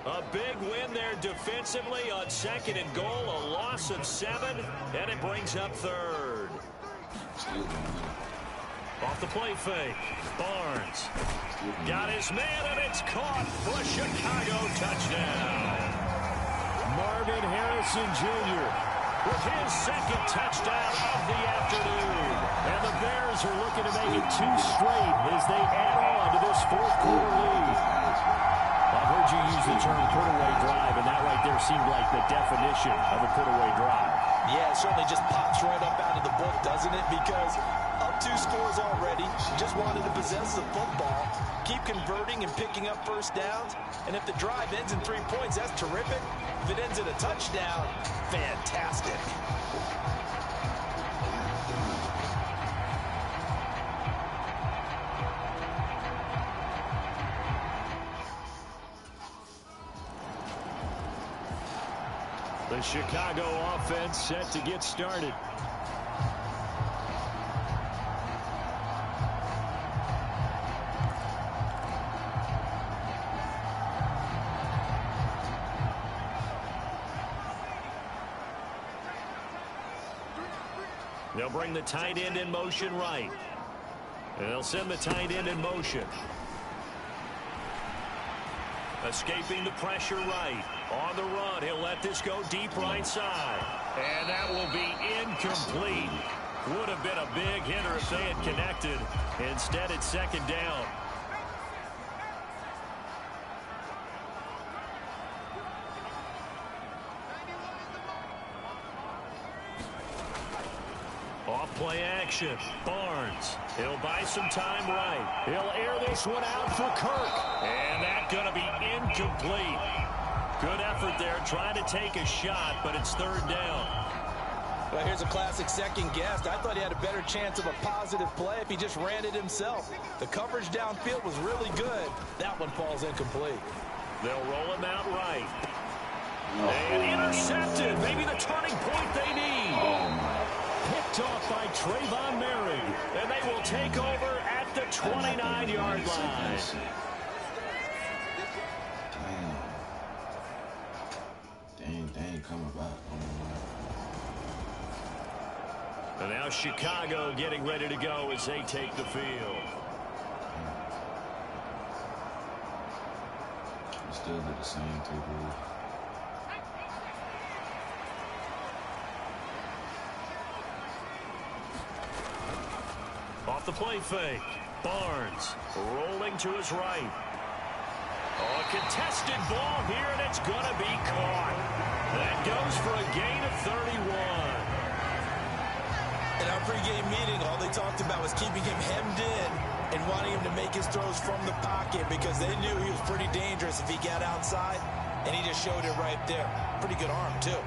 A big win there defensively on second and goal. A loss of 7, and it brings up third. Off the play fake. Barnes got his man, and it's caught for a Chicago touchdown. Marvin Harrison Jr. with his second touchdown of the afternoon. And the Bears are looking to make it 2 straight as they add on to this fourth quarter lead. I've heard you use the term put-away drive, and that right there seemed like the definition of a put-away drive. Yeah, it certainly just pops right up out of the book, doesn't it? Because up 2 scores already, just wanted to possess the football, keep converting and picking up first downs, and if the drive ends in 3 points, that's terrific. If it ends in a touchdown, fantastic. The Chicago offense set to get started. They'll bring the tight end in motion right. And they'll send the tight end in motion. Escaping the pressure right. On the run, he'll let this go deep right side. And that will be incomplete. Would have been a big hitter if they had connected. Instead, it's second down. Off-play action. Barnes. He'll buy some time right. He'll air this one out for Kirk. And that's going to be incomplete. Good effort there, trying to take a shot, but it's third down. Well, here's a classic second guess. I thought he had a better chance of a positive play if he just ran it himself. The coverage downfield was really good. That one falls incomplete. They'll roll him out right. And intercepted. Maybe the turning point they need. Picked off by Trayvon Merritt. And they will take over at the 29-yard line. They ain't coming back. And now Chicago getting ready to go as they take the field. We still do the same thing. Off the play fake. Barnes rolling to his right. Oh, a contested ball here, and it's going to be caught. That goes for a gain of 31. In our pregame meeting, all they talked about was keeping him hemmed in and wanting him to make his throws from the pocket because they knew he was pretty dangerous if he got outside, and he just showed it right there. Pretty good arm, too.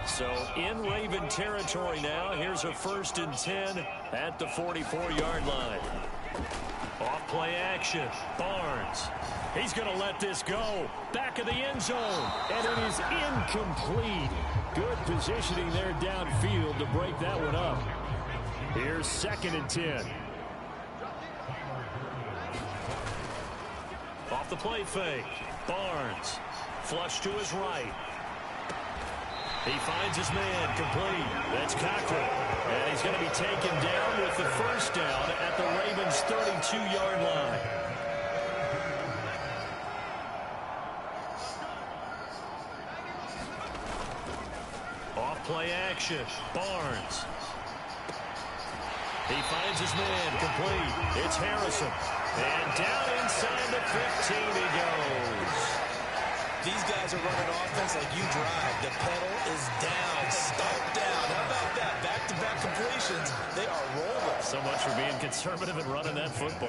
So in Raven territory now. Here's a 1st and 10 at the 44-yard line. Off play action. Barnes. He's going to let this go. Back of the end zone. And it is incomplete. Good positioning there downfield to break that one up. Here's 2nd and 10. Off the play fake. Barnes. Flush to his right. He finds his man complete. That's Cochran. And he's going to be taken down with the 1st down at the Ravens' 32-yard line. Off play action. Barnes. He finds his man complete. It's Harrison. And down inside the 15 he goes. These guys are running offense like you drive. The pedal is down, start down. How about that? Back-to-back completions. They are rolling. So much for being conservative and running that football.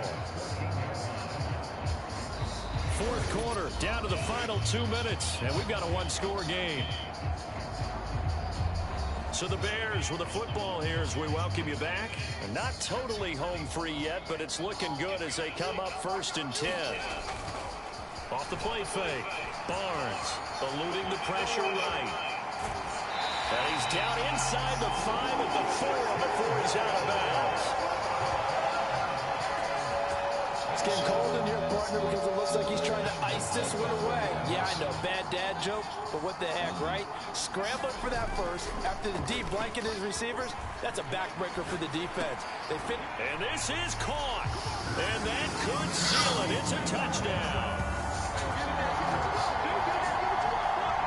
4th quarter, down to the final 2 minutes, and we've got a one-score game. So the Bears with the football here as we welcome you back. And not totally home free yet, but it's looking good as they come up 1st and 10. Off the play fake. Barnes eluding the pressure right. And he's down inside the 5 at the 4 before he's out of bounds. It's getting cold in here, partner, because it looks like he's trying to ice this one away. Yeah, I know, bad dad joke, but what the heck, right? Scrambling for that first after the deep blanket his receivers. That's a backbreaker for the defense. And this is caught. And that could seal it. It's a touchdown.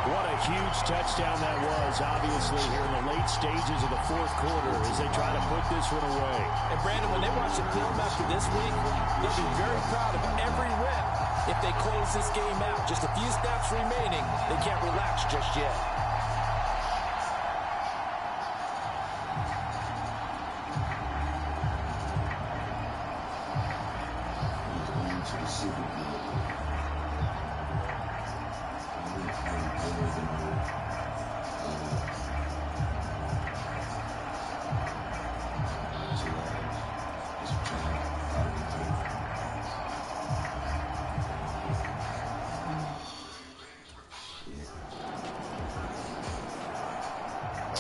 What a huge touchdown that was, obviously, here in the late stages of the 4th quarter as they try to put this one away. And, Brandon, when they watch the film after this week, they'll be very proud of every rep if they close this game out. Just a few snaps remaining. They can't relax just yet.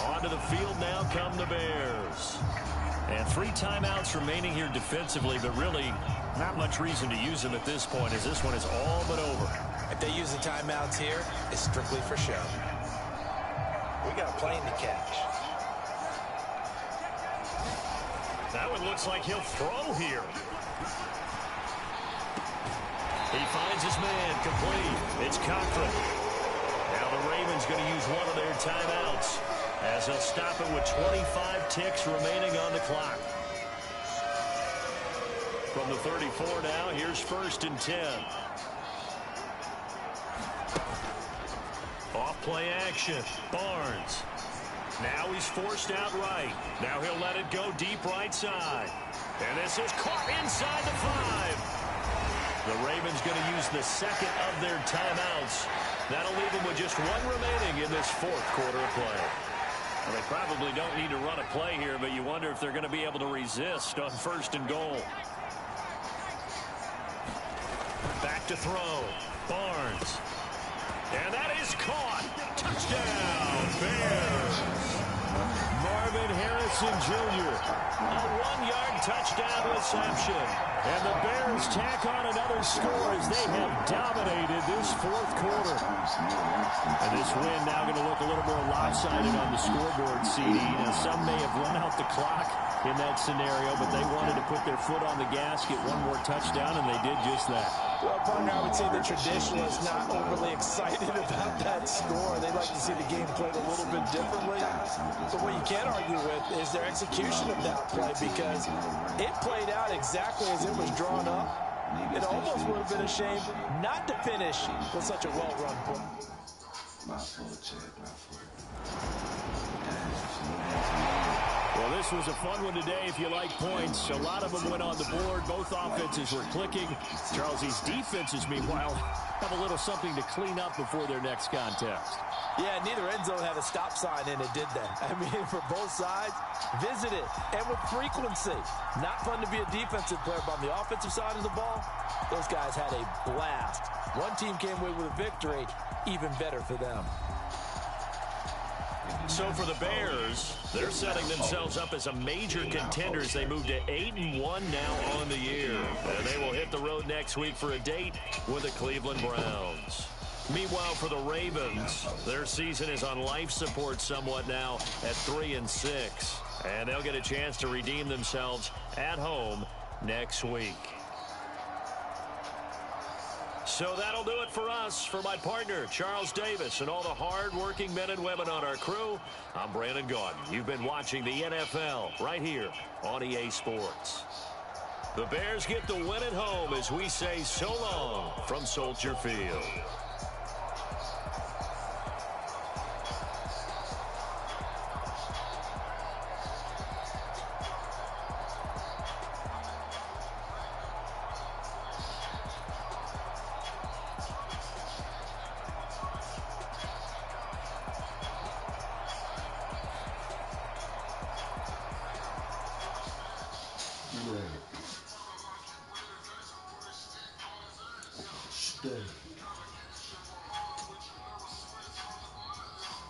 Onto the field now come the Bears. And 3 timeouts remaining here defensively, but really not much reason to use them at this point as this one is all but over. If they use the timeouts here, it's strictly for show. We got a plane to catch. That one looks like he'll throw here. He finds his man complete. It's Cochran. Now the Ravens going to use one of their timeouts as they'll stop it with 25 ticks remaining on the clock. From the 34 now, here's 1st and 10. Off play action. Barnes. Now he's forced out right. Now he'll let it go deep right side. And this is caught inside the 5. The Ravens going to use the second of their timeouts. That'll leave them with just one remaining in this 4th quarter of play. Well, they probably don't need to run a play here, but you wonder if they're going to be able to resist on 1st and goal. Back to throw. Barnes. And that is caught. Touchdown, Bears. Marvin Harrison Jr. A 1-yard touchdown reception. And the Bears tack on another score as they have dominated this 4th quarter. And this win now going to look a little more lopsided on the scoreboard, CD. Now, some may have run out the clock in that scenario, but they wanted to put their foot on the gas, get one more touchdown, and they did just that. Well, partner, I would say the traditionalists not overly excited about that score. They like to see the game played a little bit differently. But what you can't argue with is their execution of that play, because it played out exactly as it was drawn up. It almost would have been a shame not to finish with such a well-run play. Well, this was a fun one today if you like points. A lot of them went on the board. Both offenses were clicking. Charles, these defenses, meanwhile, have a little something to clean up before their next contest. Yeah, neither end zone had a stop sign in it, did they? I mean, for both sides, visit it, and with frequency. Not fun to be a defensive player, but on the offensive side of the ball, those guys had a blast. One team came away with a victory, even better for them. So for the Bears, they're setting themselves up as a major contender as they move to 8-1 now on the year. And they will hit the road next week for a date with the Cleveland Browns. Meanwhile, for the Ravens, their season is on life support somewhat now at 3-6. And they'll get a chance to redeem themselves at home next week. So that'll do it for us. For my partner, Charles Davis, and all the hard-working men and women on our crew, I'm Brandon Gaudin. You've been watching the NFL right here on EA Sports. The Bears get the win at home as we say so long from Soldier Field.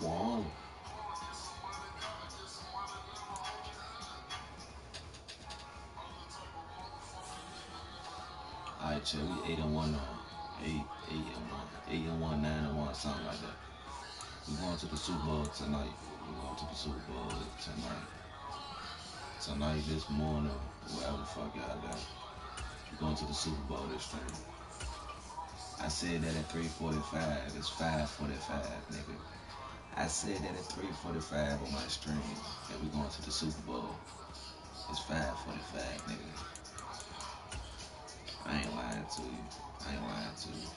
Wow. Alright, chill. We 8-1 now. 8-1, 9-1, something like that. We're going to the Super Bowl tonight. We're going to the Super Bowl tonight. Tonight, this morning, whatever the fuck y'all got. We're going to the Super Bowl this stream. I said that at 3:45. It's 5:45, nigga. I said that at 3:45 on my stream that we're going to the Super Bowl. It's 5:45, nigga. I ain't lying to you. I ain't lying to you.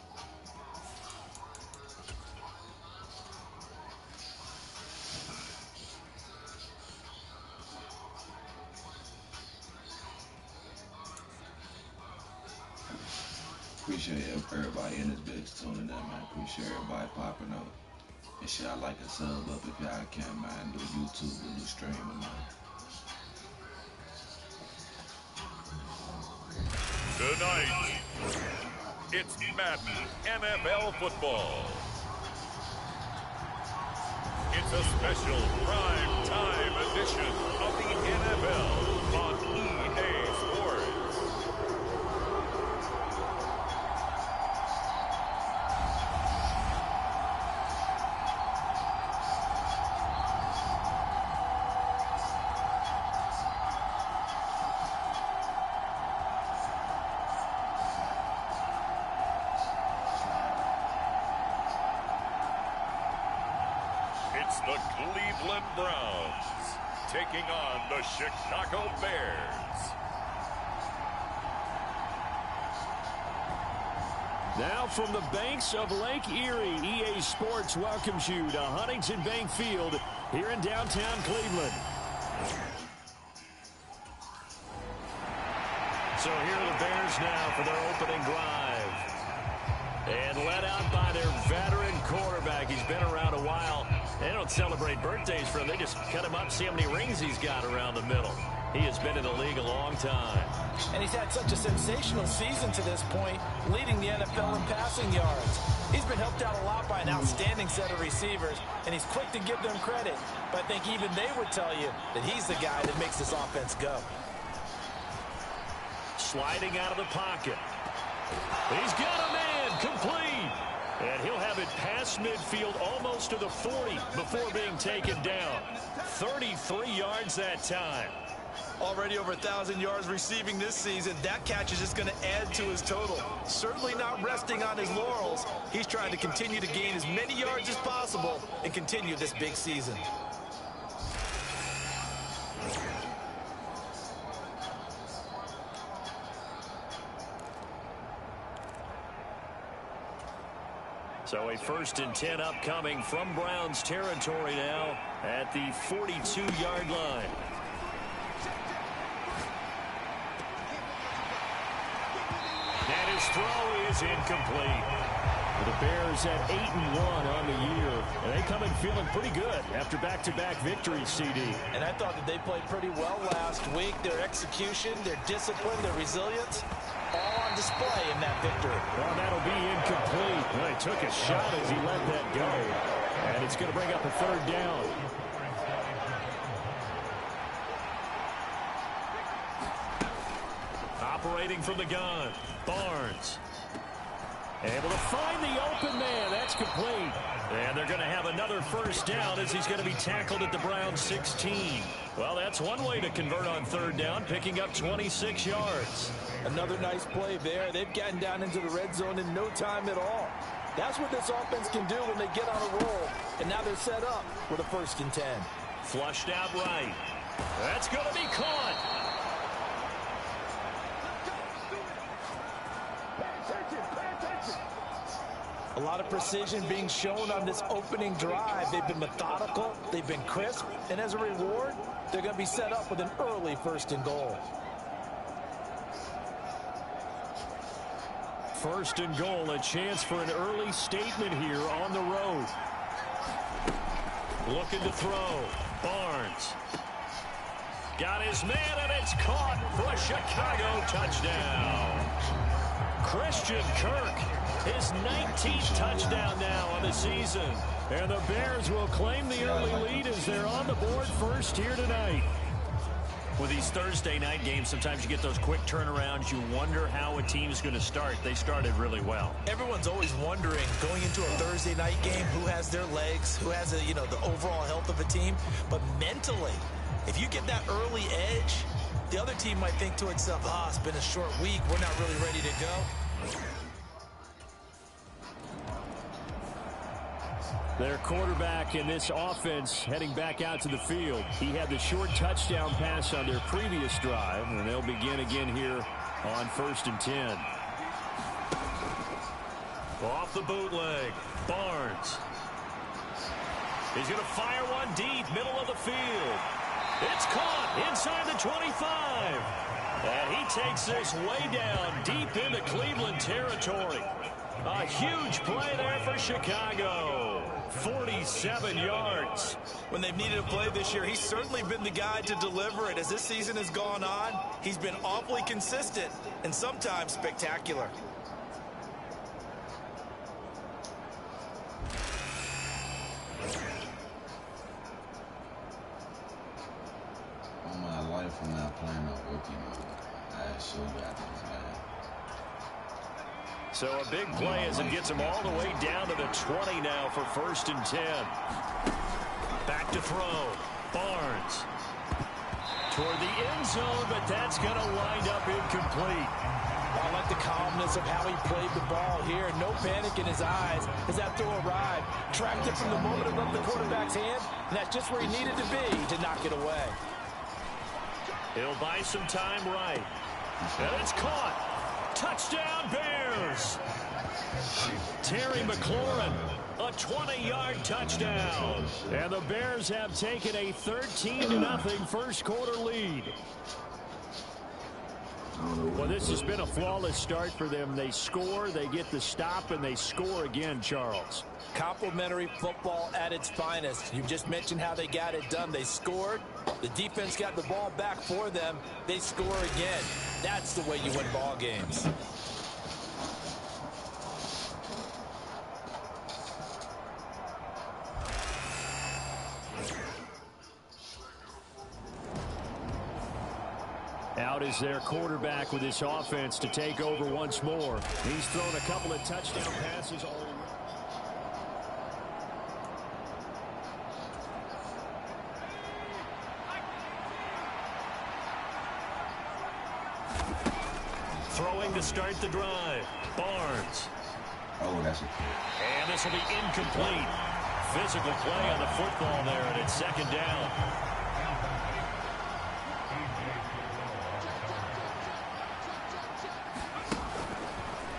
Appreciate everybody in this bitch tuning in, man. Appreciate everybody popping up. And shit, I like a sub up if y'all can, man. Do YouTube and do streaming, man. Tonight, it's Madden NFL football. It's a special prime time edition of the NFL on EA Sports. It's the Cleveland Browns taking on the Chicago Bears. Now from the banks of Lake Erie, EA Sports welcomes you to Huntington Bank Field here in downtown Cleveland. So here are the Bears now for their opening drive. And led out by their veteran quarterback. He's been around a while. They don't celebrate birthdays for him. They just cut him up, see how many rings he's got around the middle. He has been in the league a long time. And he's had such a sensational season to this point, leading the NFL in passing yards. He's been helped out a lot by an outstanding set of receivers, and he's quick to give them credit. But I think even they would tell you that he's the guy that makes this offense go. Sliding out of the pocket. He's got a man, complete. And he'll have it past midfield almost to the 40 before being taken down. 33 yards that time. Already over 1,000 yards receiving this season. That catch is just going to add to his total. Certainly not resting on his laurels. He's trying to continue to gain as many yards as possible and continue this big season. So a 1st and 10 upcoming from Browns territory now at the 42-yard line. And his throw is incomplete. The Bears at 8-1 on the year, and they come in feeling pretty good after back-to-back victories, CD. And I thought that they played pretty well last week. Their execution, their discipline, their resilience, all on display in that victory. Well, that'll be incomplete. Well, he took a shot as he let that go, and it's going to bring up a 3rd down. Operating from the gun, Barnes. Able to find the open man. That's complete. And they're going to have another 1st down as he's going to be tackled at the Browns 16. Well, that's one way to convert on 3rd down, picking up 26 yards. Another nice play there. They've gotten down into the red zone in no time at all. That's what this offense can do when they get on a roll. And now they're set up with a 1st and 10. Flushed out right. That's going to be caught. A lot of precision being shown on this opening drive. They've been methodical, they've been crisp, and as a reward, they're going to be set up with an early 1st and goal. 1st and goal, a chance for an early statement here on the road. Looking to throw. Barnes. Got his man, and it's caught for a Chicago touchdown. Christian Kirk, his 19th touchdown now on the season. And the Bears will claim the early lead as they're on the board first here tonight. With these Thursday night games, sometimes you get those quick turnarounds. You wonder how a team's going to start. They started really well. Everyone's always wondering, going into a Thursday night game, who has their legs, who has the overall health of a team. But mentally, if you get that early edge, the other team might think to itself, it's been a short week. We're not really ready to go. Their quarterback in this offense heading back out to the field. He had the short touchdown pass on their previous drive, and they'll begin again here on 1st and 10. Off the bootleg, Barnes. He's going to fire one deep, middle of the field. It's caught inside the 25. And he takes this way down deep into Cleveland territory. A huge play there for Chicago. 47 yards. When they've needed a play this year, he's certainly been the guy to deliver it. As this season has gone on, he's been awfully consistent and sometimes spectacular. All my life I'm not playing no rookie mode. I so got this, man. So a big play as it gets him all the way down to the 20 now for 1st and 10. Back to throw. Barnes. toward the end zone, but that's going to wind up incomplete. I like the calmness of how he played the ball here. No panic in his eyes as that throw arrived. Tracked it from the moment it left the quarterback's hand, and that's just where he needed to be to knock it away. He'll buy some time right. And it's caught. Touchdown, Bears. Terry McLaurin, a 20-yard touchdown. And the Bears have taken a 13-0 first quarter lead. Well, this has been a flawless start for them. They score, they get the stop, and they score again, Charles. Complimentary football at its finest. You just mentioned how they got it done. They scored. The defense got the ball back for them. They score again. That's the way you win ball games. Out is their quarterback with his offense to take over once more. He's thrown a couple of touchdown passes already. Throwing to start the drive. Barnes. Oh, that's a And this will be incomplete. Physical play on the football there, and it's second down.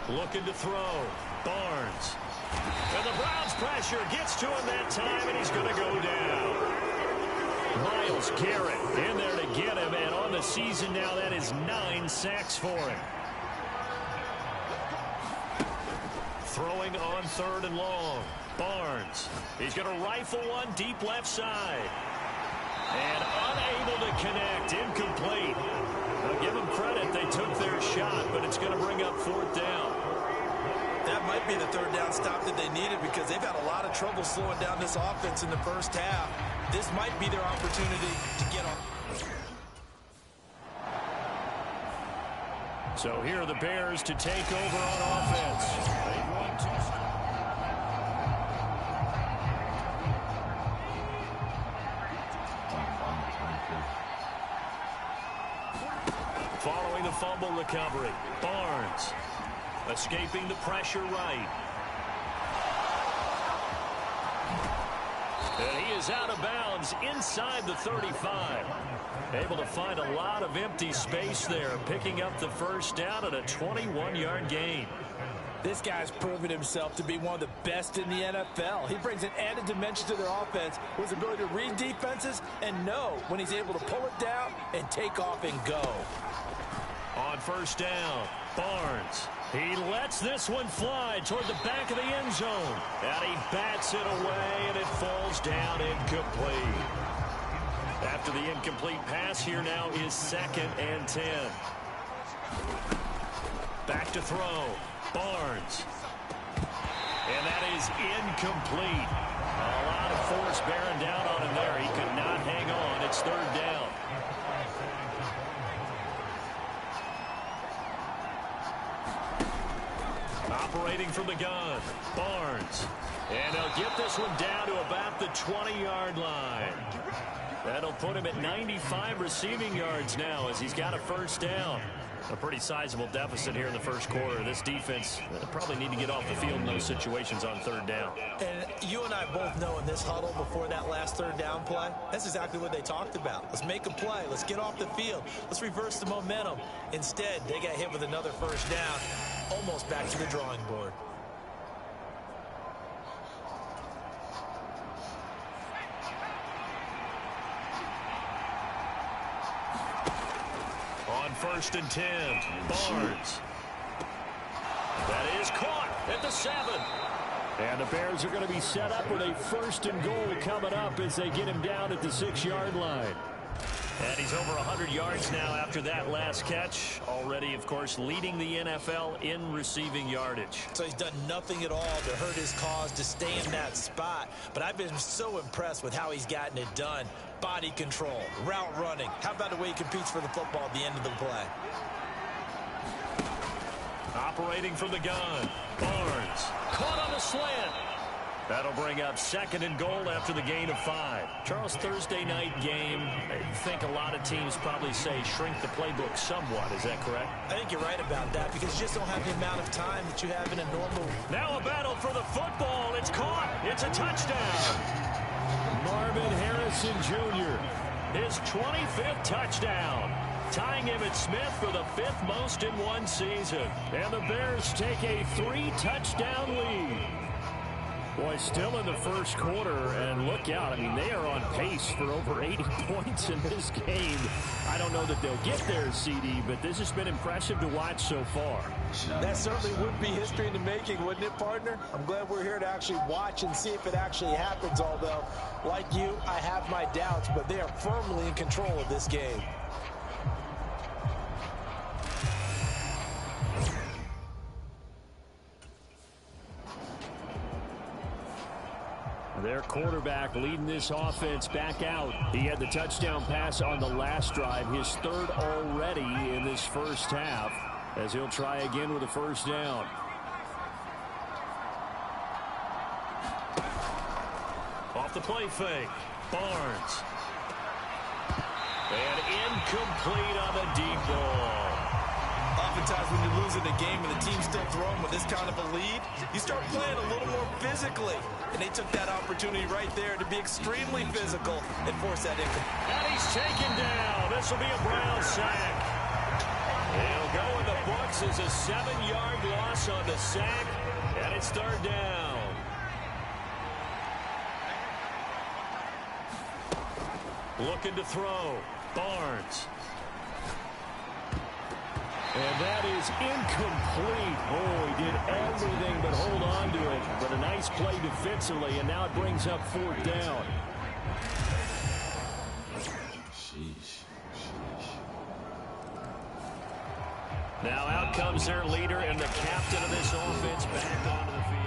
Looking to throw. Barnes. And the Browns pressure gets to him that time, and he's going to go down. Myles Garrett in there to get him, and on the season now, that is 9 sacks for him. Throwing on third and long. Barnes. He's going to rifle one deep left side. And unable to connect. Incomplete. I'll give them credit. They took their shot, but it's going to bring up fourth down. That might be the third down stop that they needed because they've had a lot of trouble slowing down this offense in the first half. This might be their opportunity to get on. So here are the Bears to take over on offense. They want to. Following the fumble recovery, Barnes escaping the pressure right. And he is out of bounds inside the 35. Able to find a lot of empty space there, picking up the first down at a 21-yard gain. This guy's proven himself to be one of the best in the NFL. He brings an added dimension to their offense with his ability to read defenses and know when he's able to pull it down and take off and go. On first down, Barnes. He lets this one fly toward the back of the end zone. And he bats it away, and it falls down incomplete. After the incomplete pass, here now is 2nd and 10. Back to throw. Barnes. And that is incomplete. A lot of force bearing down on him there. He could not hang on. It's third down. Operating from the gun, Barnes. And they'll get this one down to about the 20-yard line. That'll put him at 95 receiving yards now as he's got a first down. A pretty sizable deficit here in the first quarter. This defense probably need to get off the field in those situations on third down. And you and I both know in this huddle before that last third down play, that's exactly what they talked about. Let's make a play. Let's get off the field. Let's reverse the momentum. Instead, they got hit with another first down, almost back to the drawing board. On 1st and 10, Barnes. That is caught at the 7. And the Bears are going to be set up with a 1st and goal coming up as they get him down at the 6-yard line. And he's over 100 yards now after that last catch. Already, of course, leading the NFL in receiving yardage. So he's done nothing at all to hurt his cause to stay in that spot. But I've been so impressed with how he's gotten it done. Body control, route running. How about the way he competes for the football at the end of the play? Operating from the gun, Barnes. Caught on the slant. That'll bring up 2nd and goal after the gain of 5. Charles, Thursday night game, I think a lot of teams probably say shrink the playbook somewhat. Is that correct? I think you're right about that because you just don't have the amount of time that you have in a normal. Now a battle for the football. It's caught. It's a touchdown. Marvin Harrison Jr., his 25th touchdown, tying Emmitt Smith for the 5th most in one season. And the Bears take a 3-touchdown lead. Boy, still in the first quarter, and look out. I mean, they are on pace for over 80 points in this game. I don't know that they'll get there, CD, but this has been impressive to watch so far. That certainly would be history in the making, wouldn't it, partner? I'm glad we're here to actually watch and see if it actually happens, although, like you, I have my doubts, but they are firmly in control of this game. Their quarterback leading this offense back out. He had the touchdown pass on the last drive, his 3rd already in this first half, as he'll try again with a first down. Off the play fake, Barnes. And incomplete on the deep ball. Oftentimes when you're losing a game and the team's still throwing with this kind of a lead, you start playing a little more physically. And they took that opportunity right there to be extremely physical and force that incomplete. And he's taken down. This will be a Brown sack. It'll go in the books as a 7-yard loss on the sack. And it's 3rd down. Looking to throw. Barnes. And that is incomplete. Oh, he did everything but hold on to it. But a nice play defensively, and now it brings up 4th down. Sheesh. Now out comes their leader and the captain of this offense back onto the field.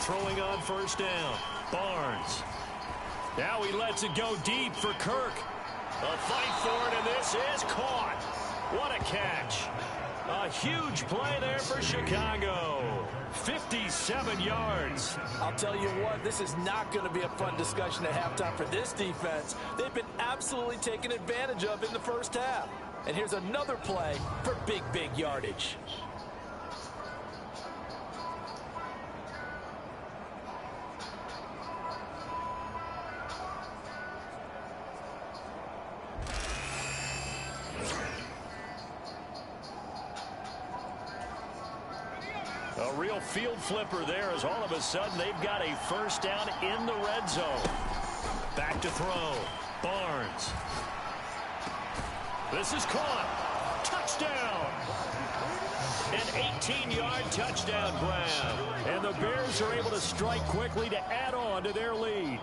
Throwing on first down. Barnes. Now he lets it go deep for Kirk. A fight for it, and this is caught. What a catch. A huge play there for Chicago. 57 yards. I'll tell you what, this is not going to be a fun discussion at halftime for this defense. They've been absolutely taken advantage of in the first half. And here's another play for big yardage. A real field flipper there as all of a sudden they've got a first down in the red zone. Back to throw. Barnes. This is caught. Touchdown. An 18-yard touchdown grab. And the Bears are able to strike quickly to add on to their lead.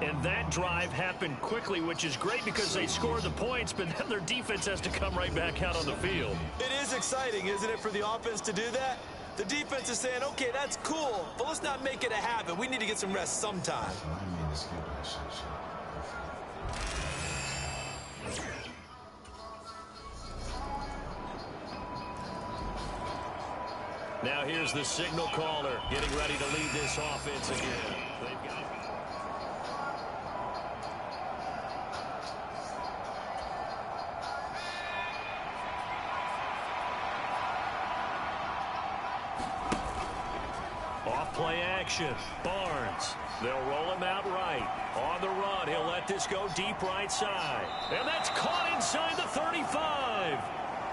And that drive happened quickly, which is great because they scored the points, but then their defense has to come right back out on the field. It is exciting, isn't it, for the offense to do that? The defense is saying, okay, that's cool, but let's not make it a habit. We need to get some rest sometime. Now here's the signal caller getting ready to lead this offense again. They've got play action. Barnes. They'll roll him out right. On the run, he'll let this go deep right side. And that's caught inside the 35.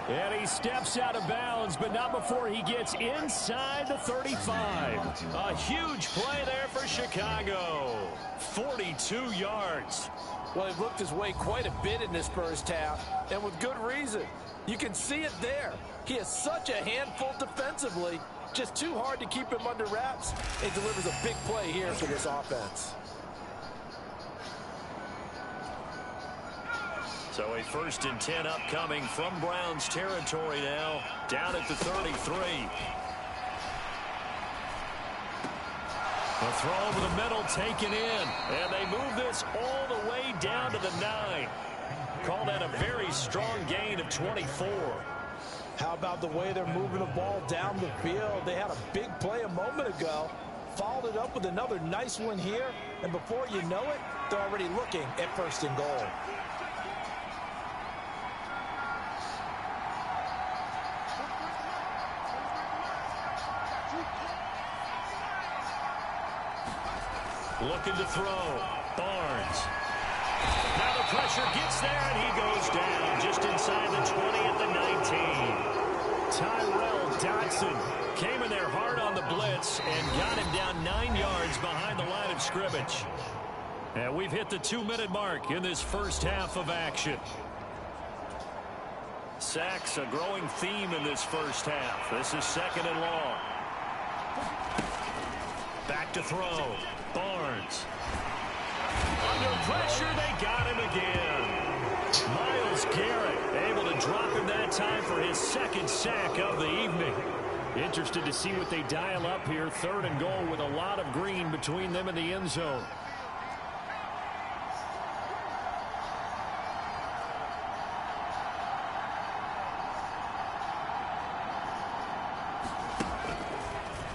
And he steps out of bounds, but not before he gets inside the 35. A huge play there for Chicago. 42 yards. Well, he looked his way quite a bit in this first half, and with good reason. You can see it there. He is such a handful defensively. Just too hard to keep him under wraps. It delivers a big play here for this offense. So a 1st and 10 upcoming from Browns territory now, down at the 33. The throw over the middle taken in. And they move this all the way down to the 9. Call that a very strong gain of 24. How about the way they're moving the ball down the field? They had a big play a moment ago. Followed it up with another nice one here. And before you know it, they're already looking at 1st and goal. Looking to throw. Barnes. Now the pressure gets there, and he goes down just inside the 20 at the 19. Tyrell Dodson came in there hard on the blitz and got him down 9 yards behind the line of scrimmage. And we've hit the 2-minute mark in this first half of action. Sacks a growing theme in this first half. This is 2nd and long. Back to throw. Barnes. Under pressure, they got him again. Myles Garrett able to drop him that time for his 2nd sack of the evening. Interested to see what they dial up here. 3rd and goal with a lot of green between them and the end zone.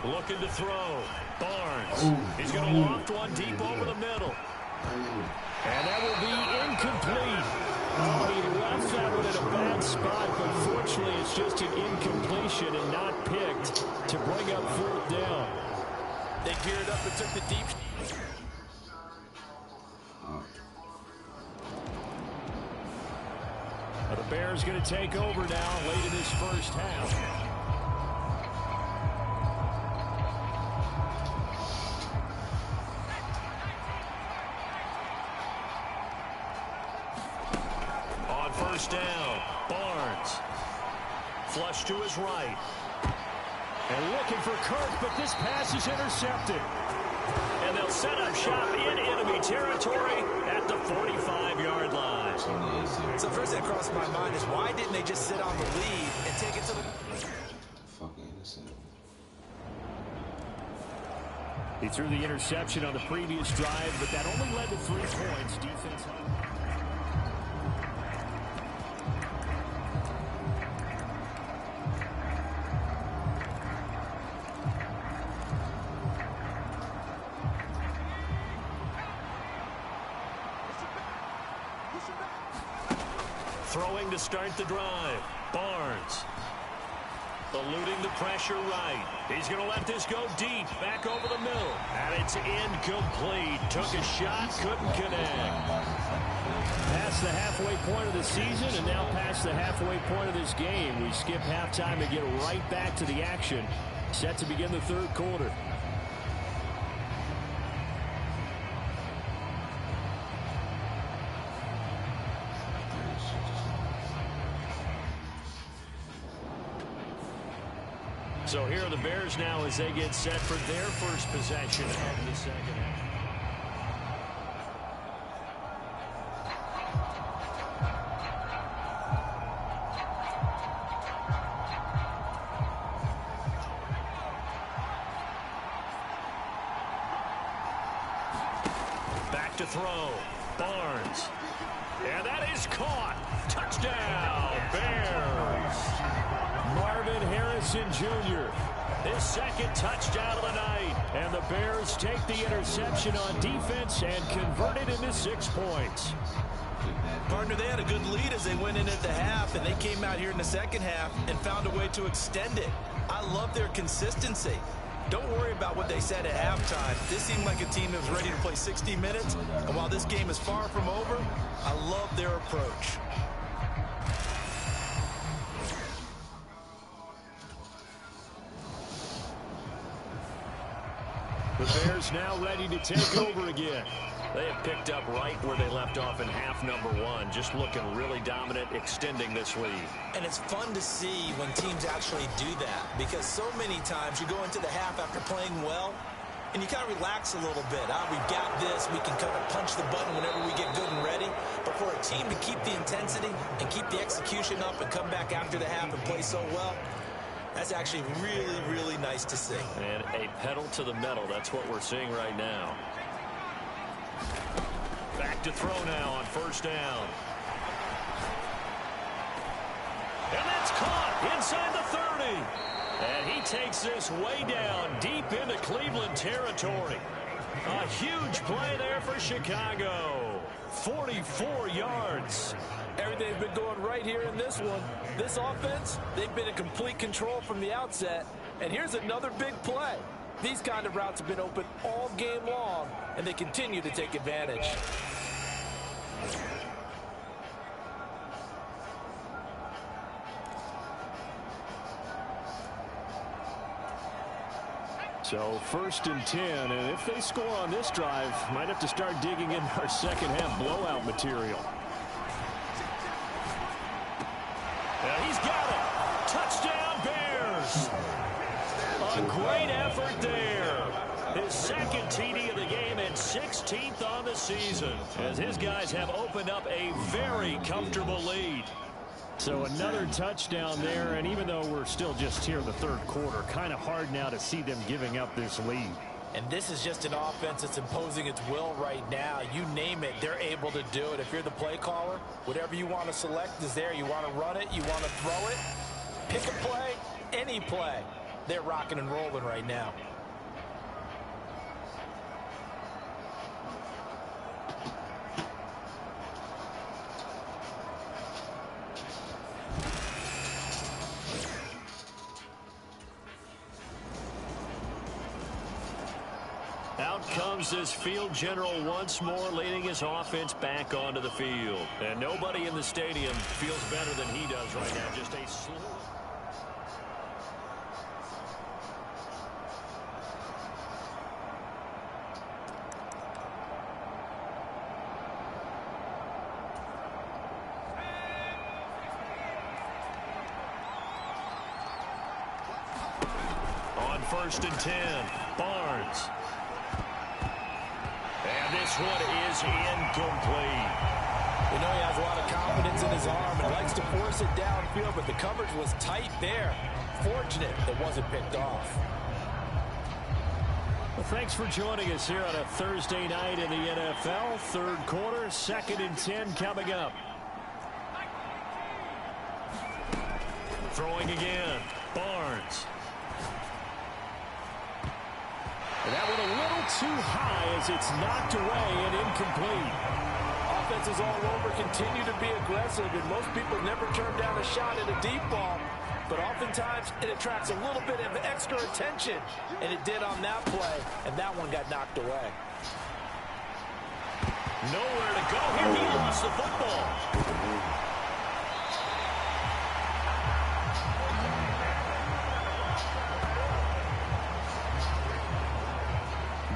Looking to throw. Barnes. He's going to loft one deep over the middle. And that will be incomplete. He left that one in a bad spot, but fortunately it's just an incompletion and not picked to bring up 4th down. They geared up and took the deep. The Bears going to take over now late in this first half. Down. Barnes. Flush to his right. And looking for Kirk, but this pass is intercepted. And they'll set up shop in enemy territory at the 45-yard line. So first thing that crossed my mind is why didn't they just sit on the lead and take it to the... Fucking innocent. He threw the interception on the previous drive, but that only led to 3 points. Defense... Throwing to start the drive. Barnes. Eluding the pressure right. He's going to let this go deep. Back over the middle. And it's incomplete. Took a shot. Couldn't connect. Past the halfway point of the season and now past the halfway point of this game. We skip halftime and get right back to the action. Set to begin the 3rd quarter. So here are the Bears now as they get set for their first possession of the second half. Back to throw. Barnes. And that is caught. Touchdown, Bears. Marvin Harrison Jr., his 2nd touchdown of the night. And the Bears take the interception on defense and convert it into 6 points. Partner, they had a good lead as they went into the half, and they came out here in the second half and found a way to extend it. I love their consistency. Don't worry about what they said at halftime. This seemed like a team that was ready to play 60 minutes, and while this game is far from over, I love their approach. The Bears now ready to take over again. They have picked up right where they left off in half number 1. Just looking really dominant, extending this lead. And it's fun to see when teams actually do that, because so many times you go into the half after playing well, and you kind of relax a little bit. We've got this. We can kind of punch the button whenever we get good and ready. But for a team to keep the intensity and keep the execution up and come back after the half and play so well, that's actually really, really nice to see. And a pedal to the metal. That's what we're seeing right now. Back to throw now on first down. And that's caught inside the 30. And he takes this way down deep into Cleveland territory. A huge play there for Chicago. 44 yards. Everything's been going right here in this one. This offense, they've been in complete control from the outset. And here's another big play. These kind of routes have been open all game long, and they continue to take advantage. So 1st and 10, and if they score on this drive, might have to start digging in our second half blowout material. And he's got it. Touchdown, Bears. A great effort there. His second TD of the game and 16th on the season, as his guys have opened up a very comfortable lead. So another touchdown there, and even though we're still just here in the 3rd quarter, kind of hard now to see them giving up this lead. And this is just an offense that's imposing its will right now. You name it, they're able to do it. If you're the play caller, whatever you want to select is there. You want to run it, you want to throw it, pick a play, any play. They're rocking and rolling right now. Out comes this field general once more, leading his offense back onto the field. And nobody in the stadium feels better than he does right now. Just a slow... On 1st and 10, Barnes. And this one is incomplete. We know he has a lot of confidence in his arm and likes to force it downfield, but the coverage was tight there. Fortunate it wasn't picked off. Well, thanks for joining us here on a Thursday night in the NFL. 3rd quarter, 2nd and 10 coming up. Throwing again, Barnes. And that one a little too high as it's knocked away and incomplete. Offenses all over continue to be aggressive, and most people never turn down a shot at a deep ball. But oftentimes it attracts a little bit of extra attention, and it did on that play, and that one got knocked away. Nowhere to go here. He lost the football.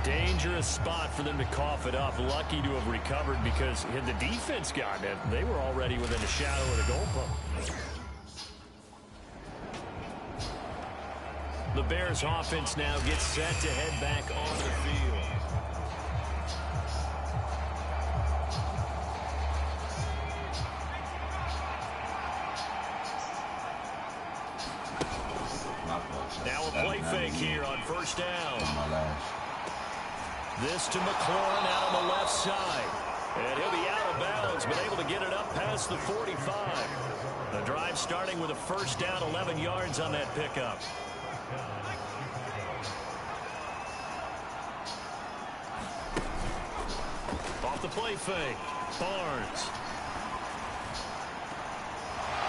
Dangerous spot for them to cough it up. Lucky to have recovered because had the defense gotten it, they were already within a shadow of the goal post. The Bears offense now gets set to head back on the field. Now a play fake here on 1st down. This to McLaurin out on the left side. And he'll be out of bounds, but able to get it up past the 45. The drive starting with a 1st down, 11 yards on that pickup. Off the play fake, Barnes.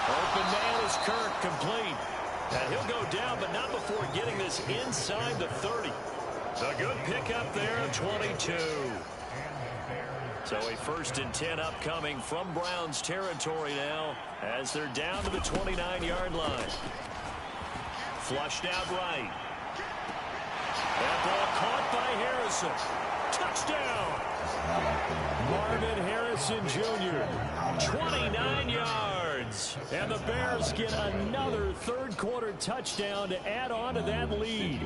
Open man is Kirk, complete. And he'll go down, but not before getting this inside the 30. A good pickup there, 22. So a 1st and 10 upcoming from Browns territory now as they're down to the 29-yard line. Flushed out right. That ball caught by Harrison. Touchdown! Marvin Harrison Jr. 29 yards. yards. And the Bears get another third-quarter touchdown to add on to that lead.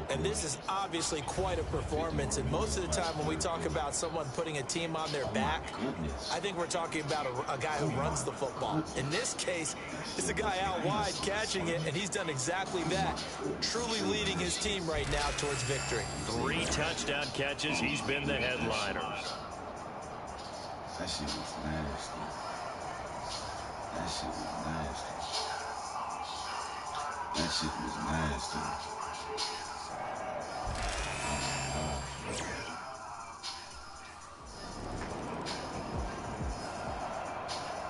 And this is obviously quite a performance. And most of the time when we talk about someone putting a team on their back, I think we're talking about a guy who runs the football. In this case, it's a guy out wide catching it, and he's done exactly that. Truly leading his team right now towards victory. 3 touchdown catches. He's been the headliner. That shit was nasty. That shit was nasty. That shit was nasty.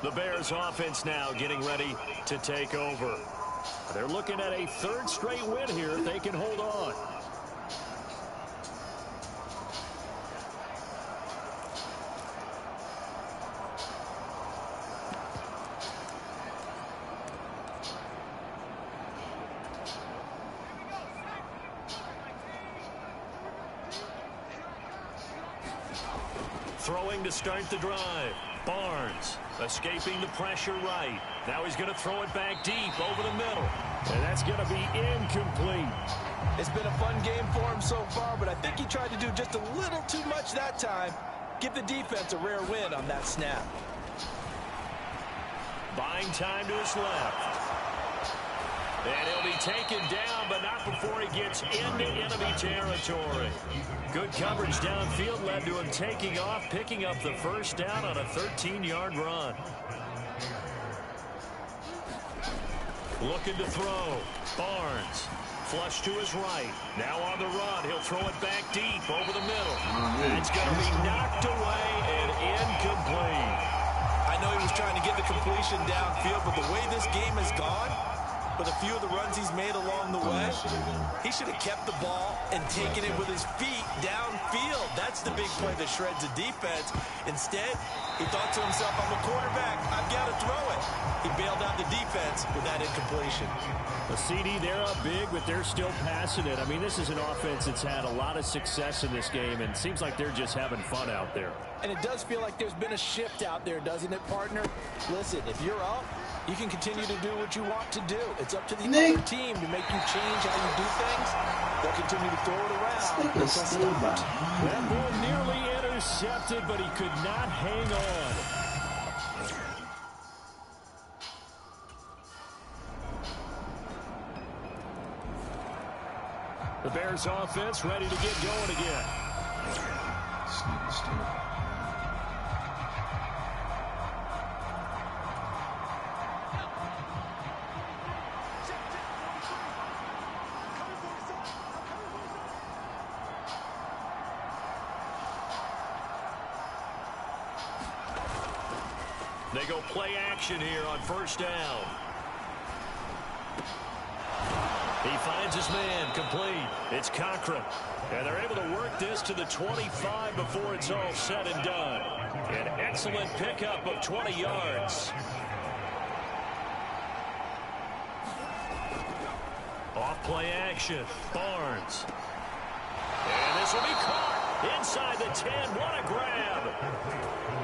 The Bears offense now getting ready to take over. They're looking at a 3rd straight win here if they can hold on. Throwing to start the drive. Barnes escaping the pressure right. Now he's going to throw it back deep over the middle. And that's going to be incomplete. It's been a fun game for him so far, but I think he tried to do just a little too much that time. Give the defense a rare win on that snap. Buying time to his left. And he'll be taken down, but not before he gets into enemy territory. Good coverage downfield led to him taking off, picking up the first down on a 13-yard run. Looking to throw. Barnes. Flush to his right. Now on the run. He'll throw it back deep over the middle. It's going to be knocked away and incomplete. I know he was trying to get the completion downfield, but the way this game has gone, with a few of the runs he's made along the way, he should have kept the ball and taken it with his feet downfield. That's the big play that shreds the defense. Instead, he thought to himself, I'm a quarterback, I've got to throw it. He bailed out the defense with that incompletion. The CD, they're up big, but they're still passing it. I mean, this is an offense that's had a lot of success in this game, and it seems like they're just having fun out there. And it does feel like there's been a shift out there, doesn't it, partner? Listen, if you're up, you can continue to do what you want to do. It's up to the other team to make you change how you do things. They'll continue to throw it around. That ball nearly intercepted, but he could not hang on. The Bears offense ready to get going again. They go play action here on first down. He finds his man, complete. It's Cochran. And they're able to work this to the 25 before it's all said and done. An excellent pickup of 20 yards. Off play action. Barnes. And this will be caught inside the 10. What a grab.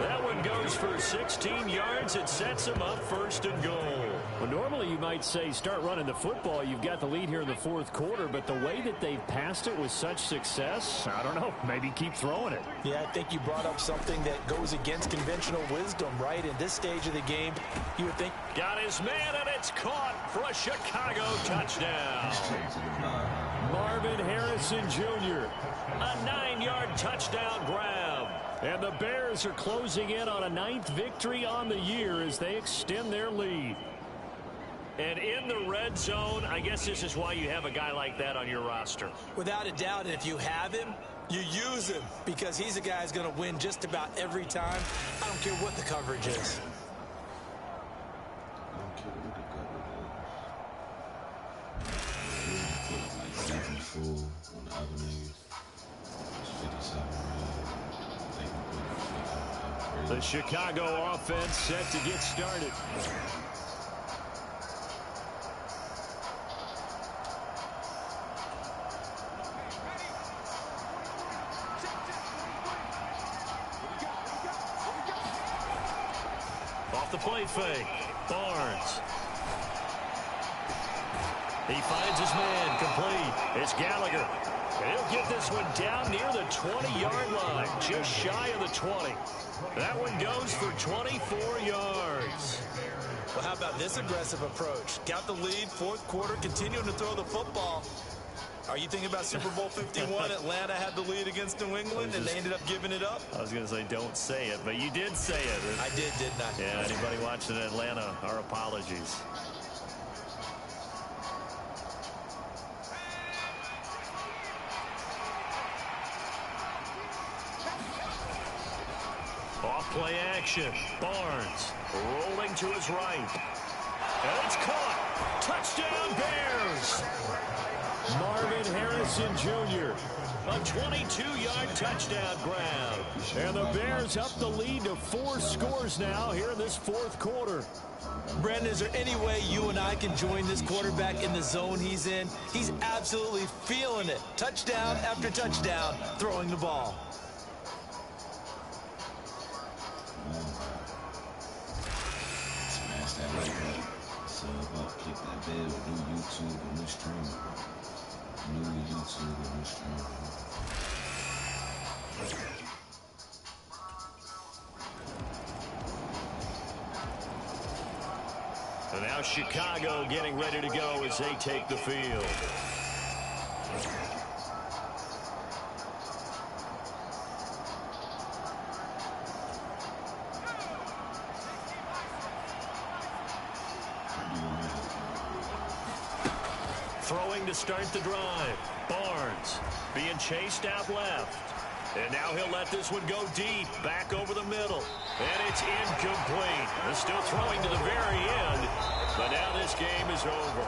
That one goes for 16 yards. It sets him up first and goal. Well, normally you might say start running the football. You've got the lead here in the 4th quarter, but the way that they've passed it with such success, I don't know, maybe keep throwing it. Yeah, I think you brought up something that goes against conventional wisdom, right? In this stage of the game, you would think. Got his man, and it's caught for a Chicago touchdown. Marvin Harrison Jr., a 9-yard touchdown grab. And the Bears are closing in on a 9th victory on the year as they extend their lead. And in the red zone, I guess this is why you have a guy like that on your roster. Without a doubt, and if you have him, you use him, because he's a guy who's going to win just about every time. I don't care what the coverage is. The Chicago offense set to get started. off the play fake. Barnes. He finds his man complete. It's Gallagher. And he'll get this one down near the 20-yard line, just shy of the 20. That one goes for 24 yards. Well, how about this aggressive approach? Got the lead, fourth quarter, continuing to throw the football. Are you thinking about Super Bowl 51? Atlanta had the lead against New England, and they ended up giving it up? I was going to say don't say it, but you did say it. I did, didn't I? Yeah, anybody watching Atlanta, our apologies. Off-play action. Barnes rolling to his right. And it's caught. Touchdown, Bears. Marvin Harrison Jr. A 22-yard touchdown grab. And the Bears up the lead to 4 scores now here in this fourth quarter. Brandon, is there any way you and I can join this quarterback in the zone he's in? He's absolutely feeling it. Touchdown after touchdown, throwing the ball. Smash that like button. Sub up, click that bell. New YouTube and new stream. New YouTube and new stream. And now Chicago getting ready to go as they take the field. Throwing to start the drive. Barnes being chased out left. And now he'll let this one go deep, back over the middle. And it's incomplete. They're still throwing to the very end, but now this game is over.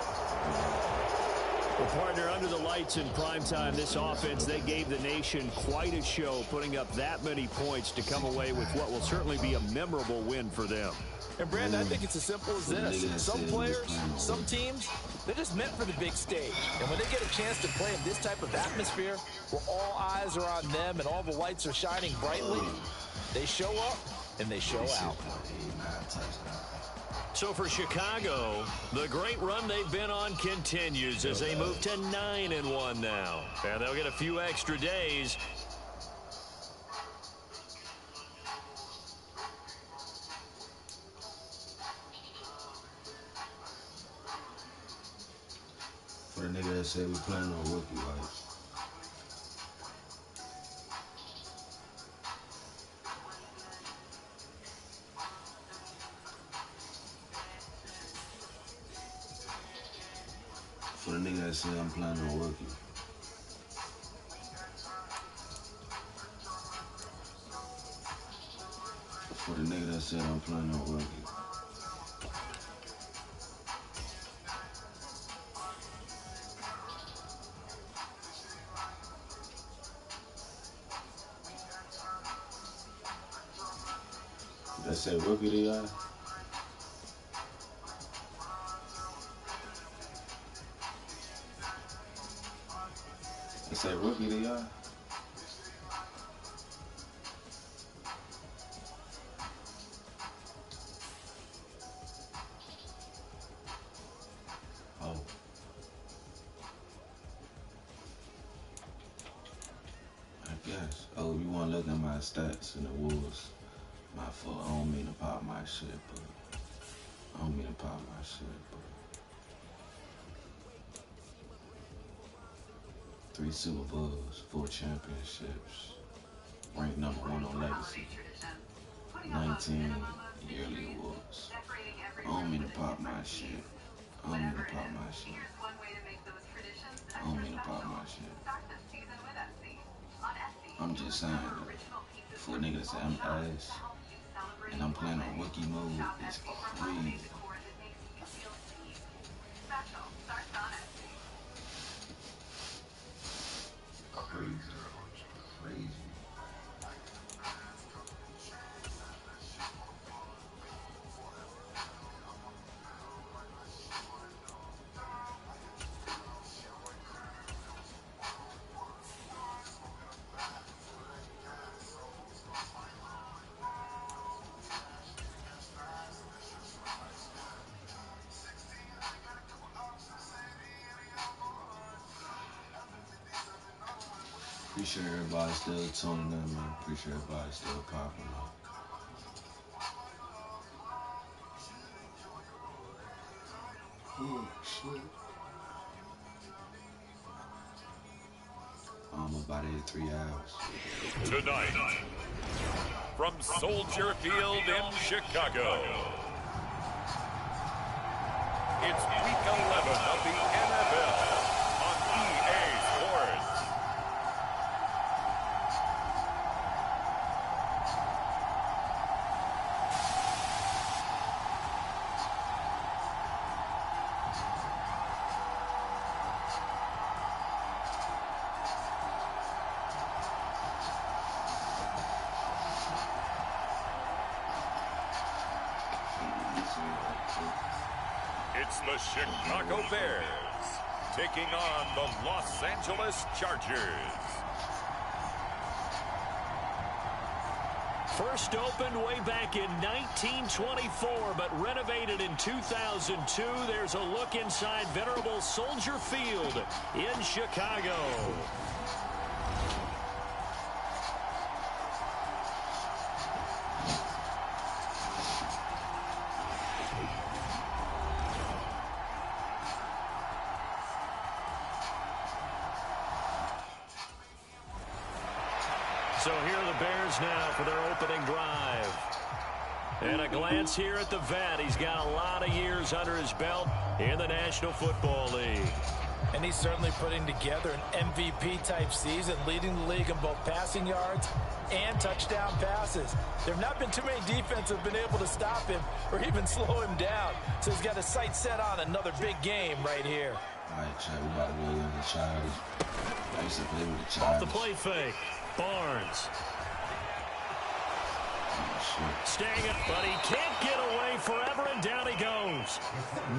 Well, partner, under the lights in primetime, this offense, they gave the nation quite a show, putting up that many points to come away with what will certainly be a memorable win for them. And, Brandon, I think it's as simple as this. Some players, some teams, they're just meant for the big stage. And when they get a chance to play in this type of atmosphere where all eyes are on them and all the lights are shining brightly, they show up and they show out. So for Chicago, the great run they've been on continues as they move to 9-1 now. And they'll get a few extra days. For the nigga that said we playing on rookie life. For the nigga that said I'm playing on rookie. For the nigga that said I'm playing on rookie. That said rookie to y'all? That said rookie to y'all? Oh. I guess. Oh, you want to look at my stats in the Wolves? My fault. I don't mean to pop my shit, but I don't mean to pop my shit, but 3 Super Bowls, 4 championships, ranked number 1 on Legacy, 19 yearly awards. I don't mean to pop my shit. I don't mean to pop my shit. I don't mean to pop my shit. I'm just saying that for a nigga to say I'm ass, and I'm playing on rookie mode, it's crazy. Crazy. Appreciate everybody still tuning in, man. Appreciate everybody still popping up. Oh, shit. About 3 hours. Tonight, from Soldier Field in Chicago, it's Week 11 of the NFL on EA Sports. It's the Chicago Bears taking on the Los Angeles Chargers. First opened way back in 1924, but renovated in 2002. There's a look inside venerable Soldier Field in Chicago. So here are the Bears now for their opening drive. And a glance here at the vet. He's got a lot of years under his belt in the National Football League. And he's certainly putting together an MVP-type season, leading the league in both passing yards and touchdown passes. There have not been too many defenses that have been able to stop him or even slow him down. So he's got his sights set on another big game right here. All right, Chad, we about to go in the Chargers. I used to play with the Chargers. Off the play fake. Barnes. Staying up, but he can't get away forever, and down he goes.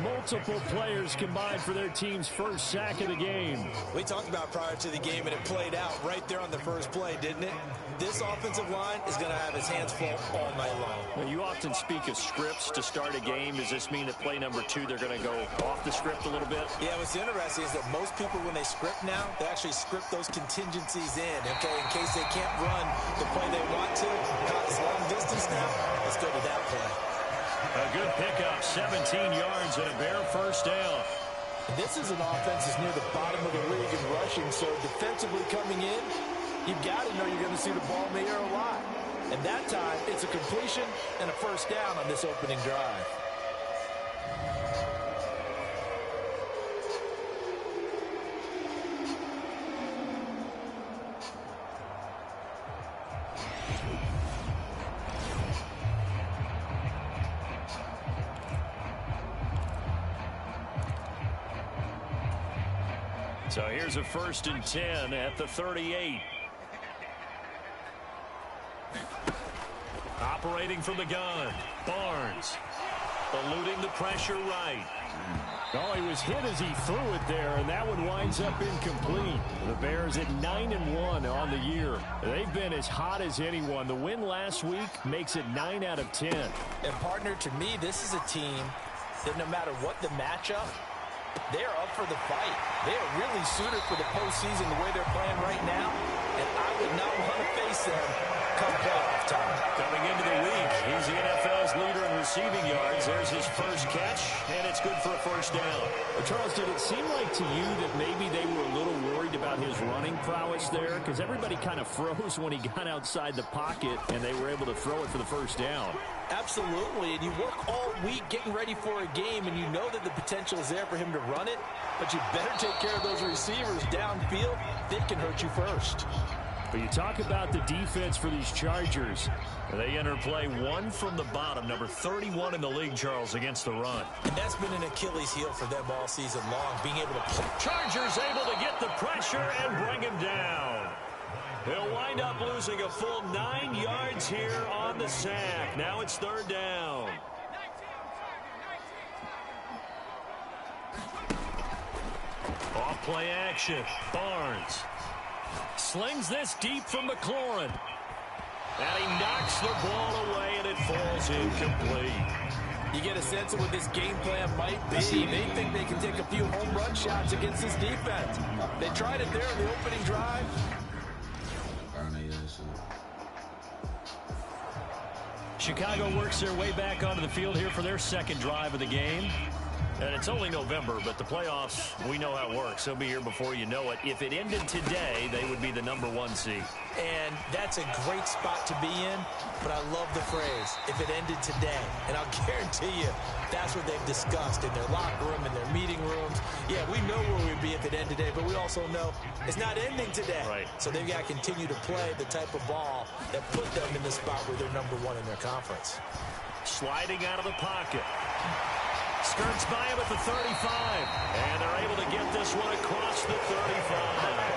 Multiple players combined for their team's first sack of the game. We talked about prior to the game, and it played out right there on the first play, didn't it? This offensive line is going to have his hands full all night long. Well, you often speak of scripts to start a game. Does this mean that play number 2, they're going to go off the script a little bit? Yeah, what's interesting is that most people, when they script now, they actually script those contingencies in, okay, in case they can't run the play they want to. Not as long distance now. Let's go to that play. A good pickup, 17 yards and a Bear first down. This is an offense that's near the bottom of the league in rushing, so defensively coming in, you've got to know you're going to see the ball in the air a lot. And that time, it's a completion and a first down on this opening drive. So here's a 1st and 10 at the 38. Operating from the gun, Barnes. Eluding the pressure right. Oh, he was hit as he threw it there, and that one winds up incomplete. The Bears at 9-1 on the year. They've been as hot as anyone. The win last week makes it 9 out of 10. And, partner, to me, this is a team that no matter what the matchup, they're up for the fight. They are really suited for the postseason the way they're playing right now, and I would not want to face them come playoff time. Coming into the week, he's the NFL's leader in receiving yards. There's his first catch, and it's good for a first down. Well, Charles, did it seem like to you that maybe they were a little worried about his running prowess there? Because everybody kind of froze when he got outside the pocket, and they were able to throw it for the first down. Absolutely, and you work all week getting ready for a game, and you know that the potential is there for him to run it, but you better take care of those receivers downfield. They can hurt you first. But you talk about the defense for these Chargers. They enter play 1 from the bottom, number 31 in the league, Charles, against the run. And that's been an Achilles heel for them all season long, being able to play. Chargers able to get the pressure and bring him down. He'll wind up losing a full 9 yards here on the sack. Now it's 3rd down. Off play action. Barnes slings this deep from McLaurin. And he knocks the ball away, and it falls incomplete. You get a sense of what this game plan might be. They think they can take a few home run shots against this defense. They tried it there in the opening drive. Chicago works their way back onto the field here for their second drive of the game. And it's only November, but the playoffs, we know how it works. They'll be here before you know it. If it ended today, they would be the #1 seed. And that's a great spot to be in, but I love the phrase, if it ended today. And I'll guarantee you, that's what they've discussed in their locker room, in their meeting rooms. Yeah, we know where we'd be if it ended today, but we also know it's not ending today. Right. So they've got to continue to play the type of ball that put them in the spot where they're #1 in their conference. Sliding out of the pocket. Skirts by him at the 35. And they're able to get this one across the 35.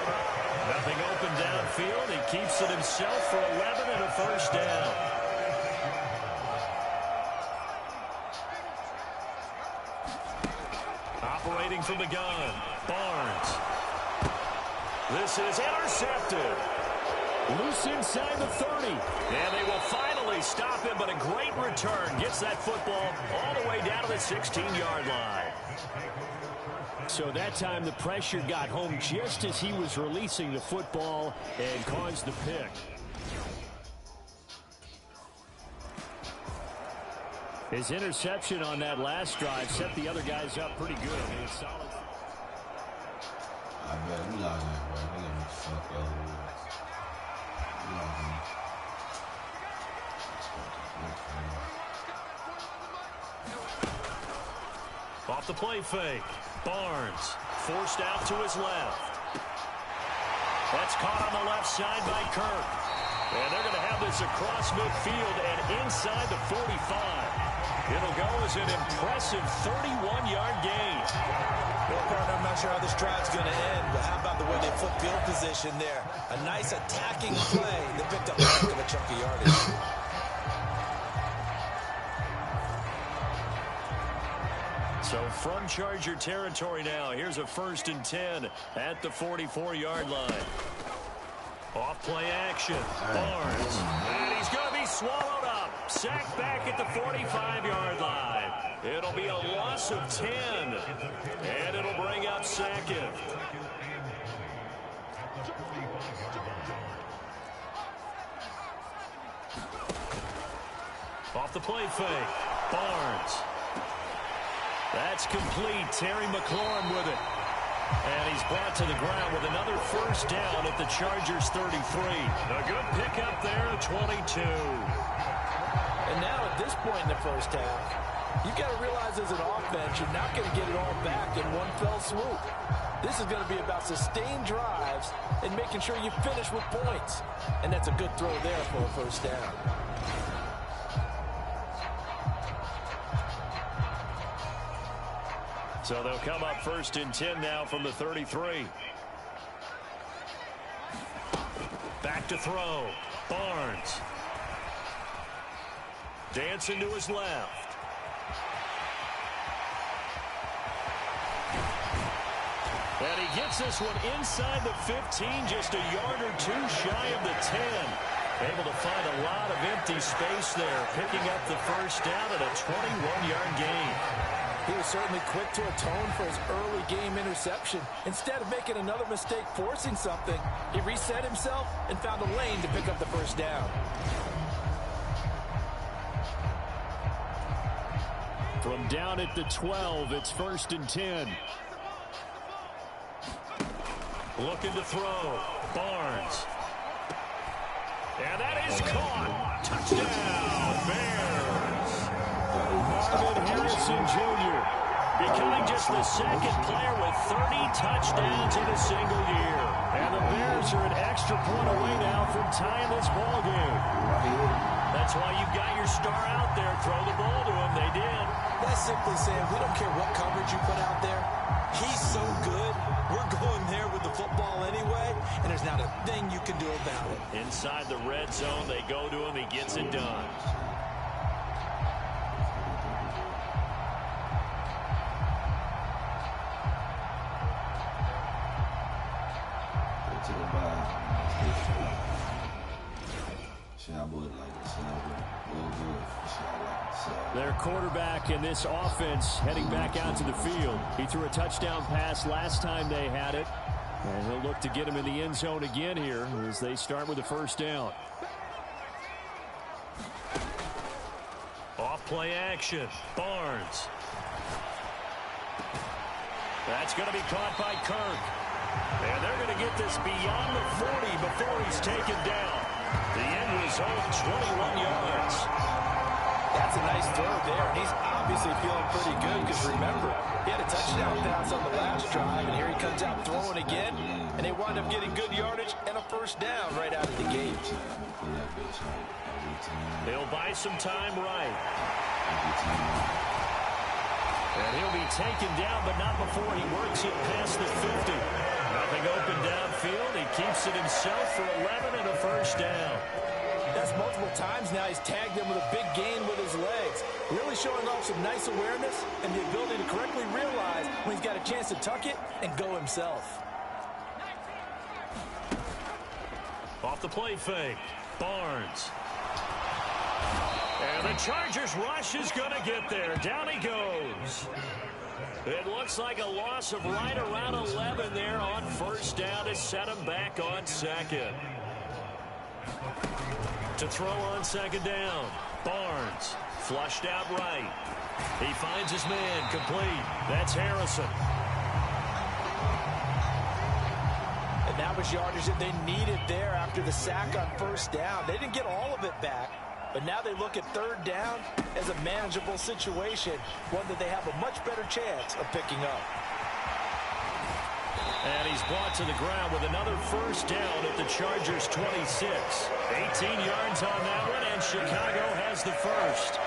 Nothing open downfield. He keeps it himself for 11 and a first down. Operating from the gun, Barnes. This is intercepted. Loose inside the 30. And they will finally stop him, but a great return. Gets that football all the way down to the 16-yard line. So that time the pressure got home just as he was releasing the football and caused the pick. His interception on that last drive set the other guys up pretty good. I mean, solid. I bet we lost that, bro. We got me fucked up. Off the play fake. Barnes forced out to his left. That's caught on the left side by Kirk. And they're going to have this across midfield and inside the 45. It'll go as an impressive 31-yard gain. Well, partner, I'm not sure how this drive's going to end, but how about the way they flip field position there? A nice attacking play that picked up a heck of a chunk of yardage. So from Charger territory now, here's a 1st and 10 at the 44-yard line. Off play action, Barnes, and he's going to be swallowed up. Sacked back at the 45-yard line. It'll be a loss of 10, and it'll bring up 2nd. Off the play fake, Barnes. That's complete. Terry McLaurin with it. And he's brought to the ground with another 1st down at the Chargers 33. A good pickup there at 22. And now at this point in the first half, you've got to realize as an offense, you're not going to get it all back in one fell swoop. This is going to be about sustained drives and making sure you finish with points. And that's a good throw there for a 1st down. So they'll come up 1st and 10 now from the 33. Back to throw. Barnes. Dancing to his left. And he gets this one inside the 15, just a yard or two shy of the 10. Able to find a lot of empty space there, picking up the 1st down at a 21-yard gain. He was certainly quick to atone for his early game interception. Instead of making another mistake forcing something, he reset himself and found a lane to pick up the 1st down. From down at the 12, it's 1st and 10. Looking to throw. Barnes. And that is caught. Touchdown, Bears. Marvin Harrison Jr. becoming just the 2nd player with 30 touchdowns in a single year. And the Bears are an extra point away now from tying this ball game. That's why you got your star out there. Throw the ball to him. They did. That's simply saying we don't care what coverage you put out there. He's so good. We're going there with the football anyway, and there's not a thing you can do about it. Inside the red zone, they go to him. He gets it done. Their quarterback in this offense heading back out to the field. He threw a touchdown pass last time they had it. And he'll look to get him in the end zone again here as they start with the first down. Off play action. Barnes. That's going to be caught by Kirk. And they're going to get this beyond the 40 before he's taken down. The end result, 21 yards. That's a nice throw there, and he's obviously feeling pretty good because remember, he had a touchdown pass on the last drive, and here he comes out throwing again, and they wind up getting good yardage and a first down right out of the gate. He'll buy some time right. And he'll be taken down, but not before he works it past the 50. Nothing open downfield. He keeps it himself for 11 and a first down. That's multiple times now he's tagged him with a big gain with his legs. Really showing off some nice awareness and the ability to correctly realize when he's got a chance to tuck it and go himself. Off the play fake. Barnes. And the Chargers rush is going to get there. Down he goes. It looks like a loss of right around 11 there on first down to set him back on second. To throw on second down. Barnes flushed out right. He finds his man complete. That's Harrison. And that was yardage that they needed there after the sack on first down. They didn't get all of it back, but now they look at third down as a manageable situation, one that they have a much better chance of picking up. And he's brought to the ground with another first down at the Chargers' 26. 18 yards on that one, and Chicago has the first.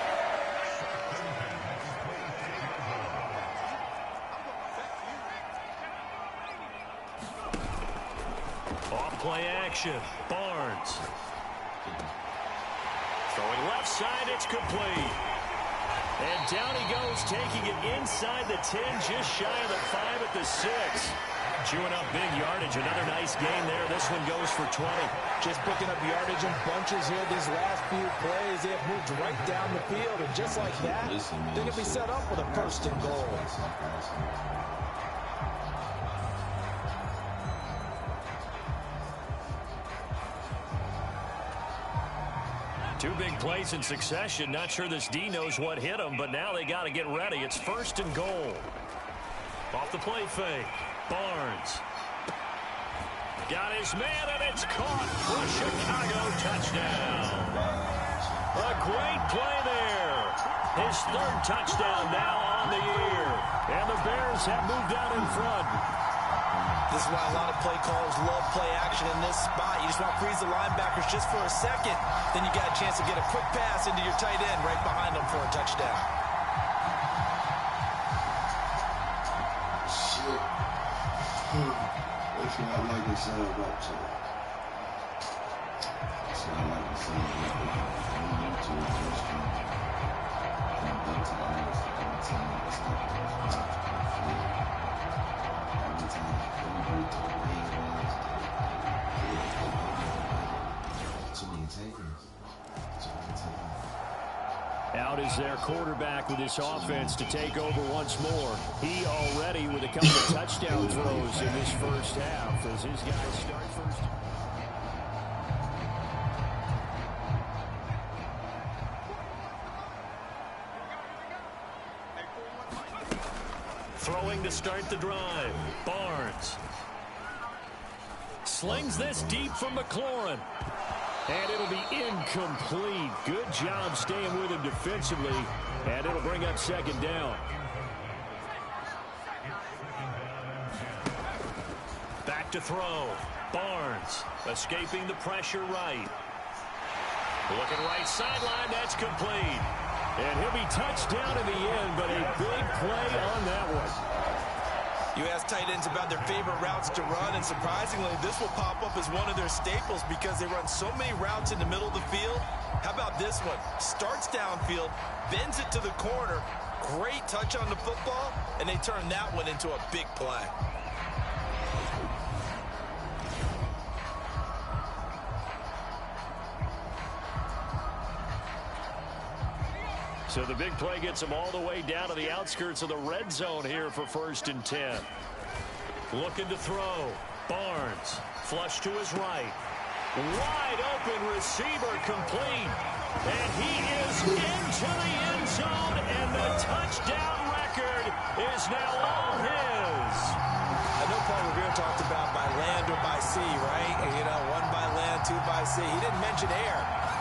Off play action. Barnes. Throwing left side, it's complete. And down he goes, taking it inside the 10, just shy of the 5 at the 6. Chewing up big yardage. Another nice game there. This one goes for 20. Just picking up yardage in bunches here. These last few plays, they have moved right down the field. And just like that, they're going to be set up with a first and goal. Two big plays in succession. Not sure this D knows what hit him, but now they got to get ready. It's first and goal. Off the play fake. Barnes. Got his man, and it's caught for a Chicago touchdown. A great play there. His third touchdown now on the year. And the Bears have moved out in front. This is why a lot of play callers love play action in this spot. You just want to freeze the linebackers just for a second. Then you got a chance to get a quick pass into your tight end right behind them for a touchdown. Shit. That's what I like to say about you. That's what I like to say about you. I'm going to a first round. I'm back to the last time. It's like every time. Every time. Too many takers. Out is their quarterback with his offense to take over once more. He already with a couple of touchdown throws in this first half as his guys start first. Throwing to start the drive. Barnes. Slings this deep from McLaurin. And it'll be incomplete. Good job staying with him defensively. And it'll bring up second down. Back to throw. Barnes escaping the pressure right. Looking right sideline. That's complete. And he'll be touched down in the end, but a big play on that one. You ask tight ends about their favorite routes to run, and surprisingly, this will pop up as one of their staples because they run so many routes in the middle of the field. How about this one? Starts downfield, bends it to the corner, great touch on the football, and they turn that one into a big play. So the big play gets them all the way down to the outskirts of the red zone here for 1st and 10. Looking to throw. Barnes, flush to his right. Wide open receiver complete. And he is into the end zone, and the touchdown record is now all his. I know Paul Revere talked about by land or by sea, right? And, you know, one by land, two by sea. He didn't mention air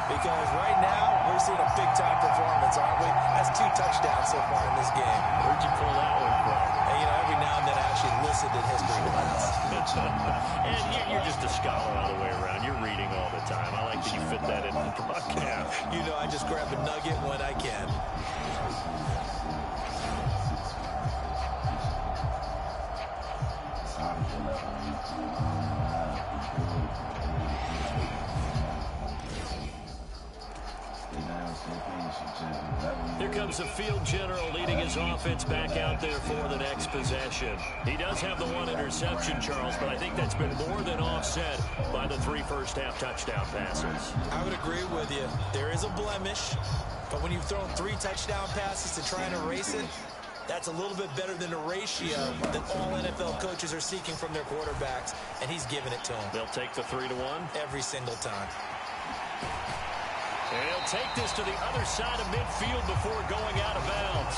because right now we're seeing a big-time performance, aren't we? That's 2 touchdowns so far in this game. Where'd you pull that one from? And, you know, every now and then I actually listened in history class. And you're just a scholar all the way around. You're reading all the time. I like that you fit that in the broadcast. You know, I just grab a nugget when I can. Here comes the field general leading his offense back out there for the next possession. He does have the 1 interception, Charles, but I think that's been more than offset by the 3 first-half touchdown passes. I would agree with you. There is a blemish, but when you've thrown 3 touchdown passes to try and erase it, that's a little bit better than the ratio that all NFL coaches are seeking from their quarterbacks, and he's giving it to them. They'll take the 3-1? Every single time. And he'll take this to the other side of midfield before going out of bounds.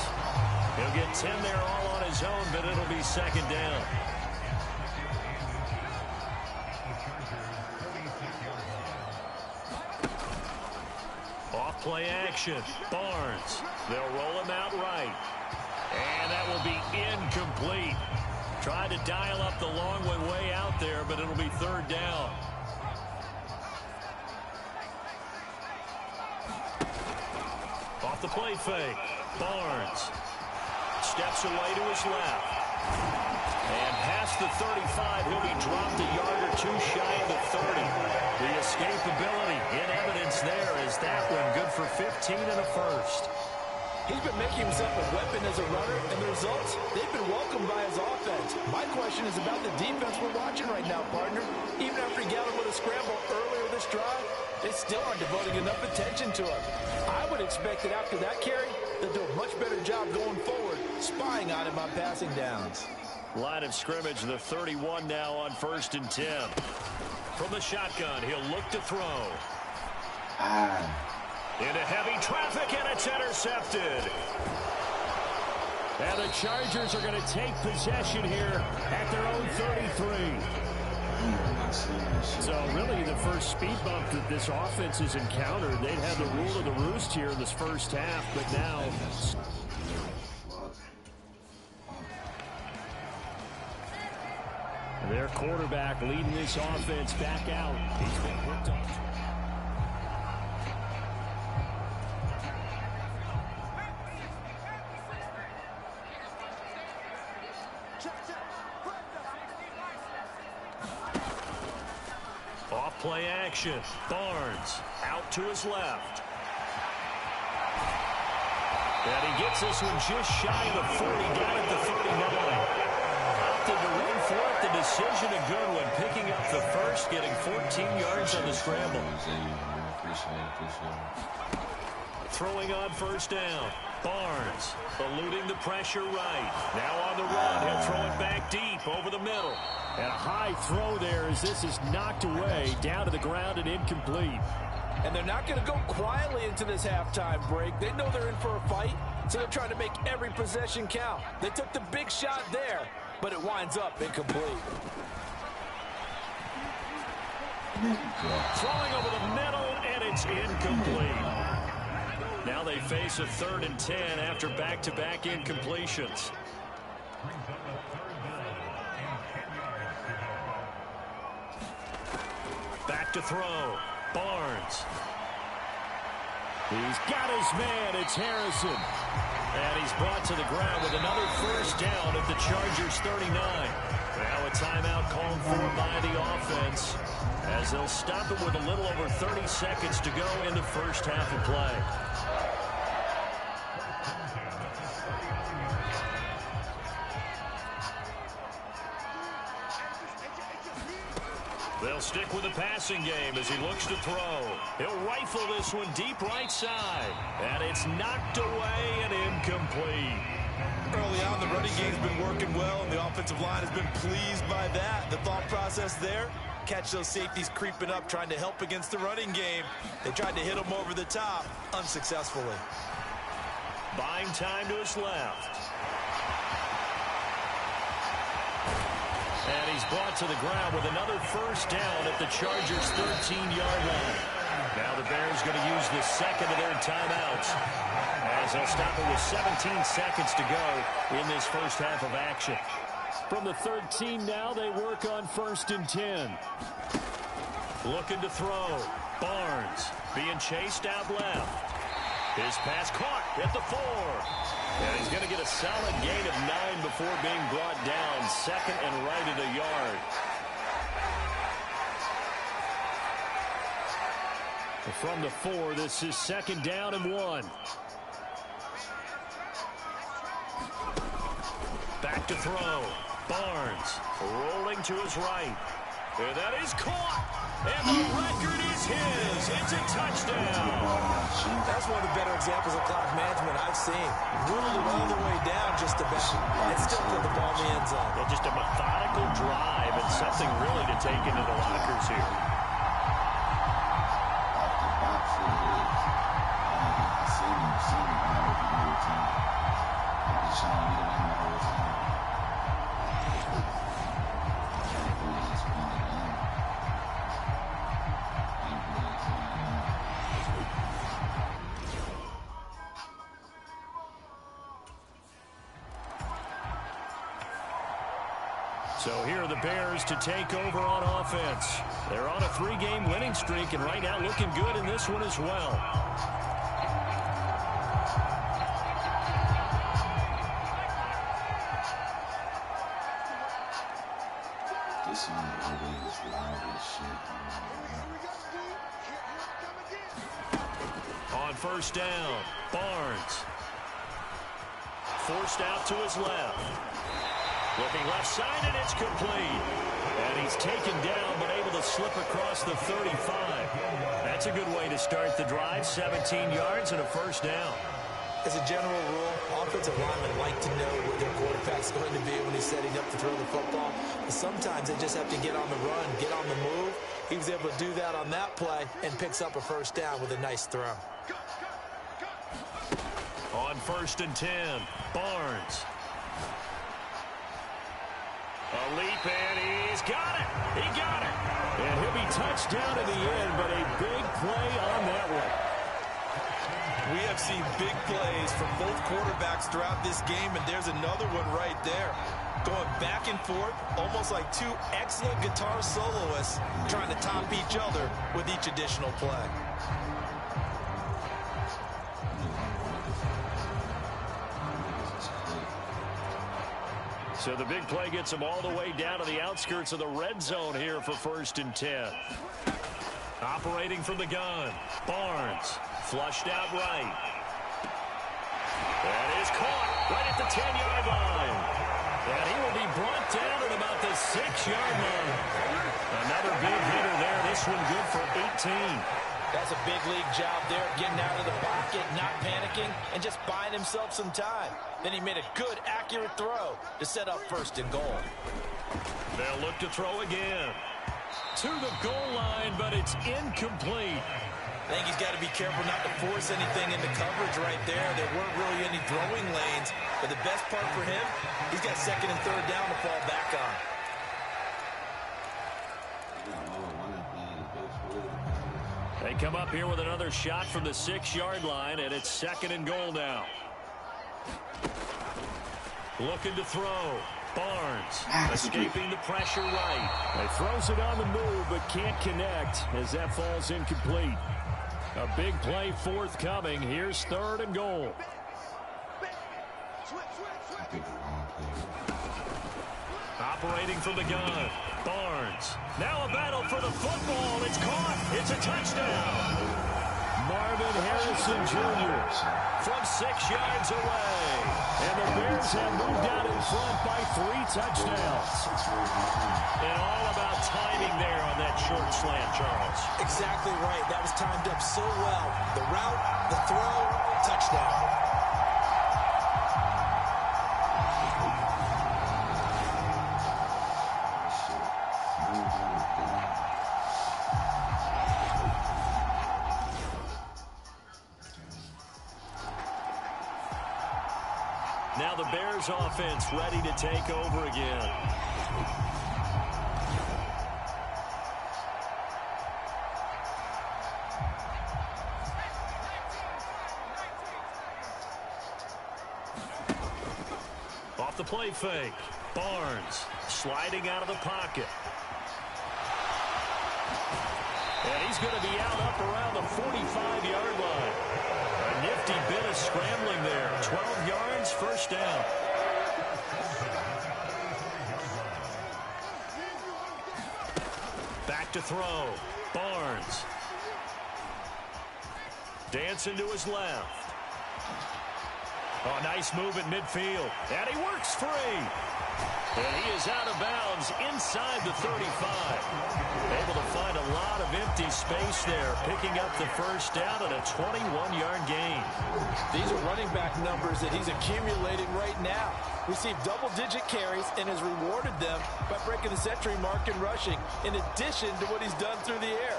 He'll get 10 there all on his own, but it'll be 2nd down. Off play action. Barnes. They'll roll him out right. And that will be incomplete. Tried to dial up the long one way out there, but it'll be 3rd down. Off the play fake. Barnes steps away to his left. And past the 35, he'll be dropped a yard or 2 shy of the 30. The escapability in evidence there is that one good for 15 and a first. He's been making himself a weapon as a runner, and the results, they've been welcomed by his offense. My question is about the defense we're watching right now, partner. Even after he got him with a scramble earlier this drive, they still aren't devoting enough attention to him. I would expect that after that carry, they'll do a much better job going forward, spying on him on passing downs. Line of scrimmage, the 31 now on 1st and 10. From the shotgun, he'll look to throw. Into heavy traffic, and it's intercepted. And the Chargers are going to take possession here at their own 33. So really the first speed bump that this offense has encountered, they'd had the rule of the roost here in this first half, but now their quarterback leading this offense back out. He's been hooked on. Play action. Barnes out to his left. And he gets this one just shy of the 40, down at the 39. Opted to run for it. The decision a good one. Picking up the first, getting 14 yards on the scramble. Throwing on 1st down. Barnes eluding the pressure right. Now on the run. He'll throw it back deep over the middle. And a high throw there as this is knocked away down to the ground and incomplete. And they're not going to go quietly into this halftime break. They know they're in for a fight, so they're trying to make every possession count. They took the big shot there, but it winds up incomplete. Throwing over the middle, and it's incomplete. Now they face a 3rd and 10 after back-to-back incompletions. Back to throw. Barnes. He's got his man. It's Harrison. And he's brought to the ground with another 1st down at the Chargers 39. Now a timeout called for by the offense as they'll stop it with a little over 30 seconds to go in the first half of play. They'll stick with the passing game as he looks to throw. He'll rifle this one deep right side. And it's knocked away and incomplete. early on. The running game's been working well, and the offensive line has been pleased by that. The thought process there, catch those safeties creeping up, trying to help against the running game. They tried to hit them over the top, unsuccessfully. Buying time to his left. And he's brought to the ground with another first down at the Chargers' 13-yard line. Now the Bears going to use the second of their timeouts as they'll stop it with 17 seconds to go in this first half of action. From the 13 now, they work on 1st and 10. Looking to throw. Barnes being chased out left. His pass caught at the 4. And he's going to get a solid gain of 9 before being brought down. Second and right at a yard. From the 4, this is 2nd down and 1. Back to throw. Barnes rolling to his right. And that is caught. And the record is his. It's a touchdown. That's one of the better examples of clock management I've seen. Ruled it all the way down just about. And still put the ball in the end zone. Yeah, just a methodical drive and something really to take into the lockers here. So here are the Bears to take over on offense. They're on a 3-game winning streak and right now looking good in this one as well. This one always loud as shit. On 1st down, Barnes. Forced out to his left. Looking left side, and it's complete. And he's taken down, but able to slip across the 35. That's a good way to start the drive. 17 yards and a 1st down. As a general rule, offensive linemen like to know where their quarterback's going to be when he's setting up to throw the football. But sometimes they just have to get on the run, get on the move. He was able to do that on that play and picks up a 1st down with a nice throw. On 1st and 10, Barnes. A leap, and he's got it. He got it. And he'll be touched down in the end, but a big play on that one. We have seen big plays from both quarterbacks throughout this game, and there's another one right there. Going back and forth, almost like two excellent guitar soloists trying to top each other with each additional play. So the big play gets him all the way down to the outskirts of the red zone here for 1st and 10. Operating from the gun, Barnes flushed out right. That is caught right at the 10-yard line. And he will be brought down at about the 6-yard line. Another big hitter there. This one good for 18. That's a big league job there, getting out of the pocket, not panicking, and just buying himself some time. Then he made a good, accurate throw to set up 1st and goal. They'll look to throw again. To the goal line, but it's incomplete. I think he's got to be careful not to force anything into coverage right there. There weren't really any throwing lanes, but the best part for him, he's got 2nd and 3rd down to fall back on. They come up here with another shot from the 6-yard line, and it's 2nd and goal now. Looking to throw. Barnes escaping the pressure right. He throws it on the move, but can't connect as that falls incomplete. A big play forthcoming. Here's 3rd and goal. Operating from the gun. Barnes. Now a battle for the football. It's caught. It's a touchdown. Marvin Harrison Jr. from 6 yards away. And the Bears have moved out in front by 3 touchdowns. And all about timing there on that short slant, Charles. Exactly right. That was timed up so well. The route, the throw, touchdown. the Bears offense ready to take over again. Off the play fake. Barnes sliding out of the pocket. And he's going to be out up around the 45-yard line. A nifty bit of scrambling there. 12 yards, first down. Back to throw. Barnes. Dancing to his left. Oh, nice move at midfield. And he works free. And he is out of bounds inside the 35. Able to find a lot of empty space there, picking up the first down and a 21-yard gain. These are running back numbers that he's accumulating right now. Received double-digit carries and has rewarded them by breaking the century mark in rushing, in addition to what he's done through the air.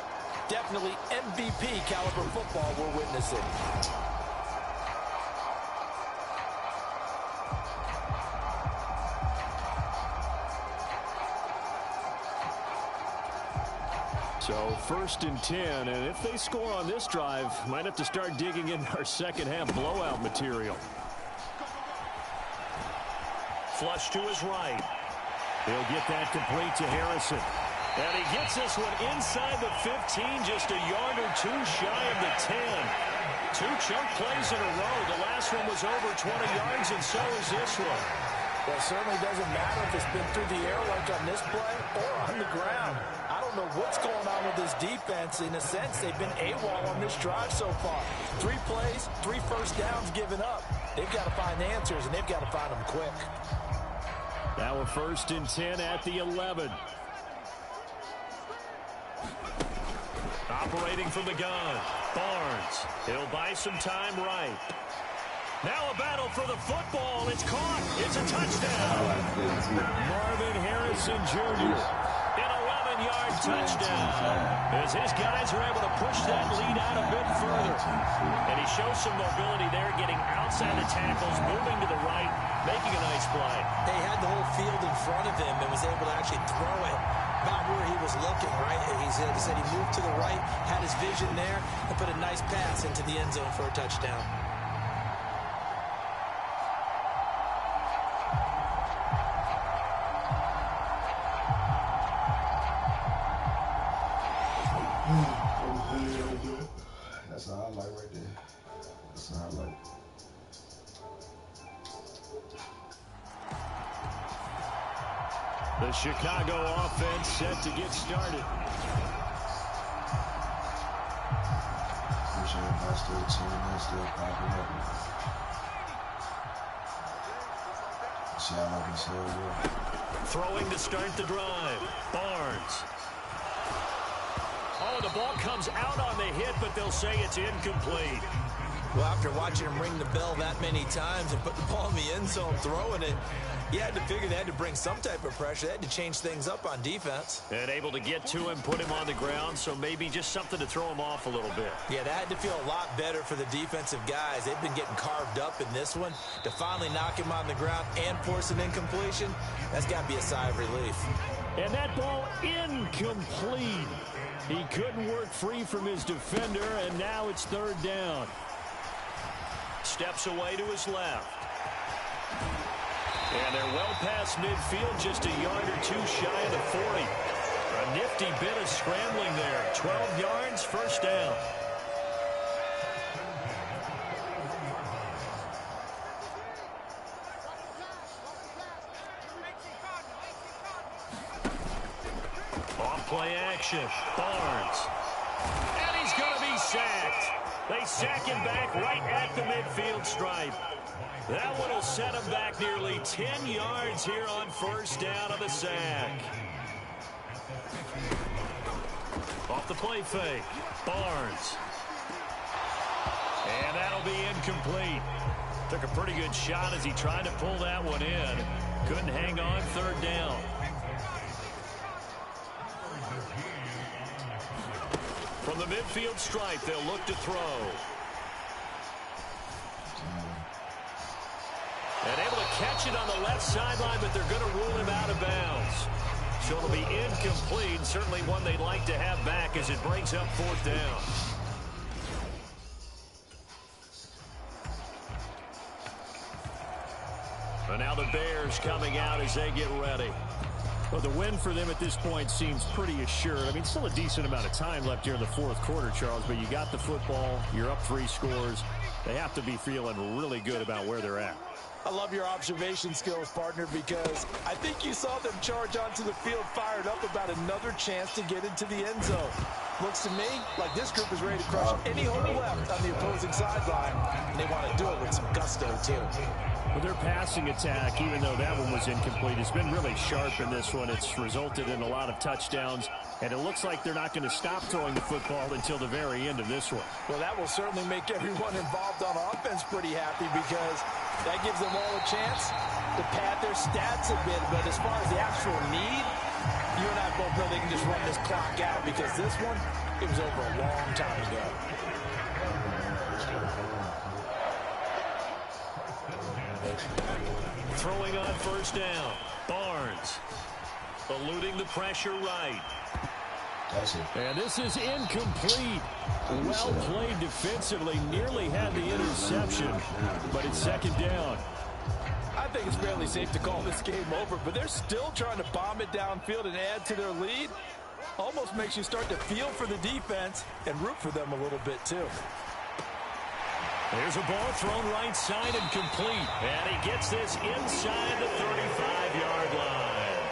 Definitely MVP caliber football we're witnessing. So 1st and 10, and if they score on this drive, might have to start digging in our second half blowout material. Flush to his right. He'll get that complete to Harrison. And he gets this one inside the 15, just a yard or two shy of the 10. 2 chunk plays in a row. The last one was over 20 yards, and so is this one. Well, it certainly doesn't matter if it's been through the air like on this play or on the ground. I don't know what's going on with this defense. In a sense, they've been AWOL on this drive so far. 3 plays, 3 first downs given up. They've got to find answers, and they've got to find them quick. Now a 1st and 10 at the 11. Operating from the gun. Barnes. He'll buy some time right. Now a battle for the football. It's caught. It's a touchdown. Marvin Harrison Jr. An 11-yard touchdown. As his guys are able to push that lead out a bit further. And he shows some mobility there, getting outside the tackles, moving to the right, making a nice play. He had the whole field in front of him and was able to actually throw it about where he was looking, right? He said he moved to the right, had his vision there, and put a nice pass into the end zone for a touchdown. That's a highlight right there. That's a highlight. The Chicago offense set to get started. Appreciate everybody still tuning in, still popping up. Shout out to Xodwvonn. Throwing to start the drive. Barnes. Oh, the ball comes out on the hit, but they'll say it's incomplete. Well, after watching him ring the bell that many times and put the ball in the end zone throwing it, you had to figure they had to bring some type of pressure. They had to change things up on defense. And able to get to him, put him on the ground, so maybe just something to throw him off a little bit. Yeah, that had to feel a lot better for the defensive guys. They've been getting carved up in this one. To finally knock him on the ground and force an incompletion, that's got to be a sigh of relief. And that ball incomplete. He couldn't work free from his defender, and now it's 3rd down. Steps away to his left. And they're well past midfield, just a yard or two shy of the 40. A nifty bit of scrambling there. 12 yards, first down. Off-play action. Barnes. And he's going to be sacked. They sack him back right at the midfield stripe. That one will set him back nearly 10 yards here on first down of the sack. Off the play fake. Barnes. And that'll be incomplete. Took a pretty good shot as he tried to pull that one in. Couldn't hang on, 3rd down. From the midfield stripe, they'll look to throw. And able to catch it on the left sideline, but they're going to rule him out of bounds. So it'll be incomplete. Certainly one they'd like to have back as it brings up 4th down. And now the Bears coming out as they get ready. Well, the win for them at this point seems pretty assured. I mean, still a decent amount of time left here in the 4th quarter, Charles, but you got the football. You're up 3 scores. They have to be feeling really good about where they're at. I love your observation skills, partner, because I think you saw them charge onto the field fired up about another chance to get into the end zone. Looks to me like this group is ready to crush any hole left on the opposing sideline, and they want to do it with some gusto, too. Well, their passing attack, even though that one was incomplete, has been really sharp in this one. It's resulted in a lot of touchdowns, and it looks like they're not going to stop throwing the football until the very end of this one. Well, that will certainly make everyone involved on offense pretty happy because that gives them all a chance to pad their stats a bit. But as far as the actual need, you and I both know they can just run this clock out because this one, it was over a long time ago. Throwing on 1st down. Barnes eluding the pressure right. And this is incomplete. Well played defensively. Nearly had the interception, but it's 2nd down. I think it's fairly safe to call this game over, but they're still trying to bomb it downfield and add to their lead. Almost makes you start to feel for the defense and root for them a little bit, too. There's a ball thrown right side and complete. And he gets this inside the 35-yard line.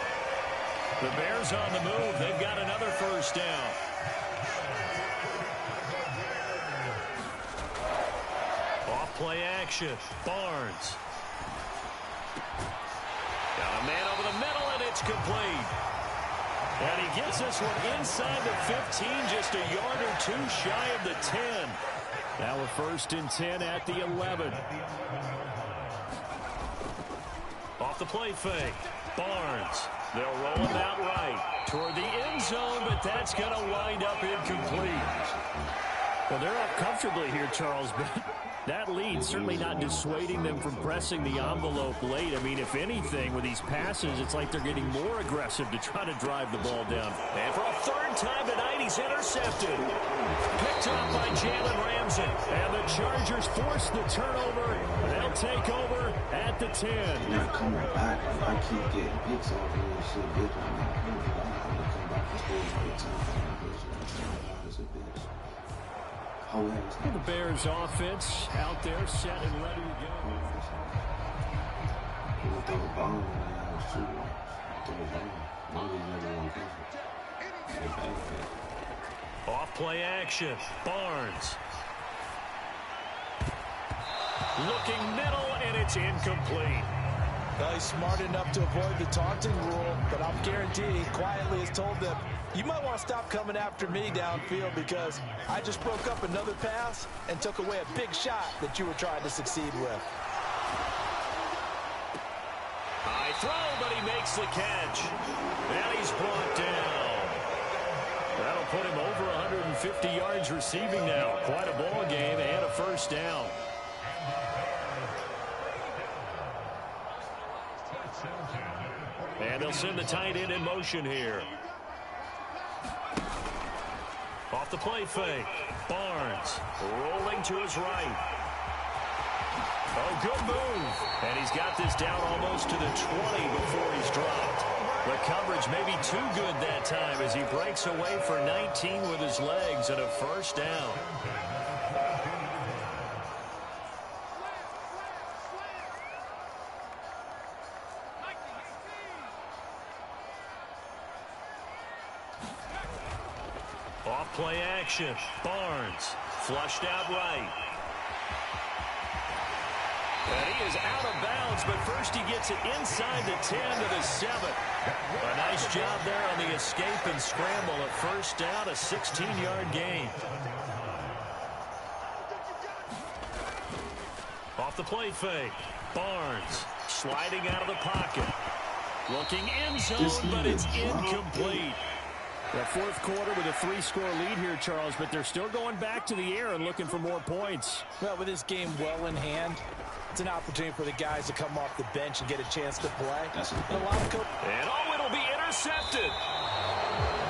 The Bears on the move. They've got another 1st down. Off play action. Barnes. Got a man over the middle, and it's complete. And he gets this one inside the 15, just a yard or 2 shy of the 10. Now a 1st and 10 at the 11. Off the play fake. Barnes. They'll roll him out right toward the end zone, but that's going to wind up incomplete. Well, they're up comfortably here, Charles, but that lead certainly not dissuading them from pressing the envelope late. I mean, if anything, with these passes, it's like they're getting more aggressive to try to drive the ball down. And for a 3rd time tonight, he's intercepted. Picked up by Jalen Ramsey. And the Chargers force the turnover. They'll take over at the 10. Not coming back. If I keep getting picks off here and shit, bitch, I'm not coming back. I'm going to come back and score my 8 times. It's a bitch. The Bears offense out there set and ready to go. Off play action. Barnes. Looking middle, and it's incomplete. Well, he's smart enough to avoid the taunting rule, but I'm guaranteed he quietly has told them, you might want to stop coming after me downfield because I just broke up another pass and took away a big shot that you were trying to succeed with. High throw, but he makes the catch. And he's brought down. That'll put him over 150 yards receiving now. Quite a ball game and a 1st down. And they'll send the tight end in motion here. Off the play fake. Barnes rolling to his right. Oh, good move. And he's got this down almost to the 20 before he's dropped. The coverage may be too good that time as he breaks away for 19 with his legs and a 1st down. Off play action. Barnes flushed out right. And he is out of bounds, but first he gets it inside the 10 to the 7. A nice job there on the escape and scramble. A 1st down, a 16-yard gain. Off the play fake. Barnes sliding out of the pocket. Looking end zone, but it's incomplete. The fourth quarter with a 3-score lead here, Charles, but they're still going back to the air and looking for more points. Well, with this game well in hand, it's an opportunity for the guys to come off the bench and get a chance to play. And a lot of and it'll be intercepted.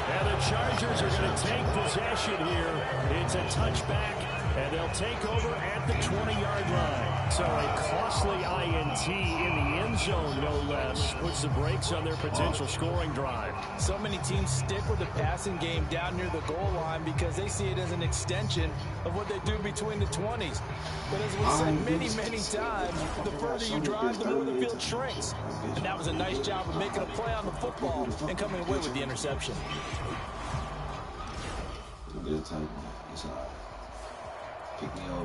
And the Chargers are going to take possession here. It's a touchback, and they'll take over at the 20-yard line. So a costly INT in the end zone, no less, puts the brakes on their potential scoring drive. So many teams stick with the passing game down near the goal line because they see it as an extension of what they do between the 20s. But as we said many, many times, the further you drive, the more the field shrinks. And that was a nice job of making a play on the football and coming away with the interception.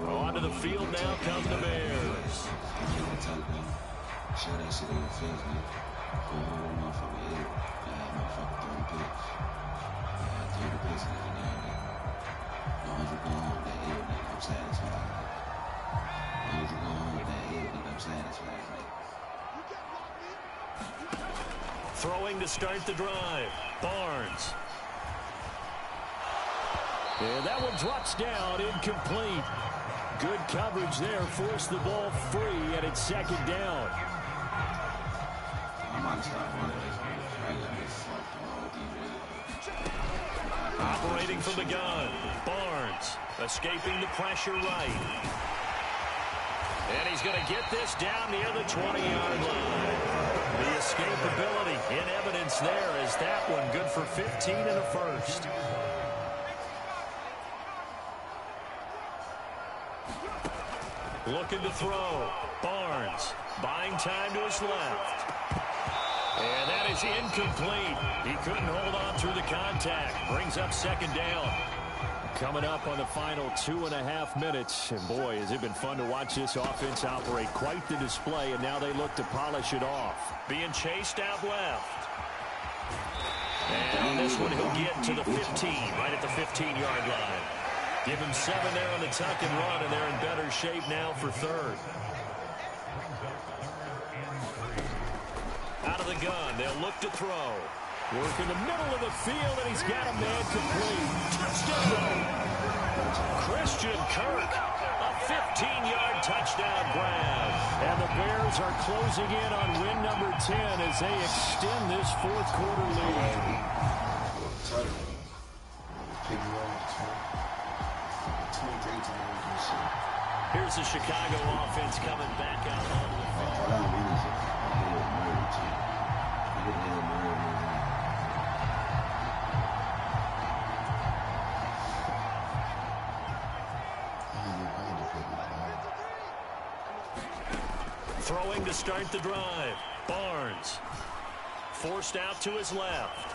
Onto the field now come the Bears. Show that shit in your face, man. Go home, motherfucker, eat. Motherfucker, 30 picks. 30 picks in the game, man. As long as you go home with that 8, nigga, I'm satisfied. As long as you go home with that 8, nigga, I'm satisfied, man. Throwing to start the drive. Barnes. And that one drops down, incomplete. Good coverage there, forced the ball free, and it's second down. Operating from the gun. Barnes escaping the pressure right. And he's going to get this down near the 20-yard line. The escapability in evidence there is that one good for 15 and a first. Looking to throw. Barnes buying time to his left. And that is incomplete. He couldn't hold on through the contact. Brings up second down. Coming up on the final 2.5 minutes. And boy, has it been fun to watch this offense operate. Quite the display, and now they look to polish it off. Being chased out left. And on this one, he'll get to the 15, right at the 15-yard line. Give him 7 there on the tuck and run, and they're in better shape now for third. Out of the gun, they'll look to throw. Work in the middle of the field, and he's got a man complete. Touchdown! Christian Kirk, a 15-yard touchdown grab. And the Bears are closing in on win number 10 as they extend this fourth quarter lead. Here's the Chicago offense coming back out onto the field. Throwing to start the drive. Barnes forced out to his left.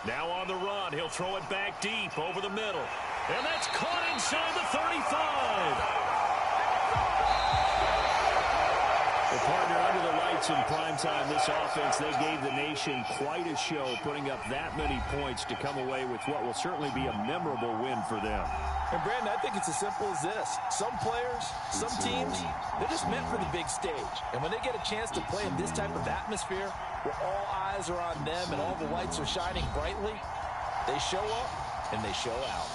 Now on the run, he'll throw it back deep over the middle. And that's caught inside the 35. Well, partner, under the lights in primetime, this offense, they gave the nation quite a show, putting up that many points to come away with what will certainly be a memorable win for them. And, Brandon, I think it's as simple as this. Some players, some teams, they're just meant for the big stage. And when they get a chance to play in this type of atmosphere, where all eyes are on them and all the lights are shining brightly, they show up and they show out.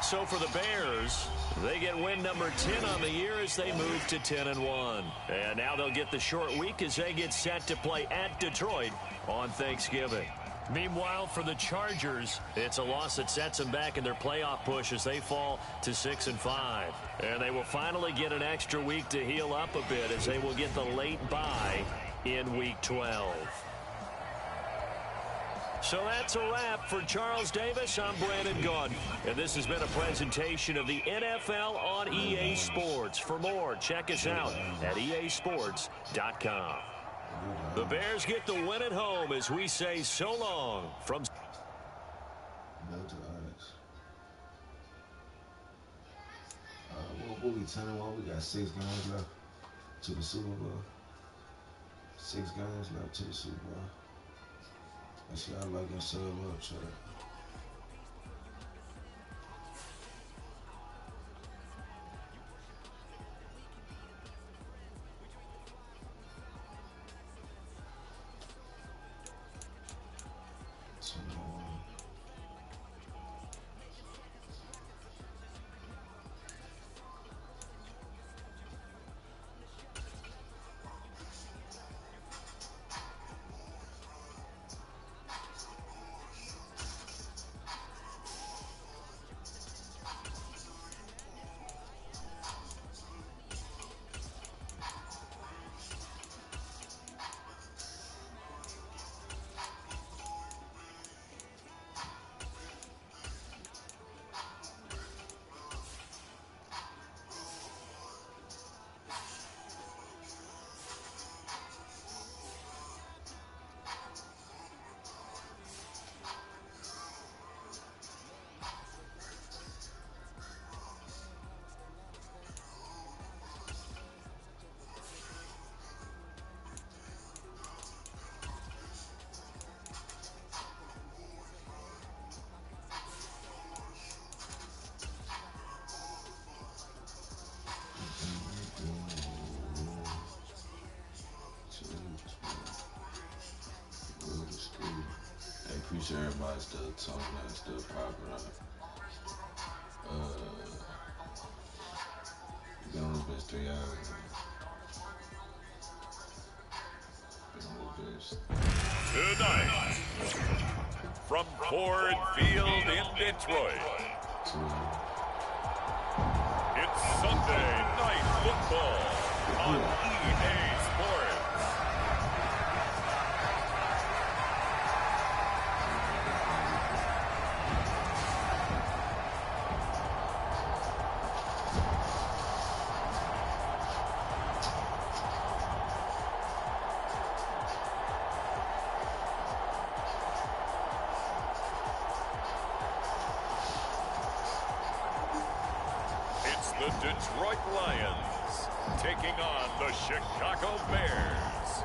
So for the Bears, they get win number 10 on the year as they move to 10-1. And now they'll get the short week as they get set to play at Detroit on Thanksgiving. Meanwhile, for the Chargers, it's a loss that sets them back in their playoff push as they fall to 6-5. And they will finally get an extra week to heal up a bit as they will get the late bye in Week 12. So that's a wrap for Charles Davis. I'm Brandon Gaudin, and this has been a presentation of the NFL on EA Sports. For more, check us out at easports.com. The Bears get the win at home as we say so long from... We'll be 10-1. We got 6 games left to the Super Bowl. 6 games left to the Super Bowl. I see I like and set them up, so. Appreciate everybody still talking and still popping up. Been on this bitch 3 hours. Been on this bitch. Tonight, from Ford Field in Detroit, it's Sunday Night Football on EA Sports. The Detroit Lions taking on the Chicago Bears.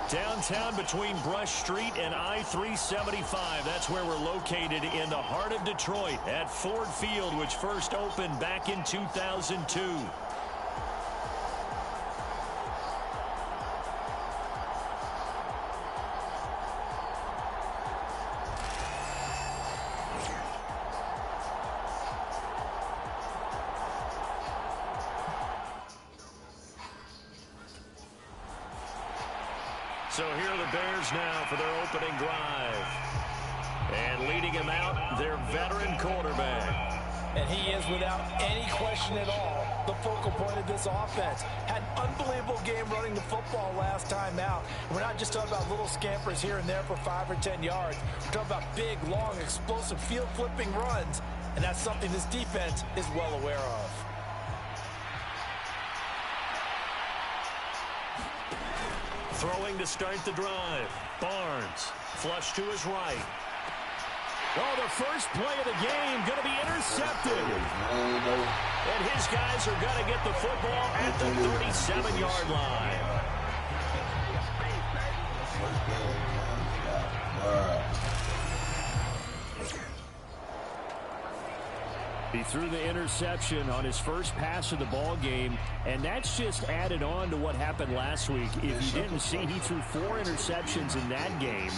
Downtown between Brush Street and I-375. That's where we're located in the heart of Detroit at Ford Field, which first opened back in 2002. So here are the Bears now for their opening drive. And leading him out, their veteran quarterback. And he is, without any question at all, the focal point of this offense. Had an unbelievable game running the football last time out. And we're not just talking about little scampers here and there for 5 or 10 yards. We're talking about big, long, explosive, field-flipping runs. And that's something this defense is well aware of. Throwing to start the drive. Barnes, flush to his right. Oh, the first play of the game going to be intercepted. And his guys are going to get the football at the 37-yard line. He threw the interception on his first pass of the ball game, and that's just added on to what happened last week. If you didn't see, he threw 4 interceptions in that game,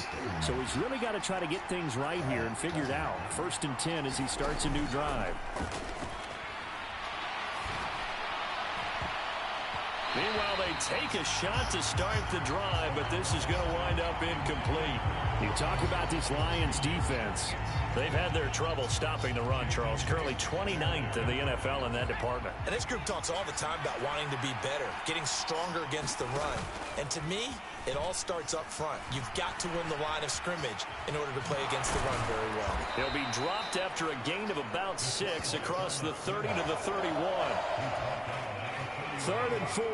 so he's really got to try to get things right here and figure it out. 1st and 10 as he starts a new drive. Meanwhile, they take a shot to start the drive, but this is going to wind up incomplete. You talk about this Lions defense. They've had their trouble stopping the run, Charles. Currently 29th in the NFL in that department. And this group talks all the time about wanting to be better, getting stronger against the run. And to me, it all starts up front. You've got to win the line of scrimmage in order to play against the run very well. He'll be dropped after a gain of about 6 across the 30 to the 31. 3rd and 4.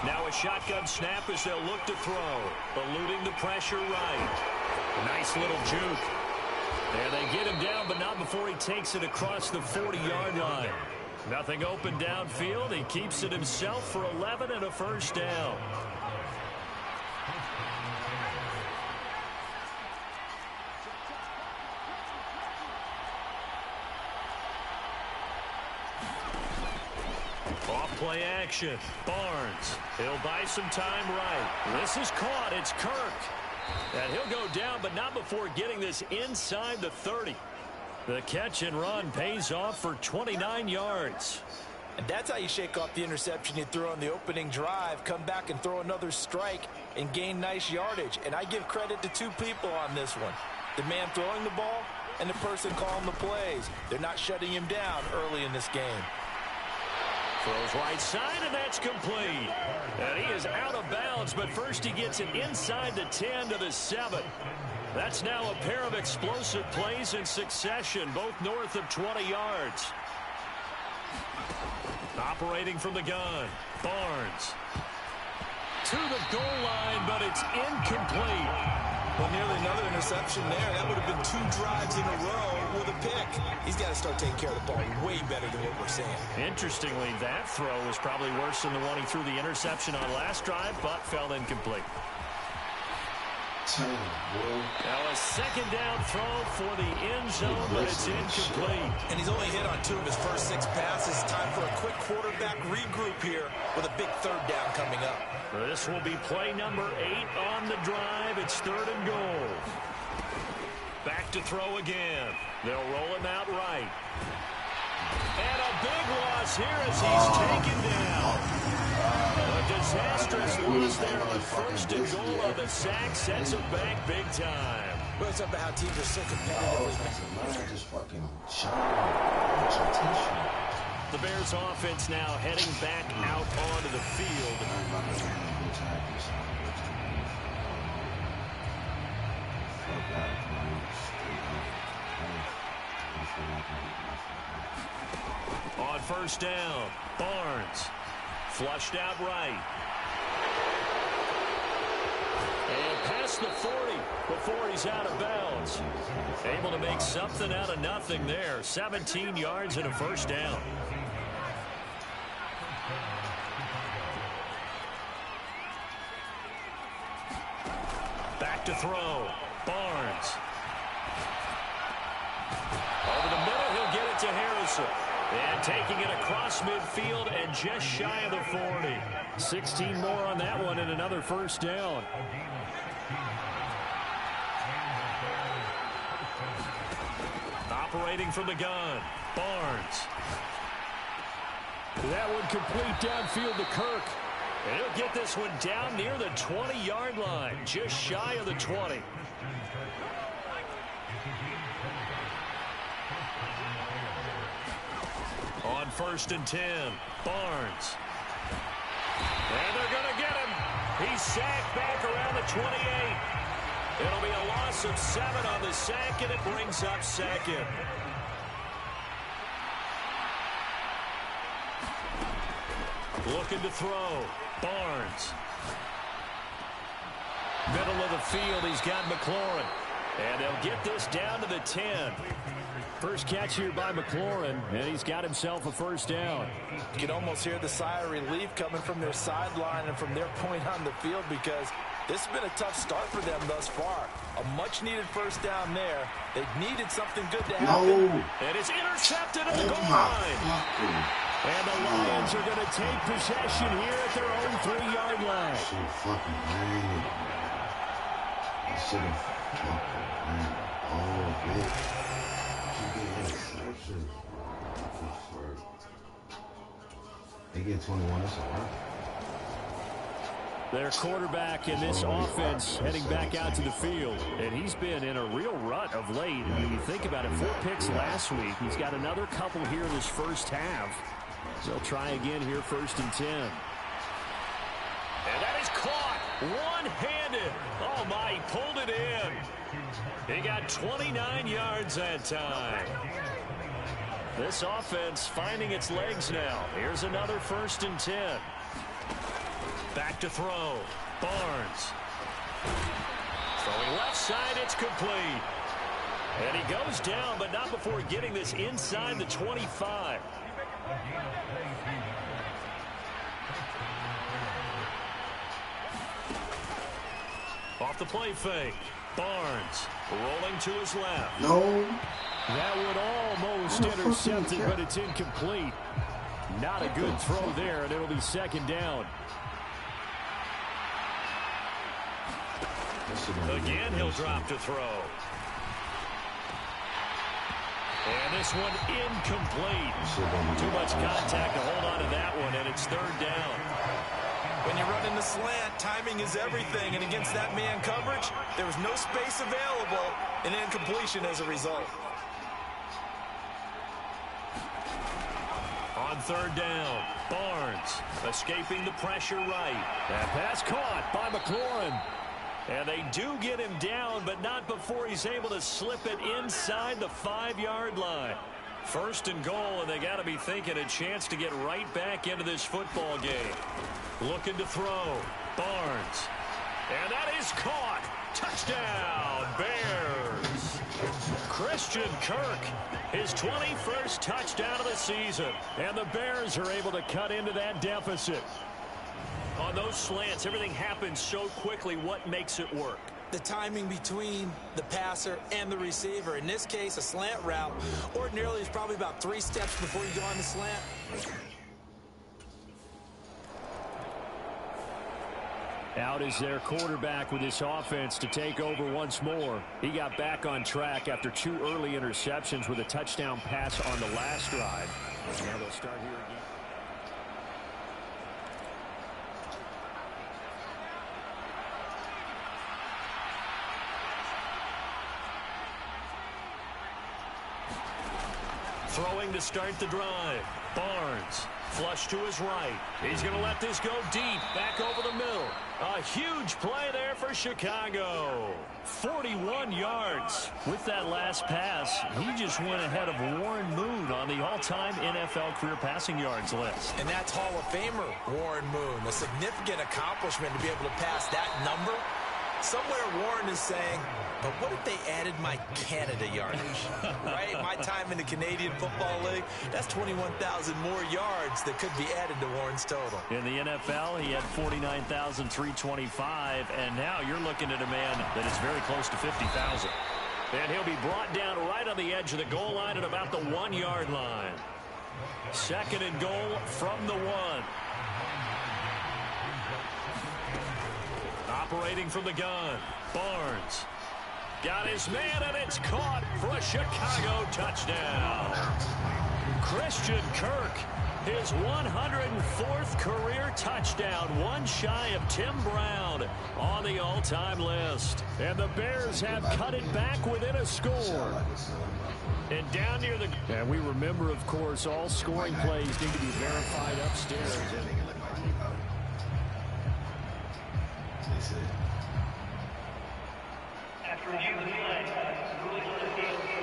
Now a shotgun snap as they'll look to throw. Eluding the pressure right. Nice little juke. And they get him down, but not before he takes it across the 40-yard line. Nothing open downfield. He keeps it himself for 11 and a first down. Off play action. Barnes. He'll buy some time right. This is caught. It's Kirk. And he'll go down, but not before getting this inside the 30. The catch and run pays off for 29 yards. And that's how you shake off the interception you threw on the opening drive, come back and throw another strike and gain nice yardage. And I give credit to two people on this one. The man throwing the ball and the person calling the plays. They're not shutting him down early in this game. Throws right side, and that's complete. And he is out of bounds, but first he gets it inside the 10 to the 7. That's now a pair of explosive plays in succession, both north of 20 yards. Operating from the gun, Barnes. To the goal line, but it's incomplete. Well, nearly another interception there. That would have been 2 drives in a row with a pick. He's got to start taking care of the ball way better than what we're saying. Interestingly, that throw was probably worse than the one he threw the interception on last drive, but fell incomplete. Now a second down throw for the end zone, but it's incomplete. And he's only hit on 2 of his first 6 passes. Time for a quick quarterback regroup here with a big 3rd down coming up. This will be play number 8 on the drive. It's 3rd and goal. Back to throw again. They'll roll him out right. And a big loss here as he's taken down. A disastrous loss there on 1st and goal on the sack sets him back big time. Well, it's up to how teams are so competitive. Just fucking shot. The Bears offense now heading back out onto the field. On 1st down, Barnes. Flushed out right. And past the 40 before he's out of bounds. Able to make something out of nothing there. 17 yards and a 1st down. Back to throw. Barnes. Over the middle, he'll get it to Harrison. And taking it across midfield and just shy of the 40. 16 more on that one and another 1st down. Operating from the gun, Barnes. That one complete downfield to Kirk. And he'll get this one down near the 20-yard line, just shy of the 20. On 1st and 10, Barnes. And they're going to get him. He's sacked back around the 28. It'll be a loss of 7 on the sack, and it brings up 2nd. Looking to throw. Barnes. Middle of the field, he's got McLaurin. And they'll get this down to the 10. First catch here by McLaurin, and he's got himself a 1st down. You can almost hear the sigh of relief coming from their sideline and from their point on the field because this has been a tough start for them thus far. A much-needed 1st down there. They needed something good to happen. No. And it's intercepted at the goal line. And the Lions are going to take possession here at their own 3-yard line. I should have fucking ran it. I should have fucking ran it all bit. They get 21, that's all right. Their quarterback in this offense heading back out to the field. And he's been in a real rut of late. I mean, you think about it, 4 picks last week. He's got another couple here in this first half. So they'll try again here 1st and 10. And that is caught one-handed. Oh, my, he pulled it in. He got 29 yards that time. This offense finding its legs now. Here's another 1st and 10. Back to throw. Barnes. Throwing left side, it's complete. And he goes down, but not before getting this inside the 25. Off the play fake. Barnes rolling to his left. No. That would almost intercept it, but it's incomplete. Not a good throw there, and it'll be second down. Again, he'll drop to throw. And this one incomplete. Too much contact to hold on to that one, and it's third down. When you're running the slant, timing is everything, and against that man coverage, there was no space available, and incompletion as a result. On third down, Barnes escaping the pressure right. That pass caught by McLaurin. And they do get him down, but not before he's able to slip it inside the 5-yard line. First and goal, and they got to be thinking a chance to get right back into this football game. Looking to throw. Barnes. And that is caught. Touchdown, Bears. Christian Kirk, his 21st touchdown of the season. And the Bears are able to cut into that deficit. On those slants, everything happens so quickly. What makes it work? The timing between the passer and the receiver. In this case, a slant route ordinarily is probably about 3 steps before you go on the slant. Out is their quarterback with this offense to take over once more. He got back on track after 2 early interceptions with a touchdown pass on the last drive. Now they'll start here again. Throwing to start the drive. Barnes, flush to his right. He's going to let this go deep, back over the middle. A huge play there for Chicago. 41 yards. With that last pass, he just went ahead of Warren Moon on the all-time NFL career passing yards list. And that's Hall of Famer Warren Moon. A significant accomplishment to be able to pass that number. Somewhere Warren is saying, but what if they added my Canada yardage, right? My time in the Canadian Football League, that's 21,000 more yards that could be added to Warren's total. In the NFL, he had 49,325, and now you're looking at a man that is very close to 50,000. And he'll be brought down right on the edge of the goal line at about the 1-yard line. Second and goal from the 1. Operating from the gun, Barnes. Got his man, and it's caught for a Chicago touchdown. Christian Kirk, his 104th career touchdown, one shy of Tim Brown on the all-time list. And the Bears have cut it back within a score. And down near the... And we remember, of course, all scoring plays need to be verified upstairs.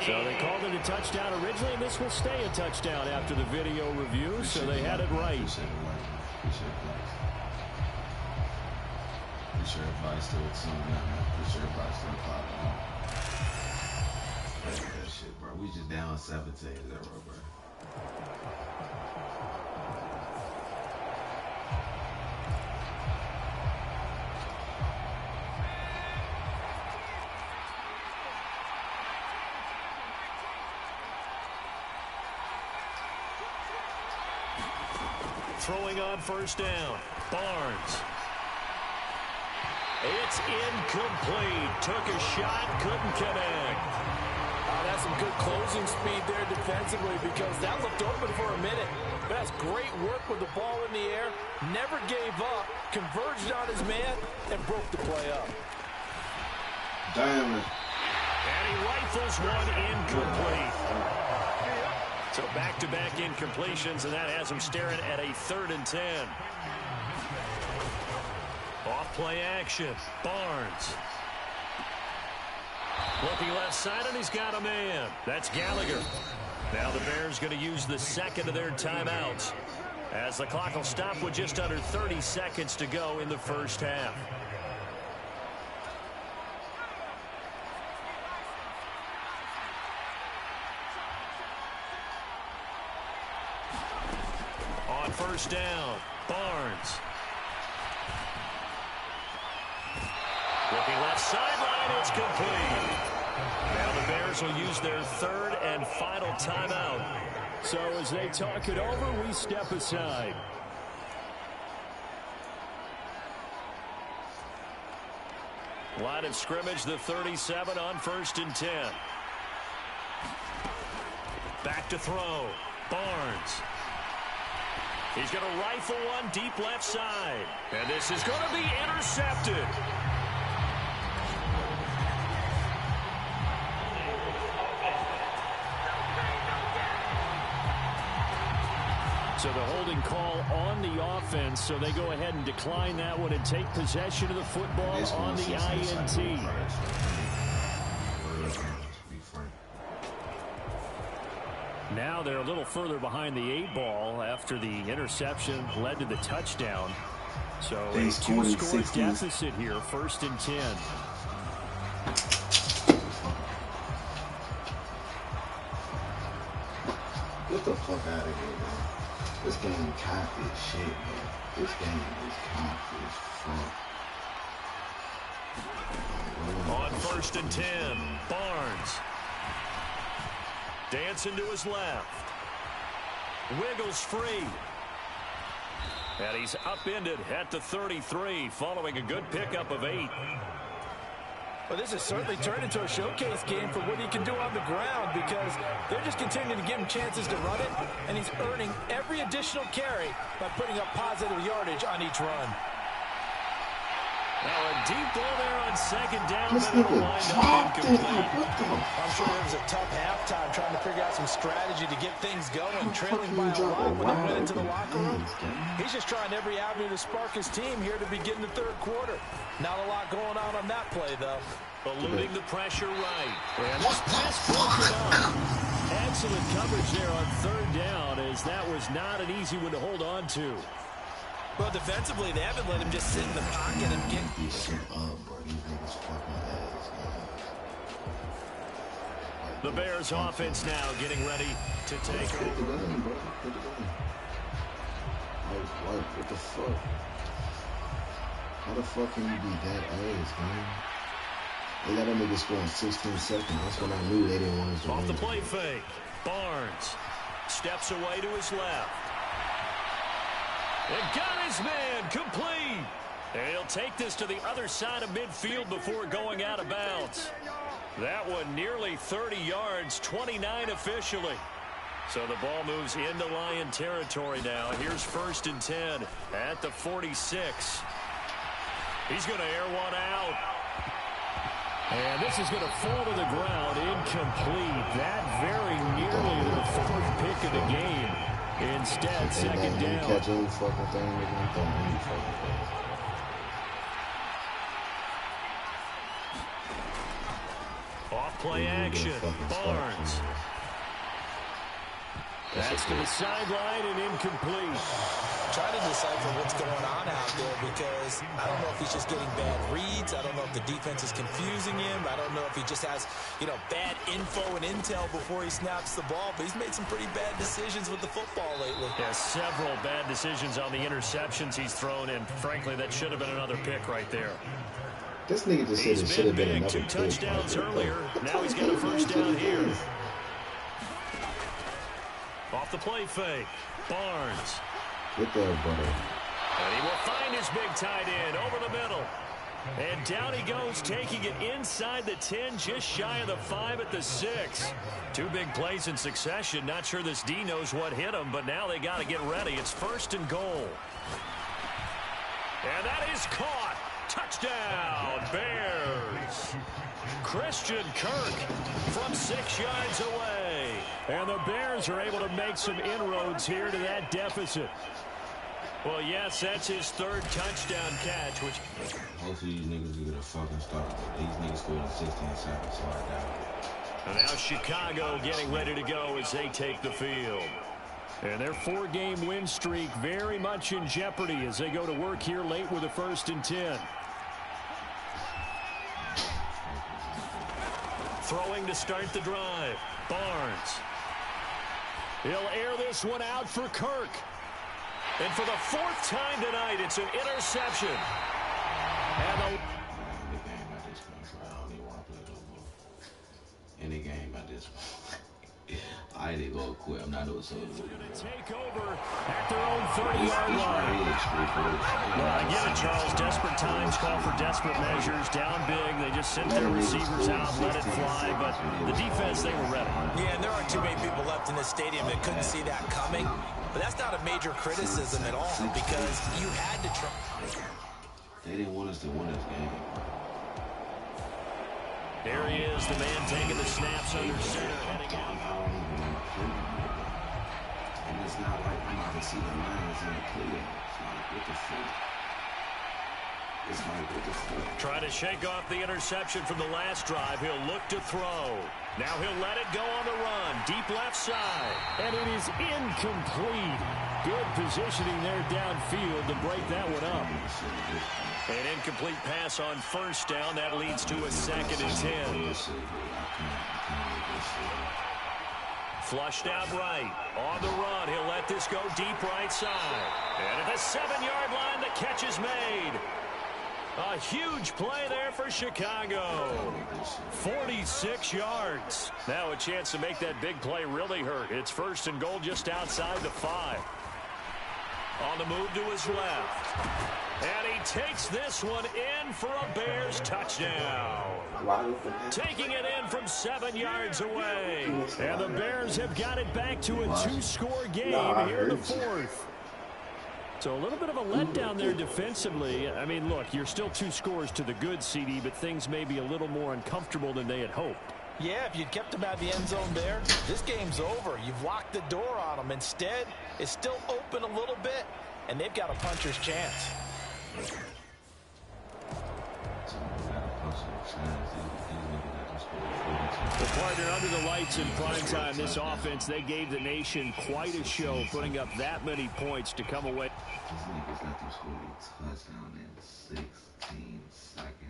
So they called it a touchdown originally, and this will stay a touchdown after the video review, so they had it right. That shit, bro. We just down 17-0, bro. Throwing on first down. Barnes. It's incomplete. Took a shot, couldn't connect. That's some good closing speed there defensively because that looked open for a minute. But that's great work with the ball in the air. Never gave up. Converged on his man and broke the play up. Damn it. And he rifles one incomplete. So back-to-back incompletions, and that has him staring at a 3rd and 10. Off-play action. Barnes. Looking left side, and he's got a man. That's Gallagher. Now the Bears going to use the second of their timeouts as the clock will stop with just under 30 seconds to go in the first half. On first down, Barnes. Looking left sideline, it's complete. Now the Bears will use their third and final timeout. So as they talk it over, we step aside. Line of scrimmage, the 37 on 1st and 10. Back to throw. Barnes. He's going to rifle one deep left side. And this is going to be intercepted. So the holding call on the offense, so they go ahead and decline that one and take possession of the football on the INT. Now they're a little further behind the 8 ball after the interception led to the touchdown. So a 2-score deficit here, 1st and 10. Get the fuck out of here, man. This game cocky as shit, man. This game is cocky as fuck. On 1st and 10, Barnes. Dancing to his left. Wiggles free. And he's upended at the 33 following a good pickup of 8. Well, this has certainly turned into a showcase game for what he can do on the ground because they're just continuing to give him chances to run it, and he's earning every additional carry by putting up positive yardage on each run. Now a deep ball there on 2nd down. This nigga dropped it. I'm sure it was a tough halftime trying to figure out some strategy to get things going, trailing by a lot when they went into the locker room. He's just trying every avenue to spark his team here to begin the 3rd quarter. Not a lot going on that play, though. Eluding the pressure right. And this pass broken up. Excellent coverage there on 3rd down, as that was not an easy one to hold on to. Well, defensively, they haven't let him just sit in the pocket and get... The Bears offense now getting ready to take over. What the fuck? How the fuck can you be that ass, man? They got a nigga score in 16 seconds. That's when I knew they didn't want us to win. Off the play fake. Barnes steps away to his left. And got his man complete. And he'll take this to the other side of midfield before going out of bounds. That one nearly 30 yards, 29 officially. So the ball moves into Lion territory now. Here's 1st and 10 at the 46. He's going to air one out. And this is going to fall to the ground, incomplete. That very nearly the 4th pick of the game. Instead, 2nd down. Catch any fucking thing, nigga. Don't any fucking thing. Off play action. Barnes. That's to the sideline and incomplete. Trying to decipher what's going on out there because I don't know if he's just getting bad reads. I don't know if the defense is confusing him. I don't know if he just has, bad info and intel before he snaps the ball. But he's made some pretty bad decisions with the football lately. Yeah, several bad decisions on the interceptions he's thrown, and frankly, that should have been another pick right there. This nigga just said it should have been another pick. 2 touchdowns earlier. Now he's got a 1st down here. Off the play fake. Barnes. Get there, brother. And he will find his big tight end over the middle. And down he goes, taking it inside the 10, just shy of the 5 at the 6. 2 big plays in succession. Not sure this D knows what hit him, but now they got to get ready. It's 1st and goal. And that is caught. Touchdown, Bears. Christian Kirk from 6 yards away. And the Bears are able to make some inroads here to that deficit. Well, yes, that's his 3rd touchdown catch, which... Hopefully these niggas are gonna fucking stop. These niggas scored in 16 seconds, so I doubt it. And now Chicago getting ready to go as they take the field. And their 4-game win streak very much in jeopardy as they go to work here late with a 1st and 10. Throwing to start the drive. Barnes. He'll air this one out for Kirk. And for the 4th time tonight, it's an interception. And this. I ain't gonna quit. I'm not doing so. They're going to take over at their own 30-yard line. Well, I get it, Charles. Desperate times call for desperate measures. Down big, they just sent their receivers out, let it fly. But the defense, they were ready. Yeah, and there aren't too many people left in this stadium that couldn't see that coming. But that's not a major criticism at all because you had to try. They didn't want us to win this game. There he is, the man taking the snaps under center, heading out. And it's not like I'm not to see the Lions in the playoffs. Like, what the fuck? It's like, what the fuck? Trying to shake off the interception from the last drive. He'll look to throw. Now he'll let it go on the run. Deep left side. And it is incomplete. Good positioning there downfield to break that one up. An incomplete pass on first down. That leads to a 2nd and 10. Flushed out right. On the run. He'll let this go deep right side. And at the 7-yard line, the catch is made. A huge play there for Chicago. 46 yards. Now a chance to make that big play really hurt. It's 1st and goal just outside the 5. On the move to his left. And he takes this one in for a Bears touchdown. Taking it in from 7 yards away. And the Bears have got it back to a 2-score game here in the 4th. So a little bit of a letdown there defensively. I mean, look, you're still 2 scores to the good, CD, but things may be a little more uncomfortable than they had hoped. Yeah, if you'd kept him out of the end zone there, this game's over. You've locked the door on him. Instead, it's still open a little bit, and they've got a puncher's chance. The partner under the lights in primetime, this offense, they gave the nation quite a show, putting up that many points to come away. These niggas let them score a touchdown in 16 seconds.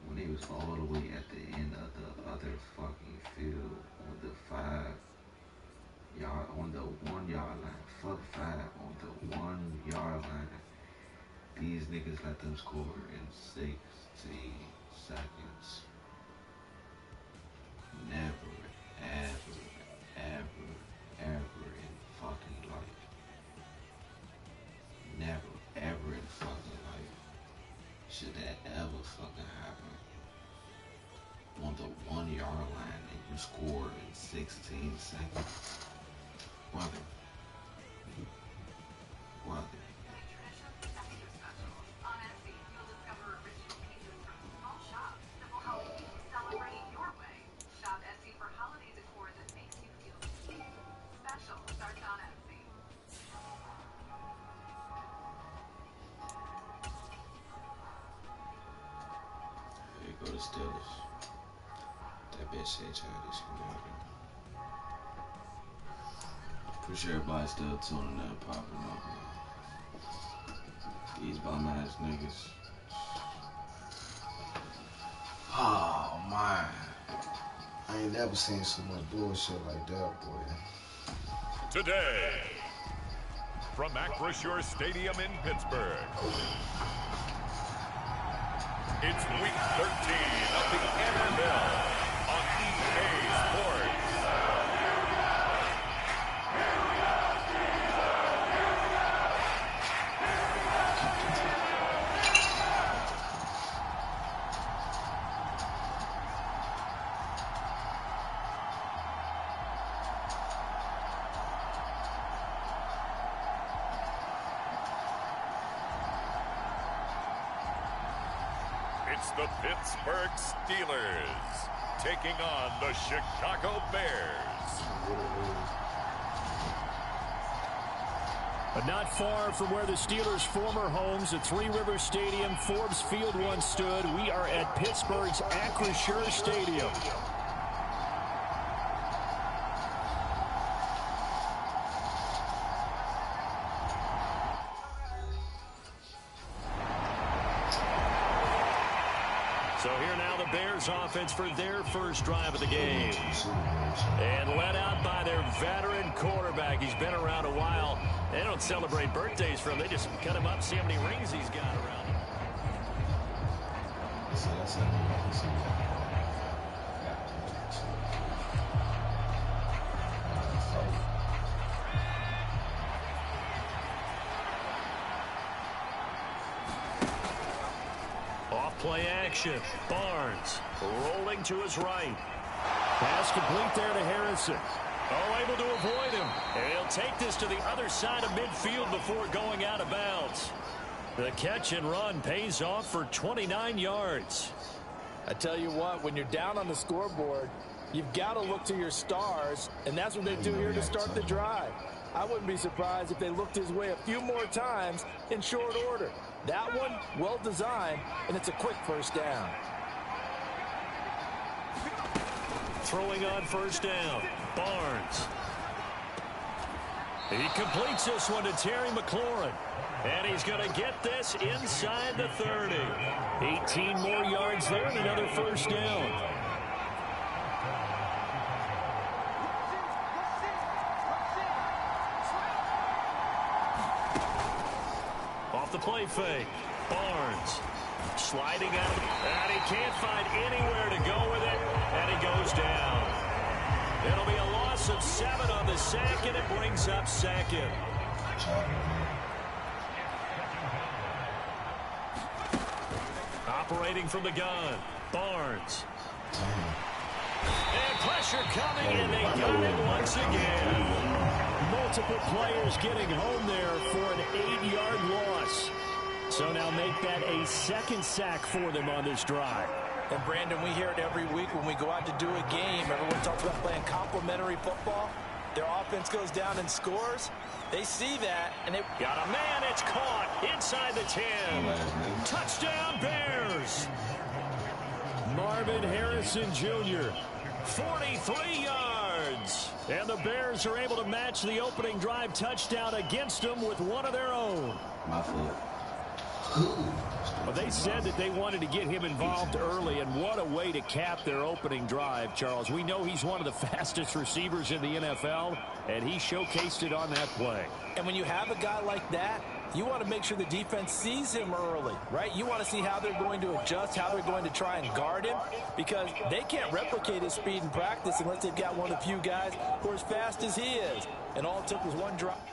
When they was all the way at the end of the other fucking field on the 5-yard, on the 1-yard line. Fuck 5 on the 1-yard line. These niggas let them score in 16 seconds. Never, ever, ever, ever in fucking life. Never, ever in fucking life should that ever fucking happen. On the 1-yard line and you score in 16 seconds. Brother. Brother. Go to Steelers. That bitch ain't childish. Pretty sure everybody's still tuning in, popping up. These bum ass niggas. Oh man, I ain't never seen so much bullshit like that, boy. Today, from Acrisure Stadium in Pittsburgh. It's week 13 of the NFL on EA Sports. It's the Pittsburgh Steelers taking on the Chicago Bears. But not far from where the Steelers' former homes at Three Rivers Stadium, Forbes Field once stood, we are at Pittsburgh's Acrisure Stadium. So here now the Bears offense for their first drive of the game. And led out by their veteran quarterback. He's been around a while. They don't celebrate birthdays for him. They just cut him up, see how many rings he's got around him. Off play action. Barnes rolling to his right. Pass complete there to Harrison. Oh, able to avoid him. And he'll take this to the other side of midfield before going out of bounds. The catch and run pays off for 29 yards. I tell you what, when you're down on the scoreboard, you've got to look to your stars, and that's what they do here to start the drive. I wouldn't be surprised if they looked his way a few more times in short order. That one, well designed, and it's a quick first down. Throwing on first down, Barnes. He completes this one to Terry McLaurin. And he's going to get this inside the 30. 18 more yards there and another first down. Off the play fake, Barnes sliding out, and he can't find anywhere to go with it, and he goes down. It'll be a loss of 7 on the sack, and it brings up second. Operating from the gun, Barnes. And pressure coming, and they got it once again. Multiple players getting home there for an 8-yard loss. So now make that a second sack for them on this drive. And Brandon, we hear it every week when we go out to do a game. Everyone talks about playing complementary football. Their offense goes down and scores. They see that, and they got a man. It's caught inside the 10. Touchdown, Bears. Marvin Harrison Jr., 43 yards. And the Bears are able to match the opening drive touchdown against them with one of their own. My fault. Well, they said that they wanted to get him involved early, and what a way to cap their opening drive, Charles. We know he's one of the fastest receivers in the NFL, and he showcased it on that play. And when you have a guy like that, you want to make sure the defense sees him early, right? You want to see how they're going to adjust, how they're going to try and guard him, because they can't replicate his speed in practice unless they've got one of the few guys who are as fast as he is. And all it took was one drop.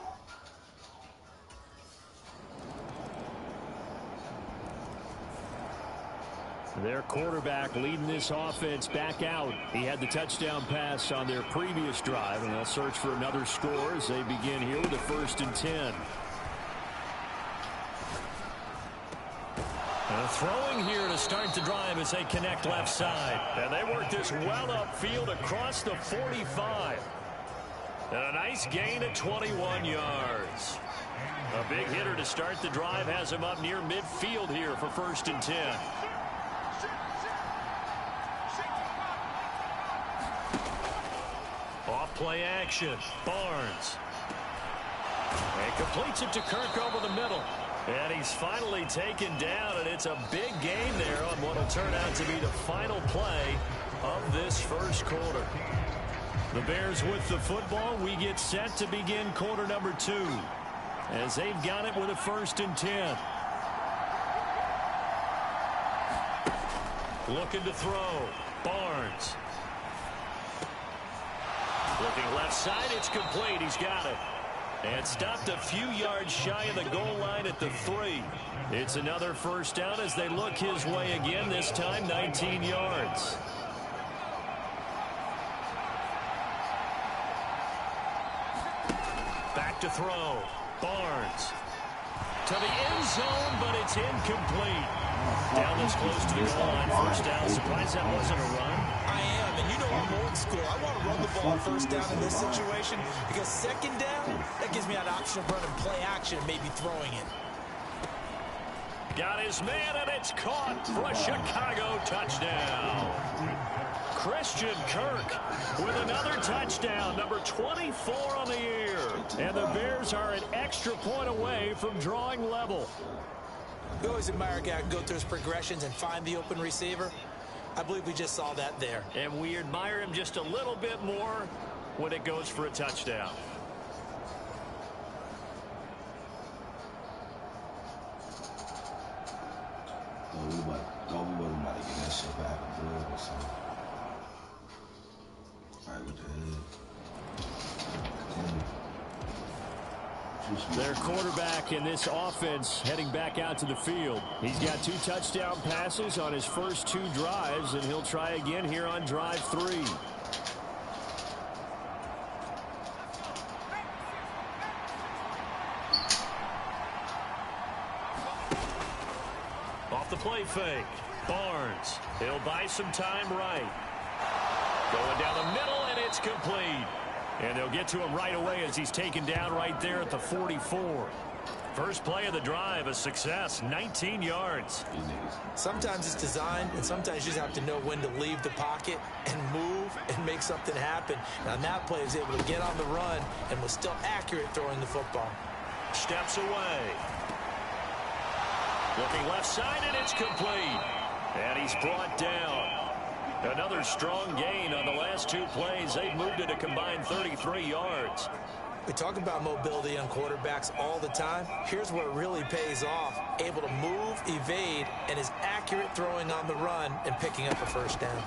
Their quarterback leading this offense back out. He had the touchdown pass on their previous drive, and they'll search for another score as they begin here with a 1st and 10. Throwing here to start the drive as they connect left side. And they work this well upfield across the 45. And a nice gain at 21 yards. A big hitter to start the drive has him up near midfield here for 1st and 10. Off play action, Barnes. And completes it to Kirk over the middle. And he's finally taken down, and it's a big gain there on what will turn out to be the final play of this first quarter. The Bears with the football. We get set to begin quarter number 2 as they've got it with a 1st and 10. Looking to throw, Barnes. Looking left side, it's complete. He's got it. And stopped a few yards shy of the goal line at the 3. It's another first down as they look his way again, this time 19 yards. Back to throw. Barnes. To the end zone, but it's incomplete. Down this close to the goal line, first down. Surprised that wasn't a run. I am, and you know I'm old school. I want to run the ball first down in this situation because second down, that gives me an option of running play action and maybe throwing it. Got his man, and it's caught for a Chicago touchdown. Christian Kirk with another touchdown, number 24 on the year. And the Bears are an extra point away from drawing level. We always admire a guy who can go through his progressions and find the open receiver. I believe we just saw that there. And we admire him just a little bit more when it goes for a touchdown. We wasn't about to get that shit back in blood or something. Right with the head. Their quarterback in this offense heading back out to the field. He's got 2 touchdown passes on his first 2 drives, and he'll try again here on drive 3. Off the play fake. Barnes. He'll buy some time right. Going down the middle, and it's complete. And they'll get to him right away as he's taken down right there at the 44. First play of the drive, a success, 19 yards. Sometimes it's designed, and sometimes you just have to know when to leave the pocket and move and make something happen. And on that play, he was able to get on the run and was still accurate throwing the football. Steps away. Looking left side, and it's complete. And he's brought down. Another strong gain on the last 2 plays. They've moved it a combined 33 yards. We talk about mobility on quarterbacks all the time. Here's where it really pays off. Able to move, evade, and is accurate throwing on the run and picking up a first down.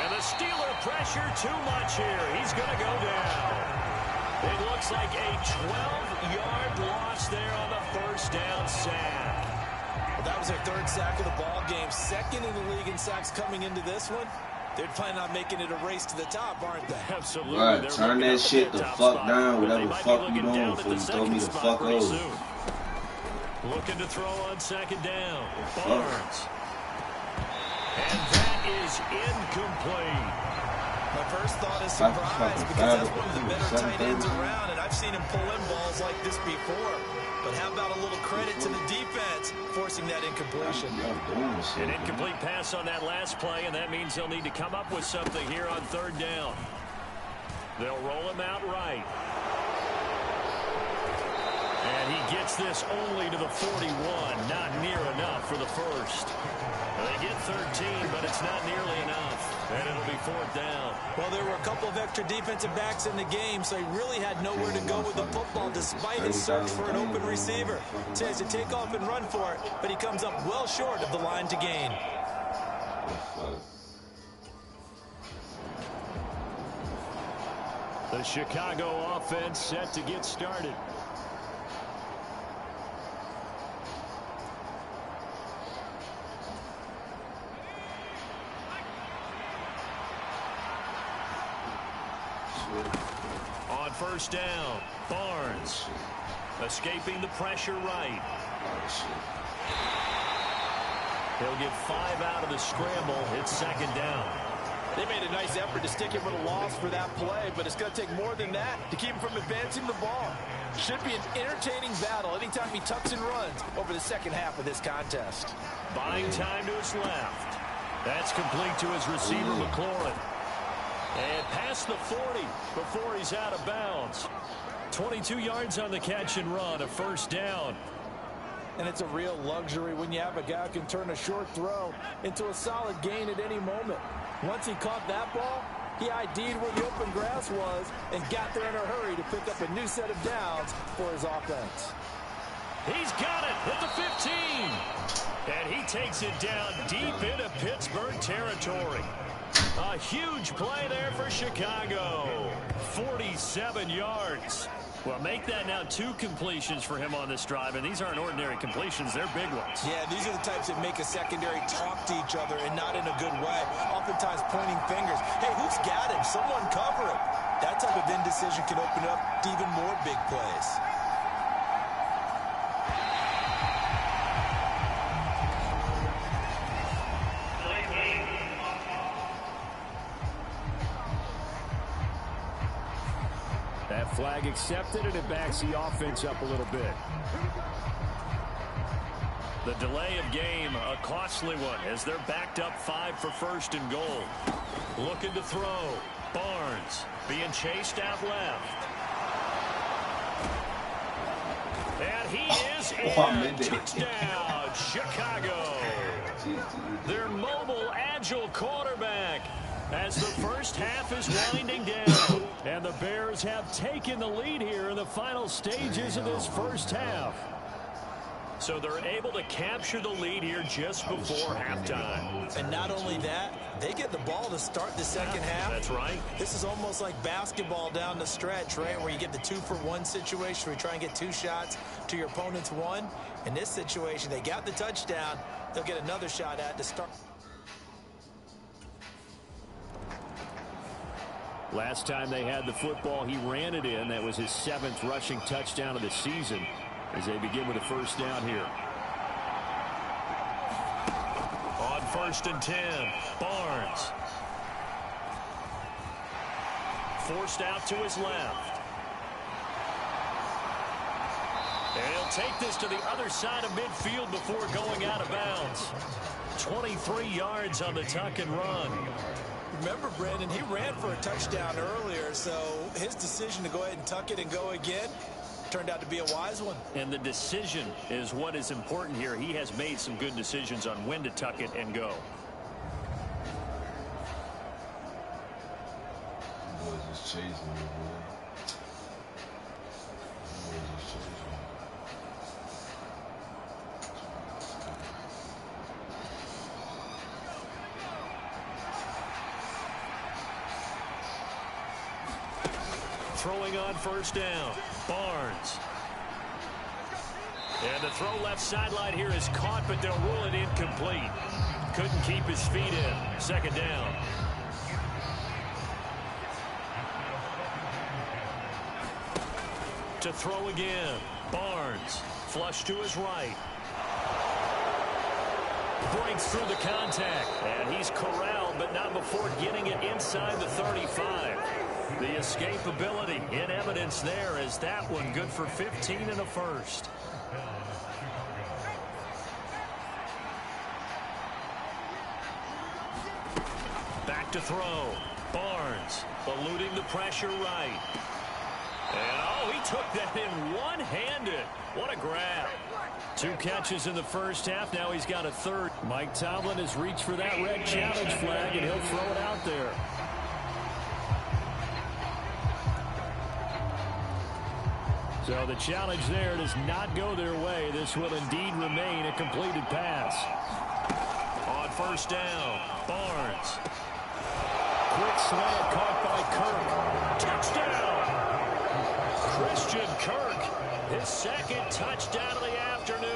And the Steeler pressure too much here. He's going to go down. It looks like a 12-yard loss there on the first down sack. That was their 3rd sack of the ball game. 2nd in the league in sacks coming into this one. They're planning on making it a race to the top, aren't they? Absolutely. Right, turn that shit the fuck down, whatever the fuck you doing before you throw me the fuck over. Looking to throw on 2nd down. Barnes. And that is incomplete. My first thought is surprise because that's one of the better tight ends around, and I've seen him pull in balls like this before. But how about a little credit to the defense forcing that incompletion? An incomplete pass on that last play, and that means they'll need to come up with something here on 3rd down. They'll roll him out right. And he gets this only to the 41. Not near enough for the first. They get 13, but it's not nearly enough. And it'll be 4th down. Well, there were a couple of extra defensive backs in the game, so he really had nowhere to go with the football despite his search for an open receiver. So he has to take off and run for it, but he comes up well short of the line to gain. The Chicago offense set to get started. On 1st down, Barnes escaping the pressure right. He'll get 5 out of the scramble. It's 2nd down. They made a nice effort to stick him with a loss for that play, but it's going to take more than that to keep him from advancing the ball. Should be an entertaining battle anytime he tucks and runs over the second half of this contest. Buying time to his left. That's complete to his receiver, McLaurin. And past the 40 before he's out of bounds. 22 yards on the catch and run, a 1st down. And it's a real luxury when you have a guy who can turn a short throw into a solid gain at any moment. Once he caught that ball, he ID'd where the open grass was and got there in a hurry to pick up a new set of downs for his offense. He's got it at the 15. And he takes it down deep into Pittsburgh territory. A huge play there for Chicago. 47 yards. Well, make that now 2 completions for him on this drive, and these aren't ordinary completions. They're big ones. Yeah, these are the types that make a secondary talk to each other and not in a good way. Oftentimes pointing fingers. Hey, who's got him? Someone cover him. That type of indecision can open up to even more big plays. Flag accepted, and it backs the offense up a little bit. The delay of game, a costly one, as they're backed up 5 for 1st and goal. Looking to throw. Barnes being chased out left. And he is in. Touchdown, Chicago. Their mobile, agile quarterback. As the first half is winding down, and the Bears have taken the lead here in the final stages of this first half. So they're able to capture the lead here just before halftime. And not only that, they get the ball to start the second half. That's right. This is almost like basketball down the stretch, right, where you get the 2-for-1 situation where you try and get 2 shots to your opponent's 1. In this situation, they got the touchdown. They'll get another shot at to start. Last time they had the football, he ran it in. That was his 7th rushing touchdown of the season as they begin with a first down here. On 1st and 10, Barnes. Forced out to his left. And he'll take this to the other side of midfield before going out of bounds. 23 yards on the tuck and run. Remember, Brandon, he ran for a touchdown earlier, so his decision to go ahead and tuck it and go again turned out to be a wise one. And the decision is what is important here. He has made some good decisions on when to tuck it and go. Boys just chasing me, boy. Boys just chasing me. Throwing on first down, Barnes. And the throw left sideline here is caught, but they'll rule it incomplete. Couldn't keep his feet in. Second down. To throw again, Barnes. Flush to his right. Breaks through the contact. And he's corralled, but not before getting it inside the 35. The escapability in evidence there as that one good for 15 and a first. Back to throw. Barnes eluding the pressure right. And oh, he took that in one-handed. What a grab. 2 catches in the first half. Now he's got a third. Mike Tomlin has reached for that red challenge flag, and he'll throw it out there. So the challenge there does not go their way. This will indeed remain a completed pass. On first down, Barnes. Quick slant caught by Kirk. Touchdown! Christian Kirk, his 2nd touchdown of the afternoon.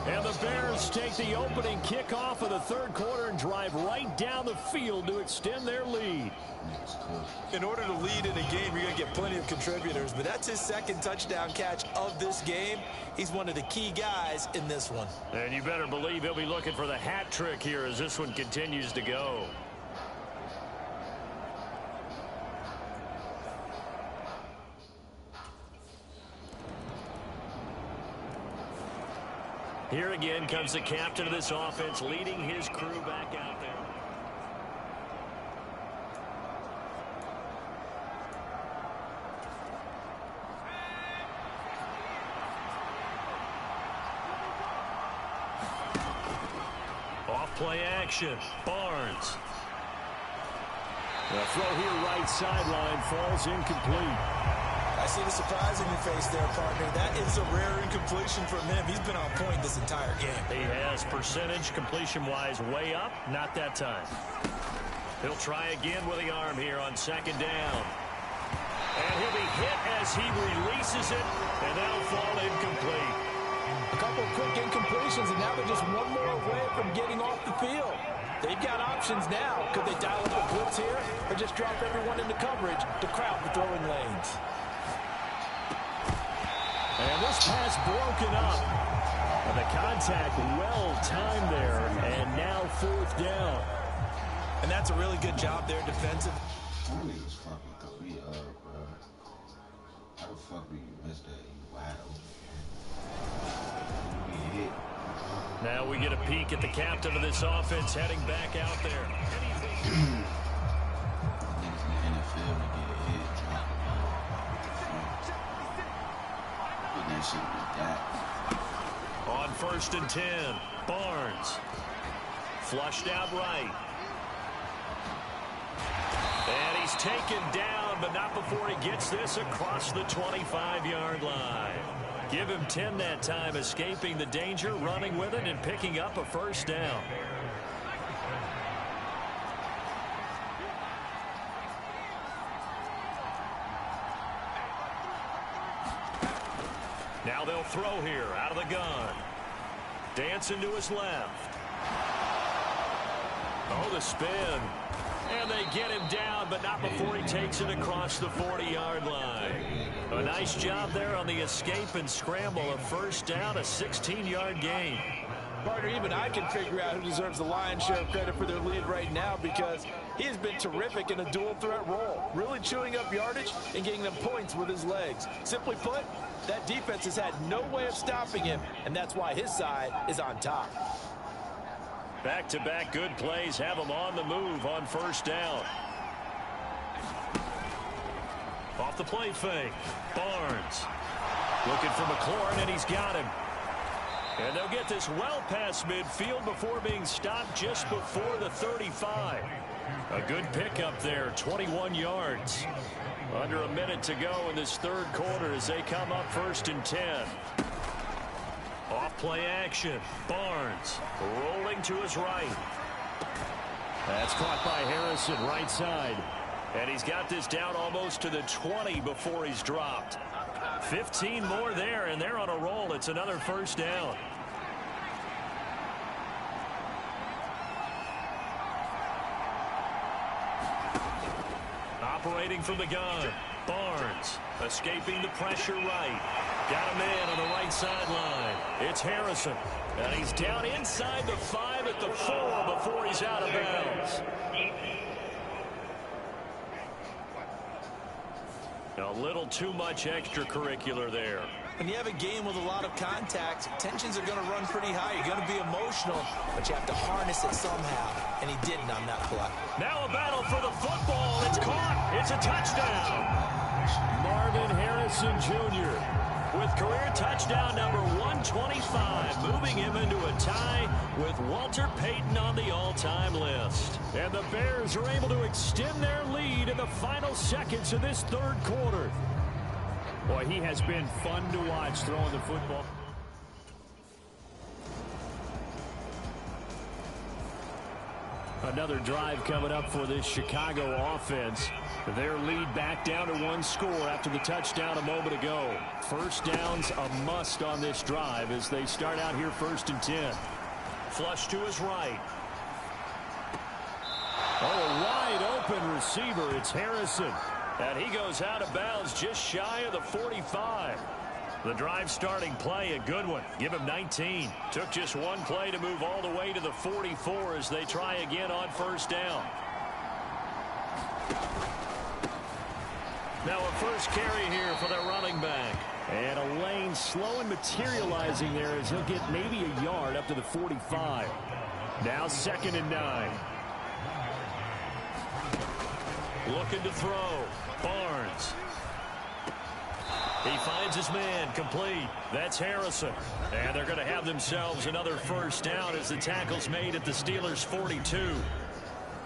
And the Bears take the opening kickoff of the 3rd quarter and drive right down the field to extend their lead. In order to lead in a game, you're going to get plenty of contributors, but that's his 2nd touchdown catch of this game. He's one of the key guys in this one. And you better believe he'll be looking for the hat trick here as this one continues to go. Here again comes the captain of this offense, leading his crew back out there. Off-play action, Barnes. The throw here right sideline falls incomplete. I see the surprise in your face there, partner. That is a rare incompletion from him. He's been on point this entire game. He has percentage completion-wise way up. Not that time. He'll try again with the arm here on 2nd down. And he'll be hit as he releases it, and that'll fall incomplete. A couple of quick incompletions, and now they're just one more away from getting off the field. They've got options now. Could they dial up a blitz here or just drop everyone into coverage to crowd the throwing lanes? And this pass broken up. And the contact well timed there. And now 4th down. And that's a really good job there defensive. That nigga's fucking throw me up, bro. How the fuck do you miss that? You wild. You hit. Now we get a peek at the captain of this offense heading back out there. Niggas in the NFL to get hit, drop the ball. Put that shit with that. On 1st and 10, Barnes. Flushed out right. And he's taken down, but not before he gets this across the 25-yard line. Give him 10 that time, escaping the danger, running with it, and picking up a first down. Now they'll throw here out of the gun. Dancing to his left. Oh, the spin. And they get him down, but not before he takes it across the 40-yard line. A nice job there on the escape and scramble. A first down, a 16-yard gain. Partner, even I can figure out who deserves the lion's share of credit for their lead right now, because he has been terrific in a dual threat role, really chewing up yardage and getting them points with his legs. Simply put, that defense has had no way of stopping him, and that's why his side is on top. Back-to-back good plays have him on the move on first down. Off the play fake. Barnes looking for McLaurin, and he's got him. And they'll get this well past midfield before being stopped just before the 35. A good pickup there, 21 yards. Under a minute to go in this third quarter as they come up 1st and 10. Off play action. Barnes rolling to his right. That's caught by Harrison, right side. And he's got this down almost to the 20 before he's dropped. 15 more there, and they're on a roll. It's another first down. Operating from the gun. Barnes escaping the pressure right. Got a man on the right sideline. It's Harrison. And he's down inside the 5 at the 4 before he's out of bounds. A little too much extracurricular there. When you have a game with a lot of contact, tensions are going to run pretty high. You're going to be emotional, but you have to harness it somehow, and he didn't on that play. Now a battle for the football. It's caught. It's a touchdown. Marvin Harrison Jr. with career touchdown number 125, moving him into a tie with Walter Payton on the all-time list. And the Bears are able to extend their lead in the final seconds of this third quarter. Boy, he has been fun to watch throwing the football. Another drive coming up for this Chicago offense. Their lead back down to 1 score after the touchdown a moment ago. First down's a must on this drive as they start out here 1st and 10. Flush to his right. Oh, a wide open receiver. It's Harrison. And he goes out of bounds just shy of the 45. The drive starting play, a good one. Give him 19. Took just one play to move all the way to the 44 as they try again on first down. Now a first carry here for their running back. And a lane slow and materializing there as he'll get maybe a yard up to the 45. Now 2nd and 9. Looking to throw. Barnes. He finds his man, complete. That's Harrison. And they're going to have themselves another first down as the tackle's made at the Steelers' 42.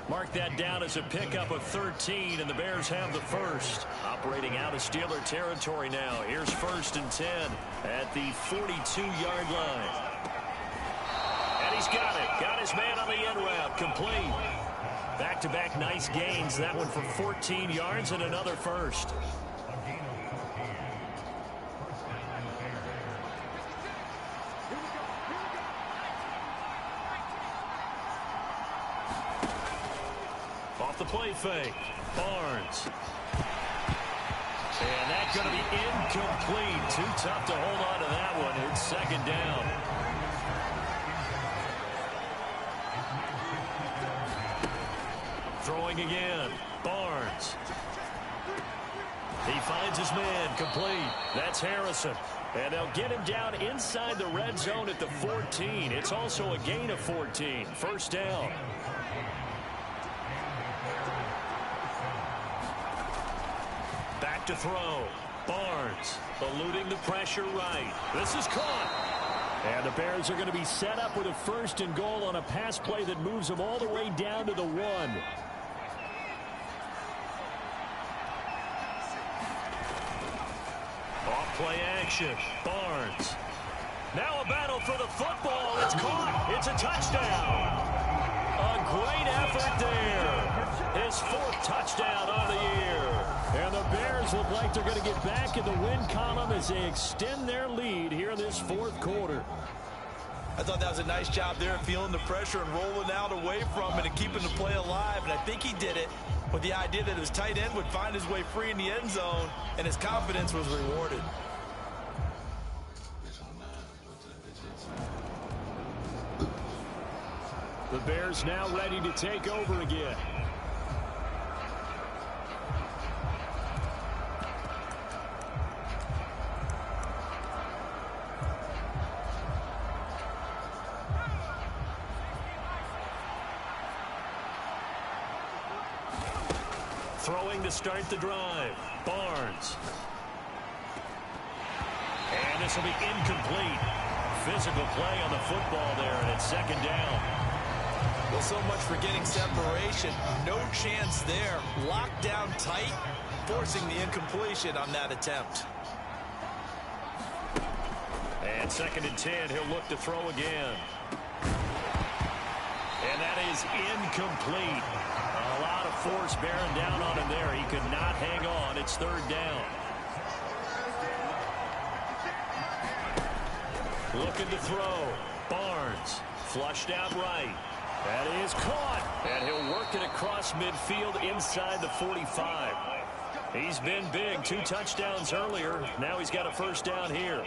Mark that down as a pickup of 13, and the Bears have the first. Operating out of Steeler territory now. Here's 1st and 10 at the 42-yard line. And he's got it. Got his man on the end route, complete. Back-to-back nice gains. That one for 14 yards and another first. Off the play fake. Barnes. And that's going to be incomplete. Too tough to hold on to that one. It's 2nd down. Throwing again. Barnes. He finds his man, complete. That's Harrison. And they'll get him down inside the red zone at the 14. It's also a gain of 14. First down. Back to throw. Barnes eluding the pressure right. This is caught. And the Bears are going to be set up with a 1st and goal on a pass play that moves them all the way down to the 1. Off play action. Barnes. Now a battle for the football. It's caught. It's a touchdown. A great effort there. His 4th touchdown on the year. And the Bears look like they're going to get back in the win column as they extend their lead here in this 4th quarter. I thought that was a nice job there, feeling the pressure and rolling out away from it and keeping the play alive. And I think he did it with the idea that his tight end would find his way free in the end zone, and his confidence was rewarded. The Bears now ready to take over again. Throwing to start the drive. Barnes. And this will be incomplete. Physical play on the football there, and it's 2nd down. Well, so much for getting separation. No chance there. Locked down tight, forcing the incompletion on that attempt. And 2nd and 10, he'll look to throw again. And that is incomplete. A lot of force bearing down on him there. He could not hang on. It's 3rd down. Looking to throw. Barnes. Flushed out right. That is caught. And he'll work it across midfield inside the 45. He's been big. 2 touchdowns earlier. Now he's got a 1st down here.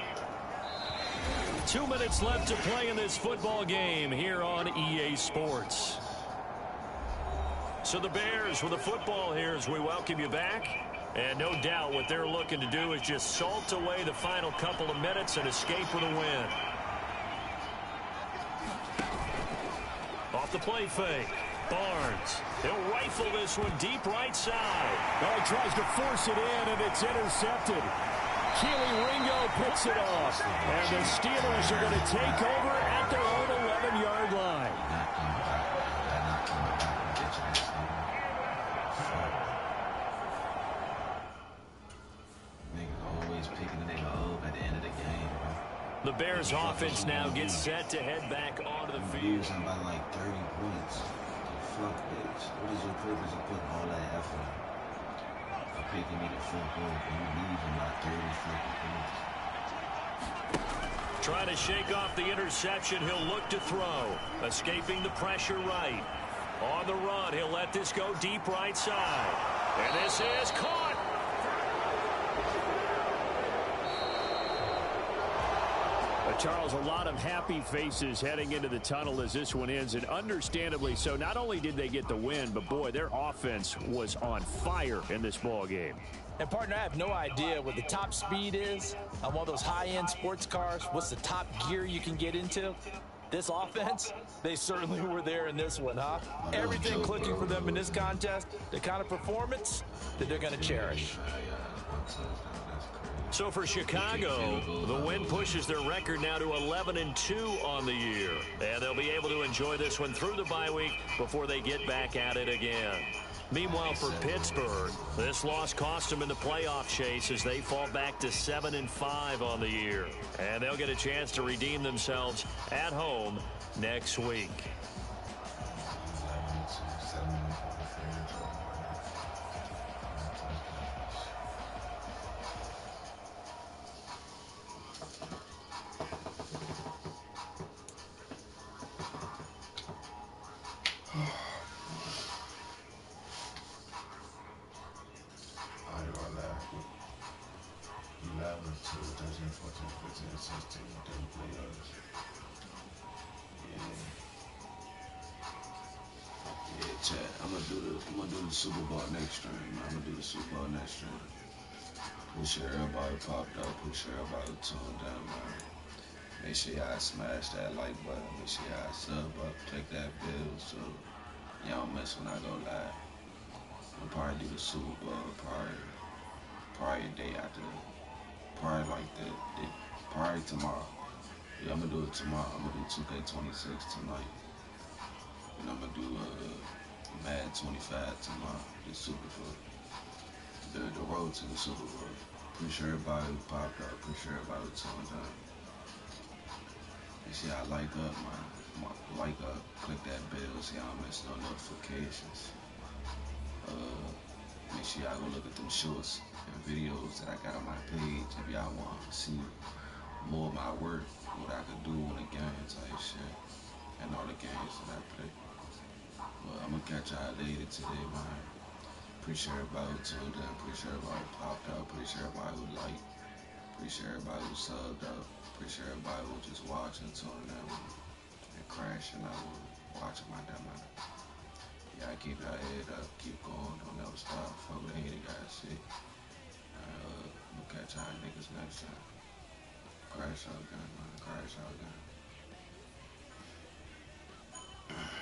2 minutes left to play in this football game here on EA Sports. So the Bears with the football here as we welcome you back. And no doubt what they're looking to do is just salt away the final couple of minutes and escape with a win. Off the play fake. Barnes. He'll rifle this one deep right side. Oh, he tries to force it in, and it's intercepted. Keely Ringo picks it off. And the Steelers are going to take over at their own 11-yard line. The Bears offense now gets set to head back onto the field. Losing by like 30 points. Fuck this. What is your purpose of putting all that effort of picking me the fuck up and you losing by 30 fucking points? Trying to shake off the interception. He'll look to throw. Escaping the pressure right. On the run, he'll let this go deep right side. And this is caught. Charles, a lot of happy faces heading into the tunnel as this one ends, and understandably so. Not only did they get the win, but boy, their offense was on fire in this ball game. And partner, I have no idea what the top speed is on one of those high-end sports cars. What's the top gear you can get into? This offense, they certainly were there in this one, huh? Everything clicking for them in this contest, the kind of performance that they're going to cherish. So for Chicago, the win pushes their record now to 11-2 on the year. And they'll be able to enjoy this one through the bye week before they get back at it again. Meanwhile, for Pittsburgh, this loss cost them in the playoff chase as they fall back to 7-5 on the year. And they'll get a chance to redeem themselves at home next week. I'm gonna do the Super Bowl next stream. I'm gonna do the Super Bowl next stream. Make sure everybody popped up. Make sure everybody tuned down, man. Make sure y'all smash that like button. Make sure y'all sub up. Take that bill so y'all don't miss when I go live. I'll probably do the Super Bowl probably a day after. Probably like probably tomorrow. Yeah, I'm gonna do it tomorrow. I'm gonna do 2K26 tonight. And I'm gonna do Madden25 tomorrow. The Super Bowl. The road to the Super Bowl. Appreciate everybody who popped up. Appreciate everybody who tuned in. You see, I like up, like up. Click that bell so y'all miss no notifications. Make sure y'all go look at them shorts and videos that I got on my page if y'all want to see more of my work, what I could do in the game type shit, and all the games that I play. But I'm gonna catch y'all later today, man. Appreciate everybody who tuned in. Appreciate everybody who popped out. Appreciate everybody who liked. Appreciate everybody who subbed up. Appreciate everybody who just watching, tuning in, and crashing out, watching my demo. Y'all keep your head up, keep going, don't never stop. Fuck with any guys shit. We'll catch y'all niggas next time. Crash out again, man. Crash out again.